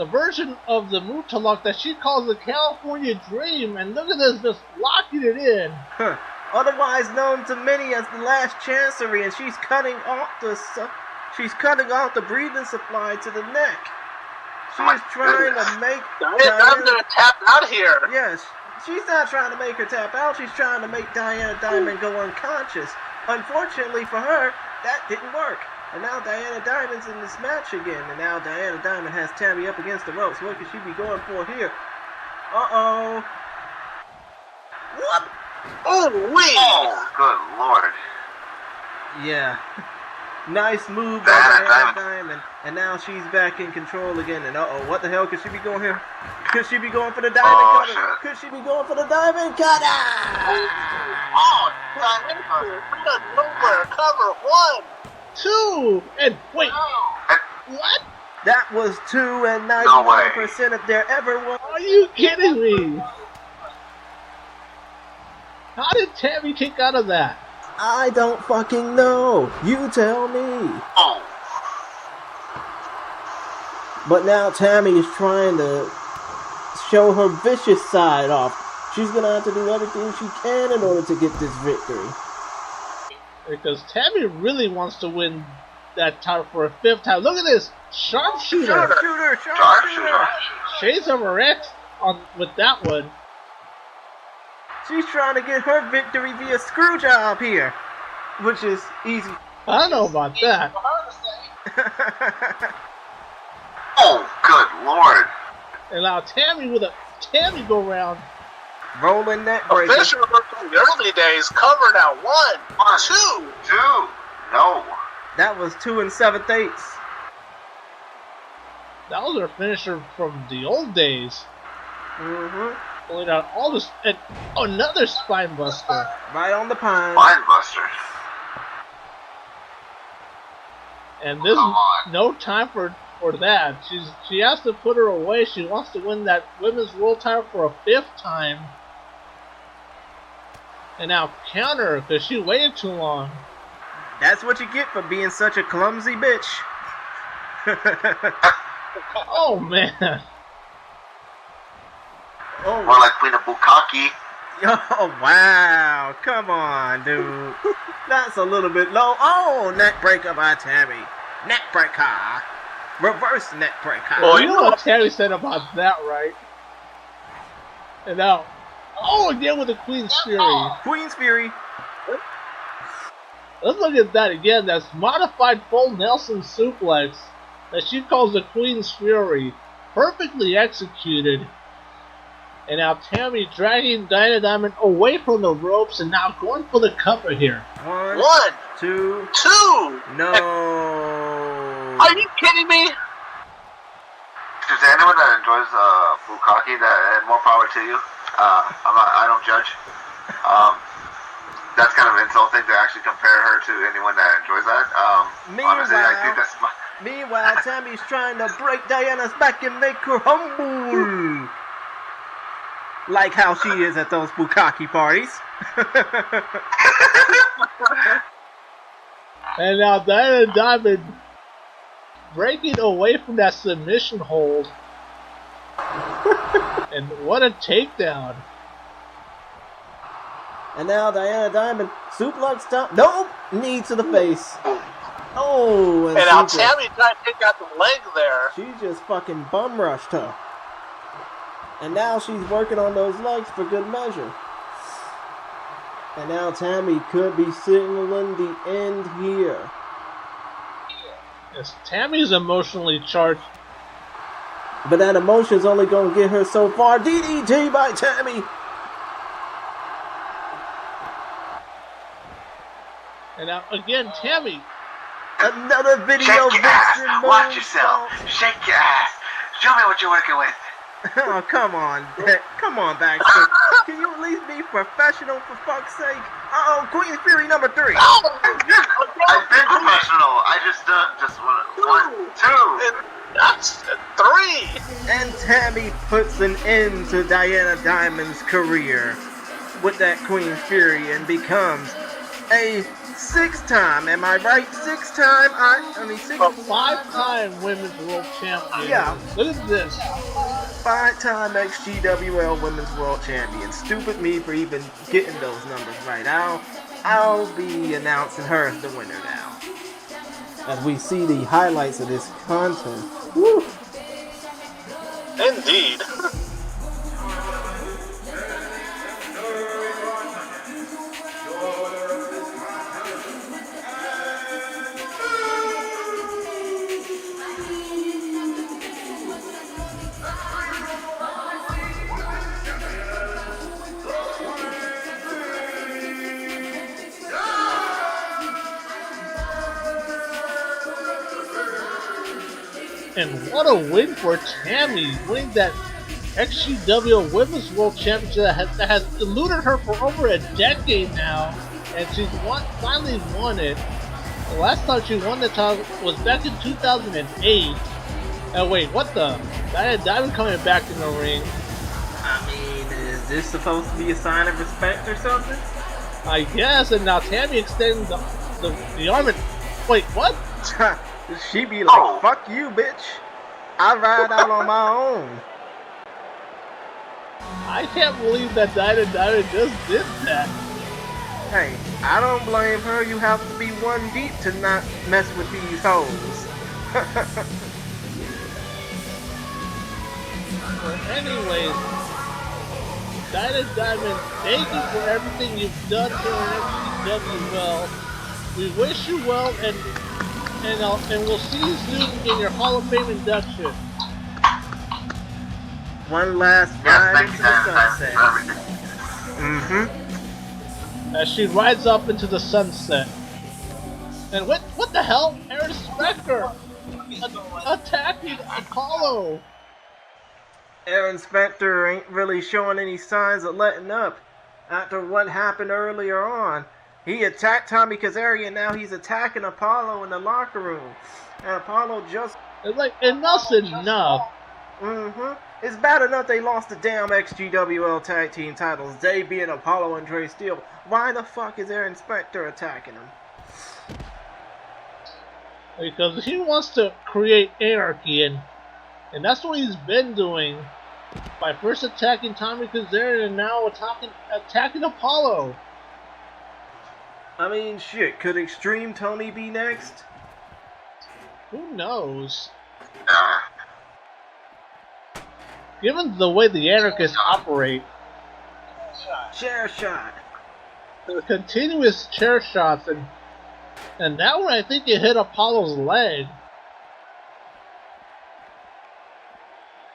version of the Mutalok that she calls the California Dream. And look at this, just locking it in. Otherwise known to many as the Last Chancery, and she's cutting off the breathing supply to the neck. She's trying to make I'm gonna tap out here. Yes, she's not trying to make her tap out. She's trying to make Diana Diamond go unconscious. Unfortunately for her, that didn't work. And now Diana Diamond's in this match again. And now Diana Diamond has Tammy up against the ropes. What could she be going for here? Whoop! Good lord. Yeah. Nice move by Diana Diamond. And now she's back in control again. And what the hell could she be going here? Could she be going for the diamond cutter? Shit. Could she be going for the diamond cutter? Diamond cutter. Nowhere. Cover 1, 2, and wait. What? That was 2 and 99% if there ever was. Are you kidding me? How did Tammy kick out of that? I don't fucking know. You tell me. But now Tammy is trying to show her vicious side off. She's going to have to do everything she can in order to get this victory. Because Tammy really wants to win that title for a 5th time. Look at this. Sharpshooter. Shades of her ex with that one. She's trying to get her victory via screw job here, which is easy. I don't know about that. Good lord. And now Tammy with a Tammy go round. Rolling that breaker. Official from the early days. Cover now. 1, 2. No. That was 2 7/8. That was her finisher from the old days. Pulling out all this, and another spine buster. Right on the pine. Spine buster. And this is no time for that. She has to put her away. She wants to win that women's world title for a 5th time. And now counter because she waited too long. That's what you get for being such a clumsy bitch. Oh man. More like Queen of Bukkake. Oh, wow. Come on, dude. That's a little bit low. Oh, neck breaker by Tammy. Neck breaker. Reverse neck breaker. Oh, you know what Tammy said about that, right? And now, again with the Queen's Fury. Queen's Fury. Let's look at that again. That's modified full Nelson suplex that she calls the Queen's Fury. Perfectly executed. And now Tammy dragging Diana Diamond away from the ropes and now going for the cover here. One, two. No. Are you kidding me? If there's anyone that enjoys bukkake, that more power to you. I don't judge. That's kind of insulting to actually compare her to anyone that enjoys that. Honestly, I think that's my... Meanwhile, Tammy's trying to break Diana's back and make her humble. Like how she is at those bukkake parties. And now Diana Diamond breaking away from that submission hold. And what a takedown. And now Diana Diamond suplex top. Nope! Knee to the face. Oh, And now Tammy tried to take out the leg there. She just fucking bum rushed her. And now she's working on those legs for good measure. And now Tammy could be signaling the end here. Yes, Tammy's emotionally charged. But that emotion's only gonna get her so far. DDT by Tammy. And now again, Tammy. Another video. Shake your ass. Vixen Watch moves. yourself. Shake your ass. Show me what you're working with. Oh, come on. Come on, Baxter. Can you at least be professional for fuck's sake? Uh-oh, Queen Fury number 3. I've been professional. I just one, two. That's 3. And Tammy puts an end to Diana Diamond's career with that Queen Fury and becomes a 6-time, am I right? 6-time? I mean, 6 5-time women's world champion. Yeah. Look at this. 5-time XGWL Women's World Champion. Stupid me for even getting those numbers right. I'll be announcing her as the winner now. As we see the highlights of this content. Woo. Indeed. And what a win for Tammy, winning that XGWL Women's World Championship that has eluded her for over a decade now, and she's finally won it. The last time she won the title was back in 2008. Wait, what the? Diana Diamond coming back in the ring. I mean, is this supposed to be a sign of respect or something? I guess, and now Tammy extending the arm and... Wait, what? She be like, fuck you, bitch. I ride out on my own. I can't believe that Diana Diamond just did that. Hey, I don't blame her. You have to be one deep to not mess with these hoes. Anyways, Diana Diamond, thank you for everything you've done here at XGWL. We wish you well, and we'll see you soon in your Hall of Fame induction. One last ride into the sunset. As she rides up into the sunset. And what the hell? Aaron Spectre attacking Apollo. Aaron Spectre ain't really showing any signs of letting up after what happened earlier on. He attacked Tommy Kazarian, now he's attacking Apollo in the locker room. And Apollo just... It's like, enough's enough. It's bad enough they lost the damn XGWL Tag Team titles, they being Apollo and Trey Steele. Why the fuck is Aaron Spectre attacking him? Because he wants to create anarchy, and that's what he's been doing. By first attacking Tommy Kazarian and now attacking Apollo. I mean, shit, could XtremeTony be next? Who knows? Given the way the anarchists operate, Chair shot. the continuous chair shots and And that one, I think it hit Apollo's leg.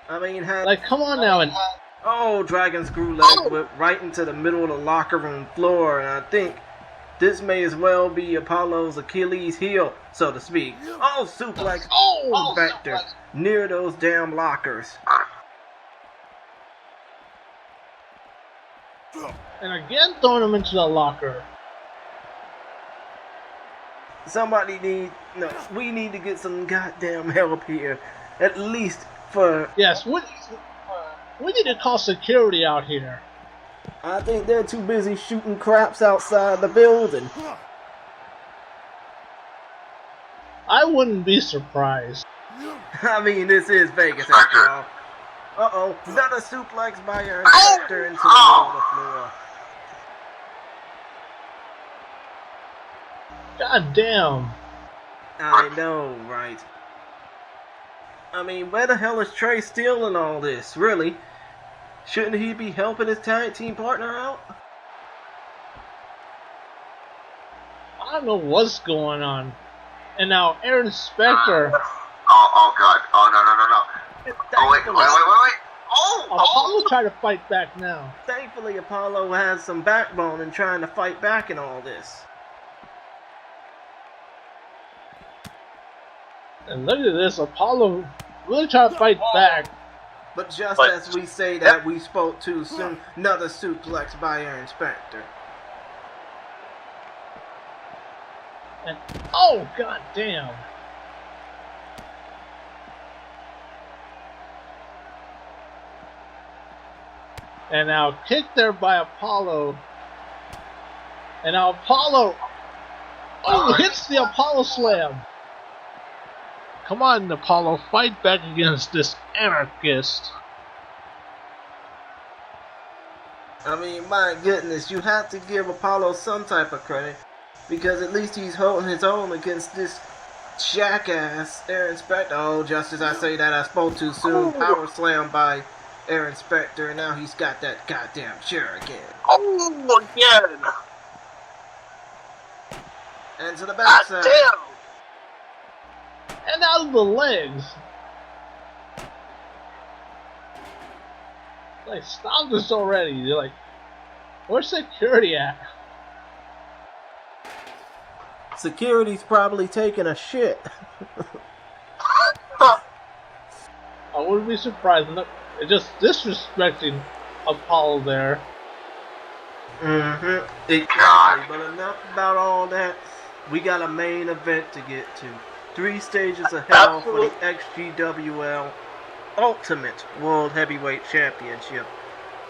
I mean, Like, come on now. And oh, Dragon Screw leg whip right into the middle of the locker room floor, and I think this may as well be Apollo's Achilles heel, so to speak. Oh, suplex vector near those damn lockers. and again throwing him into the locker. We need to get some goddamn help here. At least for... Yes, we need to call security out here. I think they're too busy shooting craps outside the building. I wouldn't be surprised. I mean, this is Vegas after all. Uh-oh, another suplex by your inspector into the middle of the floor. God damn. I know, right? I mean, where the hell is Trey Steele in all this, really? Shouldn't he be helping his tag team partner out? I don't know what's going on. And now Aaron Spector. Oh god. Oh no. Oh wait. Oh! Apollo tried to fight back now. Thankfully, Apollo has some backbone in trying to fight back in all this. And look at this, Apollo really trying to fight back. But just as we say that, we spoke too soon. Another suplex by Aaron Spector. And oh god damn. And now kicked there by Apollo. And now Apollo hits the Apollo slam. Come on, Apollo, fight back against this anarchist. I mean, my goodness, you have to give Apollo some type of credit, because at least he's holding his own against this jackass Aaron Spector. Oh, just as I say that, I spoke too soon. Power slam by Aaron Spector, and now he's got that goddamn chair again. Oh, again! And to the backside. Damn! And out of the legs. Like, stop this already. You're like, where's security at? Security's probably taking a shit. I wouldn't be surprised. It's just disrespecting Apollo there. Mm-hmm. Exactly. But enough about all that. We got a main event to get to. 3 stages of hell for the XGWL Ultimate World Heavyweight Championship.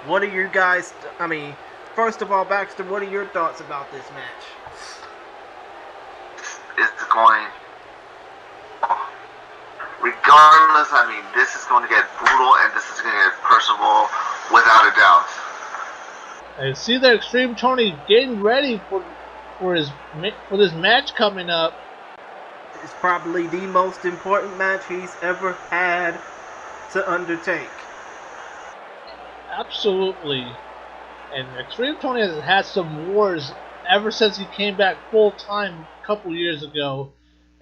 What are your guys... first of all, Baxter, what are your thoughts about this match? It's going... Regardless, this is going to get brutal and this is going to get personal without a doubt. I see that XtremeTony getting ready for this match coming up. It's probably the most important match he's ever had to undertake. Absolutely. And XtremeTony has had some wars ever since he came back full time a couple years ago.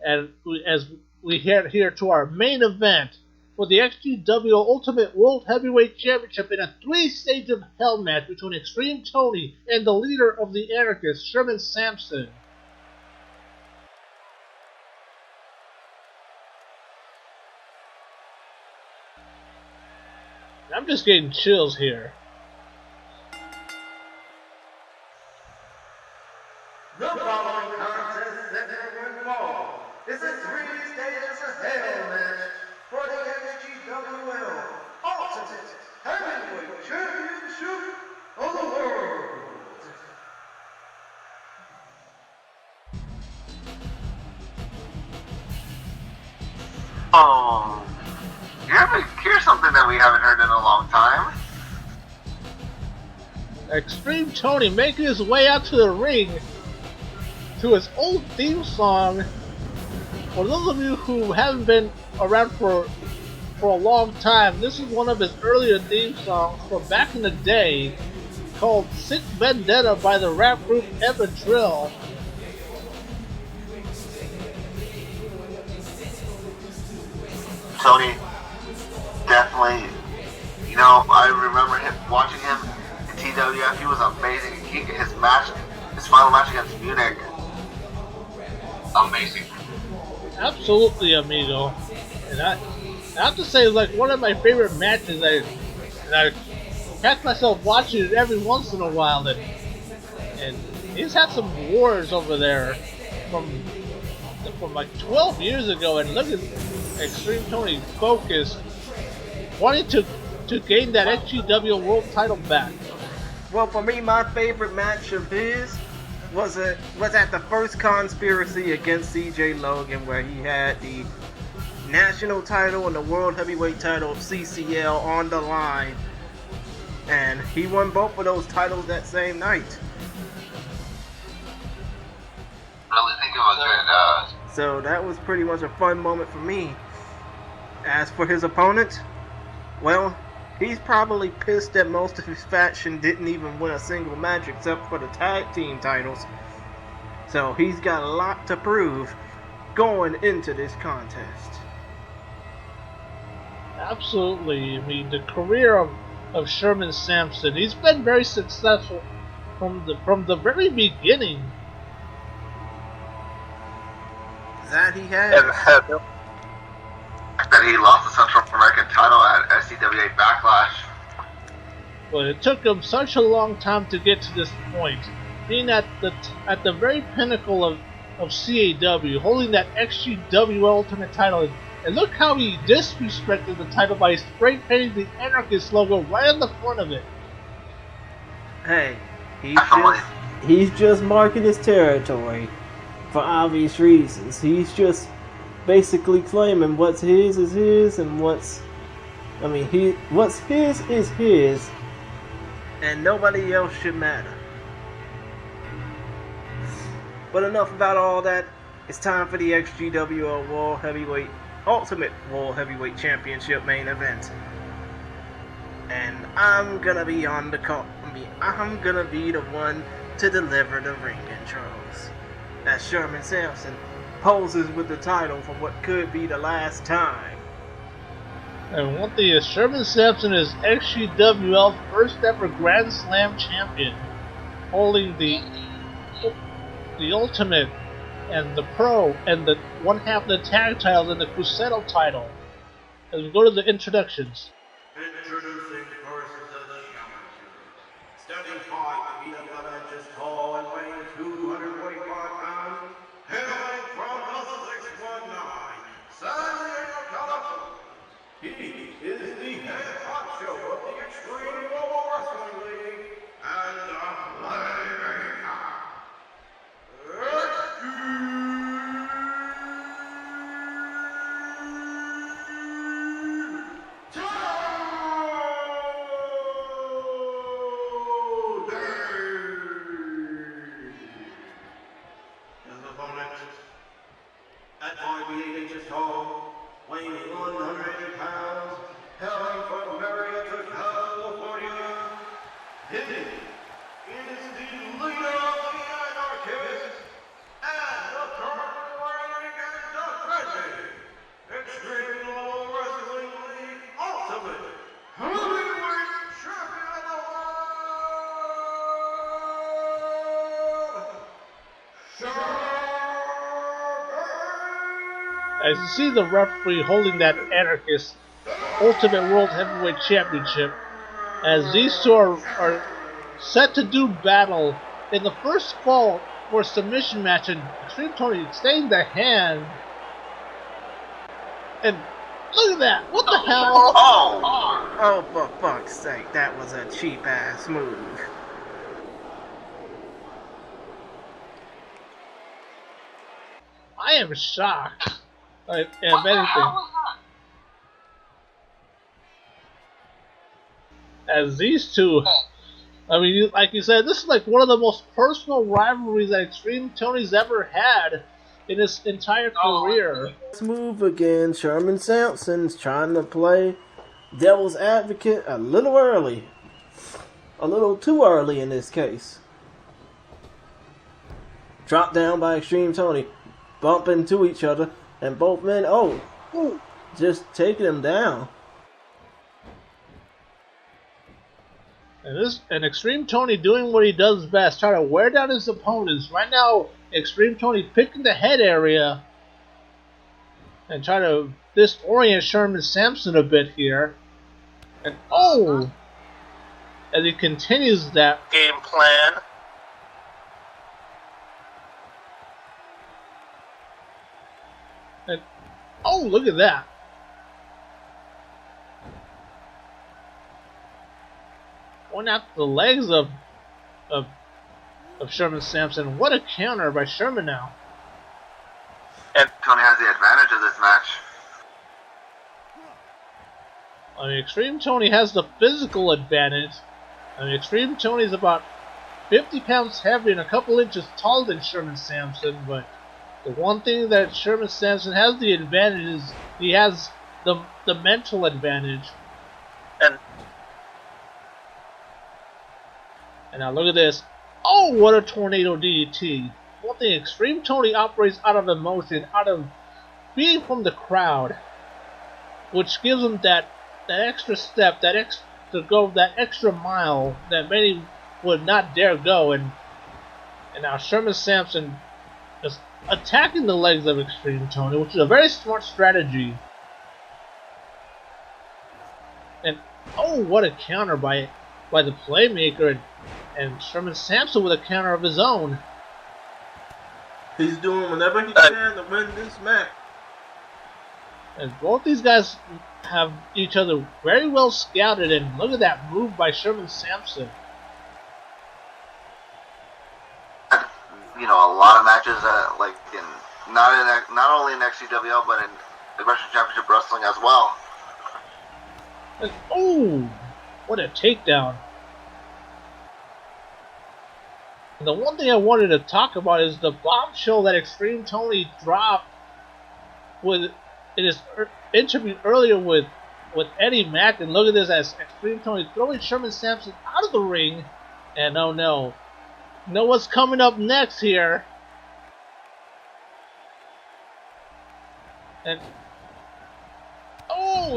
And as we head here to our main event for the XGWL Ultimate World Heavyweight Championship in a 3-stage of hell match between XtremeTony and the leader of the anarchists, Sherman Samson. I'm just getting chills here. The following contest set to involve is a 3 stages of hell match for the XGWL Ultimate Heavyweight Championship of the World. Oh, here's something that we haven't heard in a long time. XtremeTony making his way out to the ring to his old theme song. For those of you who haven't been around for a long time, this is one of his earlier theme songs from back in the day called Sick Vendetta by the rap group Ever Drill. Tony definitely, you know, I remember watching him in TWF. He was amazing. His final match against Munich, amazing. Absolutely, amigo. And I have to say, like, one of my favorite matches, and I catch myself watching it every once in a while, and he's had some wars over there from like 12 years ago, and look at XtremeTony focused, wanting to gain that XGWL World title back. Well, for me, my favorite match of his was at the first conspiracy against CJ Logan, where he had the national title and the world heavyweight title of CCL on the line, and he won both of those titles that same night. Really think of a good. So that was pretty much a fun moment for me. As for his opponent, well, he's probably pissed that most of his faction didn't even win a single match except for the tag team titles. So he's got a lot to prove going into this contest. Absolutely. I mean, the career of Sherman Samson, he's been very successful from the very beginning. That he has. And that he lost the Central American title at SCWA Backlash. But it took him such a long time to get to this point, being at the very pinnacle of CAW, holding that XGWL Ultimate title. And look how he disrespected the title by spray painting the Anarchist logo right on the front of it. Hey, he's just marking his territory for obvious reasons. He's just basically claiming what's his is his, and what's his is his, and nobody else should matter. But enough about all that. It's time for the XGWL World Heavyweight Ultimate World Heavyweight Championship main event. And I'm gonna be on the call. I'm gonna be the one to deliver the ring intros, as Sherman Samson poses with the title for what could be the last time. And one thing is, Sherman Samson is XGWL first ever Grand Slam champion, holding the Ultimate and the Pro and the one half of the tag titles and the Crucero title. As we go to the introductions. Introducing first the challenger. Standing 5 feet 11 inches tall and weighing 245 pounds, hailing from the 619, San Diego, California. He is the head honcho of the Extreme Global Wrestling League and the Lady at 5 feet 8 inches tall, weighing 180 pounds, hailing from Marietta, California. He is the leader of the Anarchists and the current reigning and defending Extreme Global Wrestling League Ultimate Heavyweight Champion of the World, As you see the referee holding that Anarchist Ultimate World Heavyweight Championship, as these two are set to do battle in the first fall for a submission match, and XtremeTony extending the hand. And look at that! What the hell? Oh, for fuck's sake, that was a cheap ass move. I am shocked. If anything. As these two, I mean, like you said, this is like one of the most personal rivalries that XtremeTony's ever had in his entire career. Let's move again. Sherman Samson's trying to play devil's advocate a little early. A little too early in this case. Dropped down by XtremeTony. Bump into each other. And both men, just taking him down. And XtremeTony doing what he does best, trying to wear down his opponents. Right now, XtremeTony picking the head area and trying to disorient Sherman Samson a bit here. And as he continues that Game plan. and look at that. Going out the legs of Sherman Samson. What a counter by Sherman now. And Tony has the advantage of this match. I mean, XtremeTony has the physical advantage. I mean, XtremeTony is about 50 pounds heavier and a couple inches taller than Sherman Samson, but the one thing that Sherman Samson has the advantage is he has the mental advantage. And now look at this. Oh, what a tornado DDT. One thing, XtremeTony operates out of emotion, out of being from the crowd, which gives him that extra step, that extra mile that many would not dare go. And now Sherman Samson is attacking the legs of XtremeTony, which is a very smart strategy. And what a counter by the playmaker, and Sherman Samson with a counter of his own. He's doing whatever he can to win this match. And both these guys have each other very well scouted, and look at that move by Sherman Samson. You know, a lot of matches, like not only in XGWL but in the Russian Championship Wrestling as well. And what a takedown! And the one thing I wanted to talk about is the bombshell that XtremeTony dropped in his interview earlier with Eddie Mack. And look at this, as XtremeTony throwing Sherman Samson out of the ring. And oh no. Know what's coming up next here. And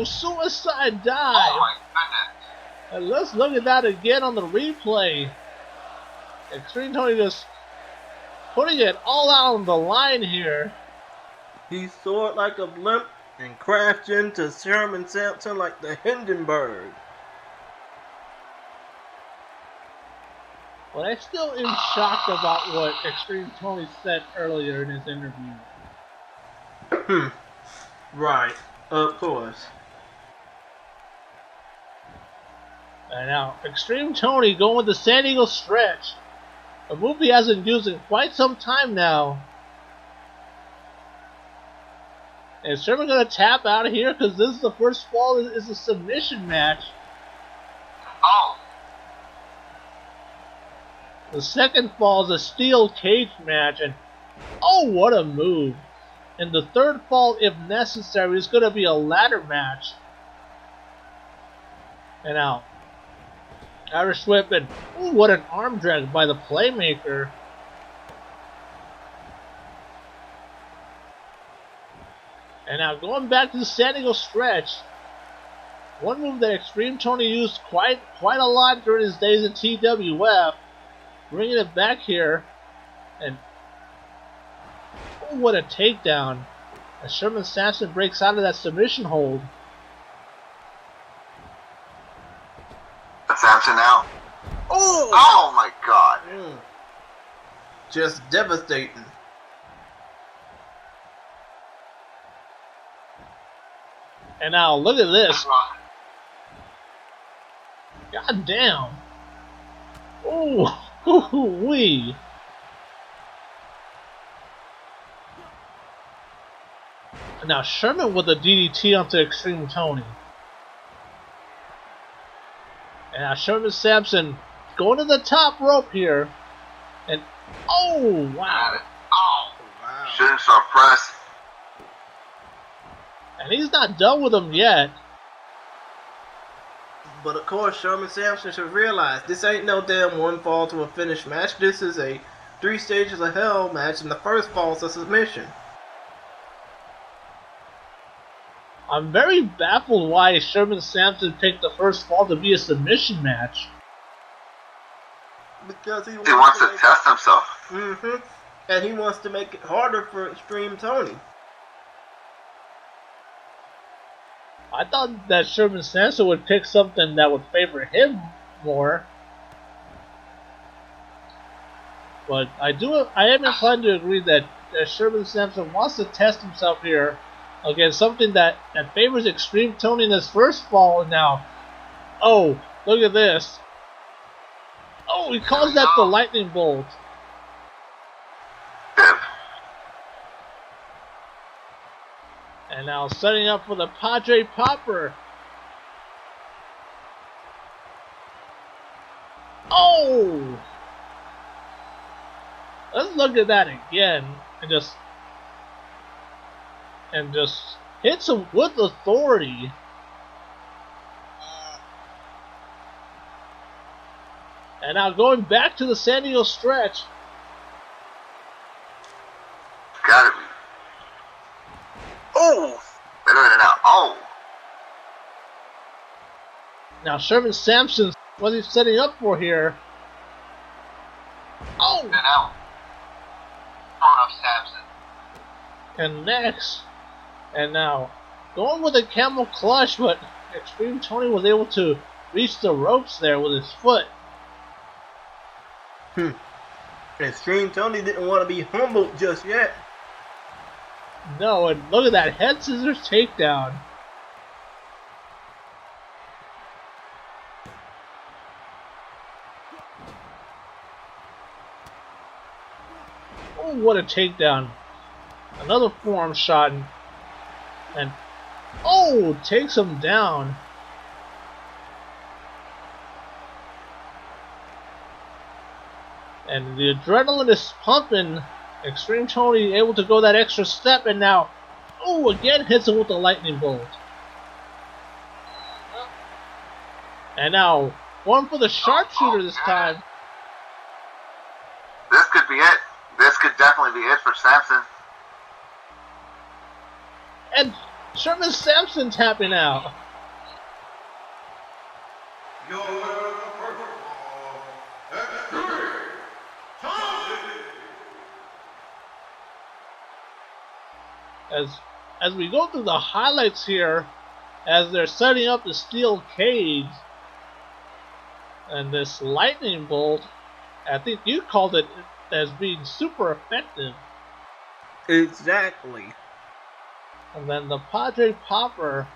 suicide dive. Oh my goodness. And let's look at that again on the replay. XtremeTony just putting it all out on the line here. He soared like a blimp and crashed into Sherman Samson like the Hindenburg. But I still am shocked about what XtremeTony said earlier in his interview. Right, of course. And now, XtremeTony going with the San Diego stretch. A move he hasn't used in quite some time now. And is Sherman going to tap out of here? Because this is the first fall is a submission match. Oh. The second fall is a steel cage match. And what a move. And the third fall, if necessary, is going to be a ladder match. And now, Irish whip, and what an arm drag by the playmaker. And now going back to the San Diego stretch, one move that XtremeTony used quite a lot during his days in TWF, bringing it back here, and what a takedown as Sherman Samson breaks out of that submission hold. Samson out. Oh my God. Just devastating. And now look at this. God damn. Wee. Now Sherman with a DDT onto XtremeTony. And now Sherman Samson going to the top rope here. And wow. Shooting star press. And he's not done with him yet. But of course, Sherman Samson should realize this ain't no damn one fall to a finish match. This is a 3 stages of hell match, and the first fall is a submission. I'm very baffled why Sherman Samson picked the first fall to be a submission match. Because he wants to test himself. Mm-hmm. And he wants to make it harder for XtremeTony. I thought that Sherman Samson would pick something that would favor him more. But I am inclined to agree that Sherman Samson wants to test himself here against something that favors XtremeTony in his first fall now. Oh, look at this. Oh, he calls that the lightning bolt. And now setting up for the Padre Popper. Oh! Let's look at that again and just hits him with authority. And now going back to the San Diego stretch. Got it. Oh! Better than that. Oh! Now Sherman Samson, what he's setting up for here. Oh! And out. Of Samson. Connects. And now going with a camel clutch, but XtremeTony was able to reach the ropes there with his foot. XtremeTony didn't want to be humbled just yet. No, and look at that head scissors takedown. Oh, what a takedown. Another forearm shot. And oh, takes him down. And the adrenaline is pumping. XtremeTony able to go that extra step, and now, oh, again hits him with the lightning bolt. And now, going for the sharpshooter this time. This could be it. This could definitely be it for Samson. And Sherman Samson tapping out. Your winner of the first fall, As we go through the highlights here, as they're setting up the steel cage, and this lightning bolt, I think you called it as being super effective. Exactly. And then the Padre Popper.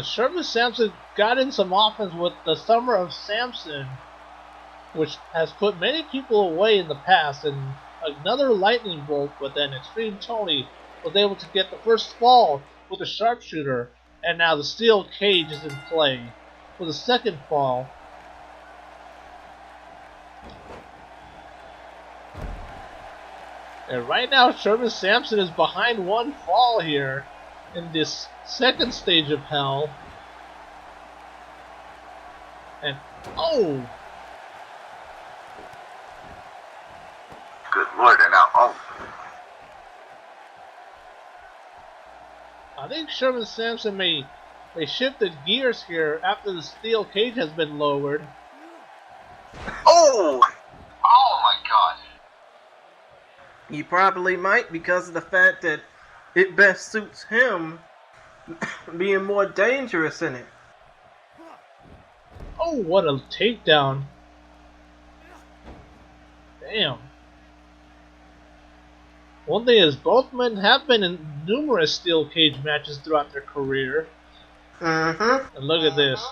Sherman Samson got in some offense with the Summer of Samson, which has put many people away in the past, and another lightning bolt, but then XtremeTony was able to get the first fall with a sharpshooter, and now the steel cage is in play for the second fall. And right now Sherman Samson is behind one fall here in this second stage of hell. And oh! Good lord, and now, oh. I think Sherman Samson may shift the gears here after the steel cage has been lowered. Oh! Oh my god. He probably might, because of the fact that it best suits him being more dangerous in it. Oh, what a takedown. Damn. One thing is, both men have been in numerous steel cage matches throughout their career. Mm-hmm. And look at this.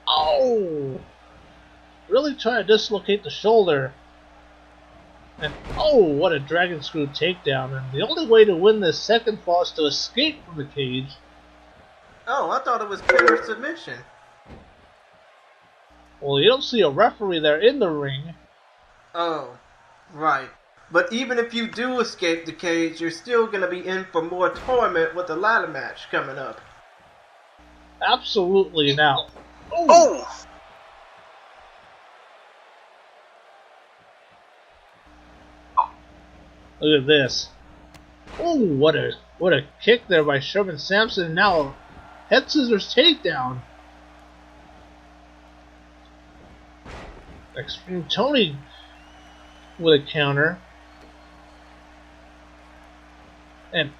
Oh! Really trying to dislocate the shoulder. And oh, what a dragon screw takedown. And the only way to win this second fall is to escape from the cage. Oh, I thought it was pure submission. Well, you don't see a referee there in the ring. Oh, right. But even if you do escape the cage, you're still going to be in for more torment with the ladder match coming up. Absolutely. Now. Oh! Look at this. Oh, what a What a kick there by Sherman Samson. Now head scissors takedown. XtremeTony with a counter. And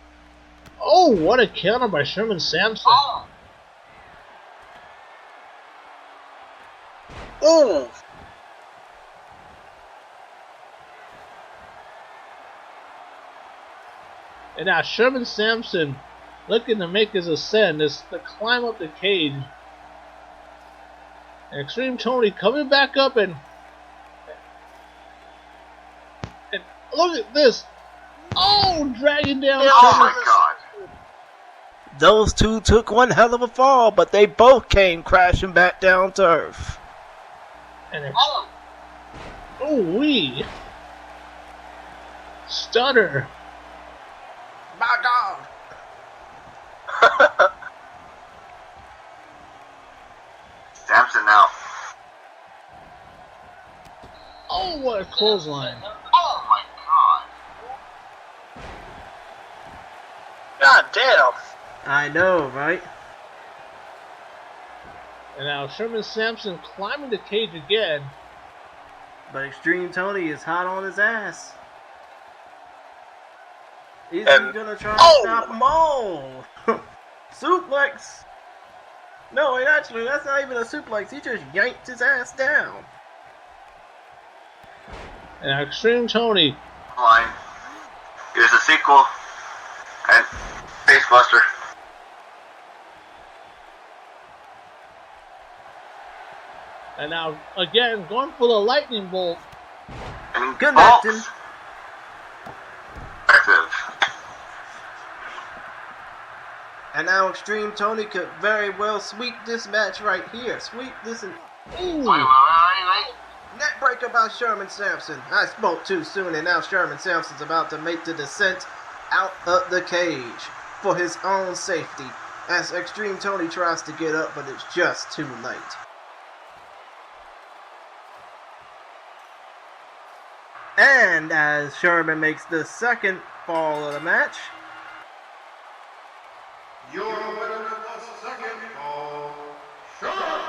oh, what a counter by Sherman Samson. Ooh. And now Sherman Samson looking to make his ascent, to climb up the cage. And XtremeTony coming back up and look at this. Oh, dragging down Oh my god. Those two took one hell of a fall, but they both came crashing back down to earth. And oh wee. Stutter. My God. Samson now. Oh, what a clothesline. Oh my god. God damn. I know, right? And now Sherman Samson climbing the cage again. But XtremeTony is hot on his ass. Is he gonna try to stop him all? Suplex! No, actually, that's not even a suplex. He just yanked his ass down. And now XtremeTony. Line. Here's the sequel. And Facebuster. And now again going for the lightning bolt. And Connecting. bolts. Effective. And now XtremeTony could very well sweep this match right here. Sweep this and Ooh. Wait. net breaker by Sherman Samson. I spoke too soon, and now Sherman Samson's about to make the descent out of the cage for his own safety as XtremeTony tries to get up, but it's just too late. And as Sherman makes the second fall of the match, Your winner of the second fall, Sherman.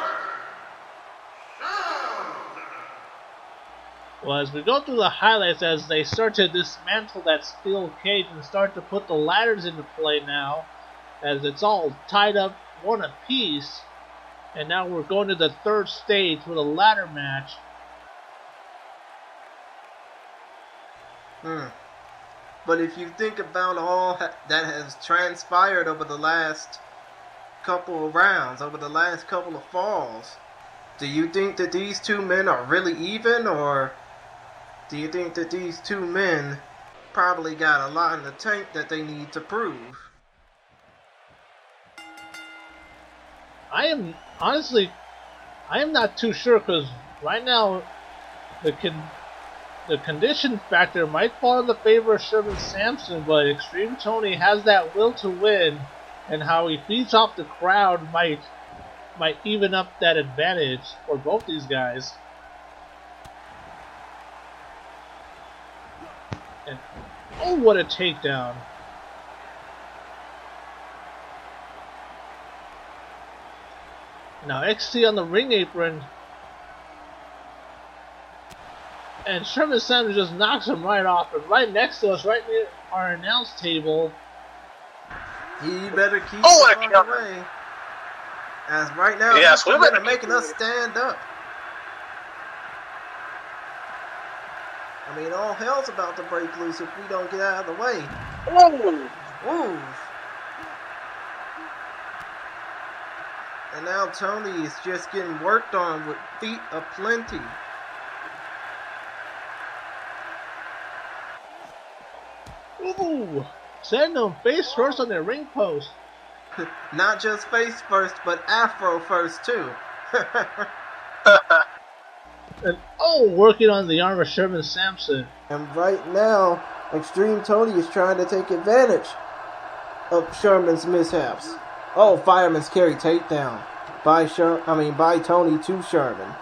Well, as we go through the highlights, as they start to dismantle that steel cage and start to put the ladders into play now, as it's all tied up one apiece, and now we're going to the third stage with a ladder match. But if you think about all that has transpired over the last couple of rounds, over the last couple of falls, do you think that these two men are really even, or do you think that these two men probably got a lot in the tank that they need to prove? I am not too sure, because right now the condition factor might fall in the favor of Sherman Samson, but XtremeTony has that will to win, and how he feeds off the crowd might even up that advantage for both these guys. And oh, what a takedown. Now XT on the ring apron. And Sherman Samson just knocks him right off. And right next to us, right near our announce table. He better keep Oh, it on the way. As right now, Yes, these we men better are making us stand up. I mean, all hell's about to break loose if we don't get out of the way. Ooh. And now Tony is just getting worked on with feet aplenty. Ooh! Send them face first on their ring post. Not just face first, but afro first too. And oh, working on the arm of Sherman Samson. And right now, XtremeTony is trying to take advantage of Sherman's mishaps. Oh, fireman's carry takedown by Tony to Sherman.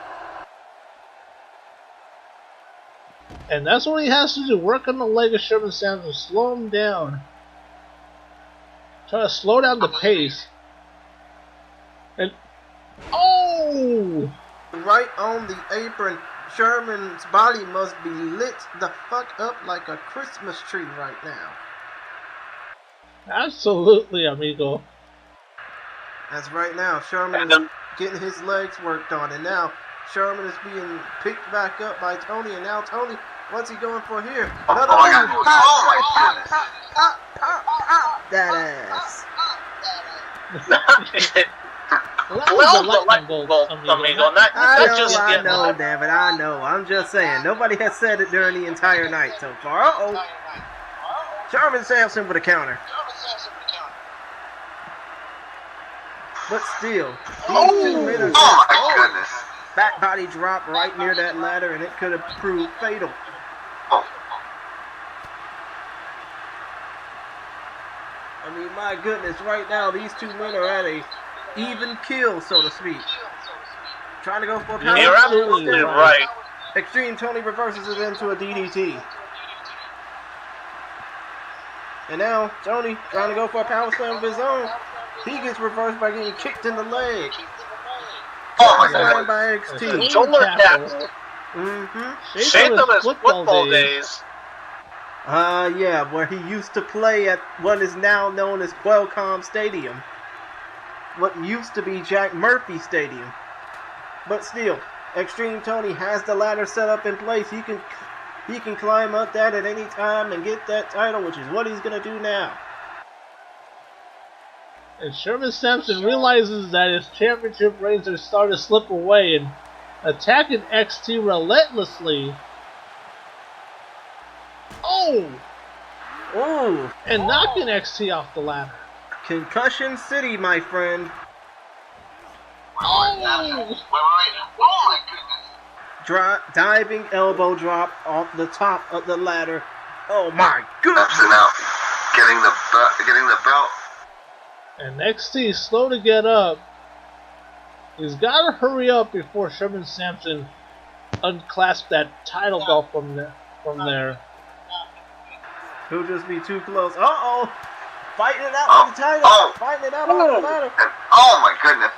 And that's what he has to do, work on the leg of Sherman Samson, slow him down. Try to slow down the pace. And oh! Right on the apron. Sherman's body must be lit the fuck up like a Christmas tree right now. Absolutely, amigo. As right now, Sherman is getting his legs worked on, and now Sherman is being picked back up by Tony, and now Tony, what's he going for here? Another Oh my goodness. That ass. Well, that was a lightning bolt, amigo. I know, damn it, I know. I'm just saying, nobody has said it during the entire night so far. Uh-oh. Sherman Samson with a counter. But still, these 2 men are Oh my goodness. back body drop right near that ladder, and it could have proved fatal. Oh. I mean, my goodness, right now these 2 men are at a even kill, so to speak. Trying to go for a power. You're absolutely right. XtremeTony reverses it into a DDT. And now, Tony trying to go for a power slam of his own. He gets reversed by getting kicked in the leg. Oh my goodness. By XT. Shoulder tackle. Shaped on his football days. Yeah, where he used to play at what is now known as Qualcomm Stadium. What used to be Jack Murphy Stadium. But still, XtremeTony has the ladder set up in place. He can climb up that at any time and get that title, which is what he's going to do now. And Sherman Samson realizes that his championship reigns are starting to slip away and attacking XT relentlessly. Oh! Ooh. And knocking XT off the ladder. Concussion City, my friend. Oh! Wait. Oh my goodness. Diving elbow drop off the top of the ladder. Oh my goodness. Samson out. Getting the belt. And XT is slow to get up. He's got to hurry up before Sherman Samson unclasps that title belt from there. He'll just be too close. Uh-oh. Fighting it out for the title. Fighting it out on the ladder. Oh my goodness.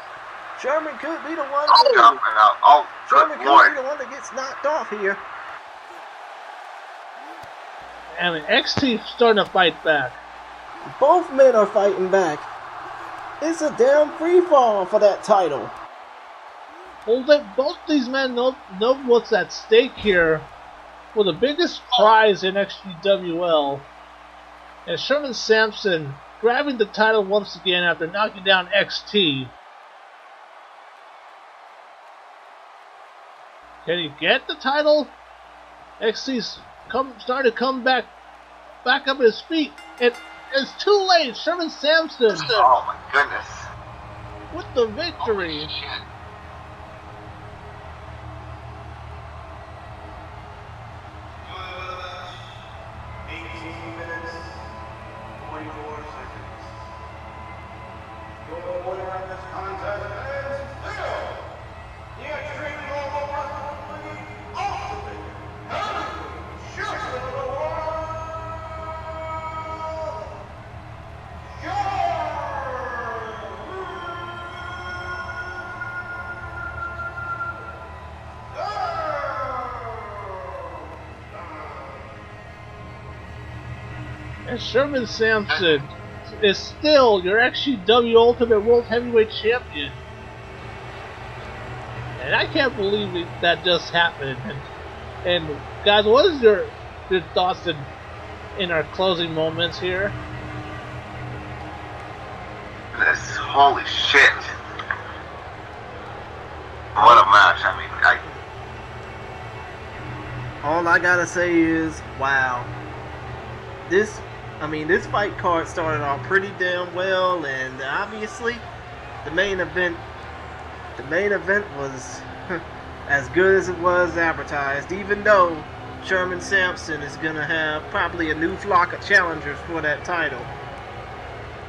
Sherman could be the one. Sherman could be the one that gets knocked off here. And XT starting to fight back. Both men are fighting back. It's a damn free fall for that title. Well, both these men know what's at stake here. For the biggest prize in XGWL. And Sherman Samson grabbing the title once again after knocking down XT. Can he get the title? XT's starting to come back up his feet. It's too late. Sherman Samson. Oh my goodness. With the victory. Holy shit. And Sherman Samson is still your XGW Ultimate World Heavyweight Champion. And I can't believe that just happened. And guys, what is your thoughts in our closing moments here? This holy shit. What a match. I mean, All I gotta say is, wow. This fight card started off pretty damn well, and obviously, the main event was as good as it was advertised. Even though Sherman Samson is gonna have probably a new flock of challengers for that title.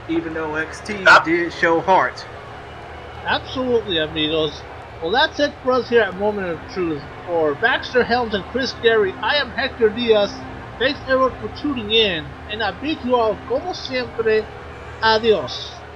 Even though XT did show heart. Absolutely, amigos. Well, that's it for us here at Moment of Truth. For Baxter Helms and Chris Gary, I am Hector Diaz. Thanks everyone for tuning in. And I bid you all, como siempre, Adios.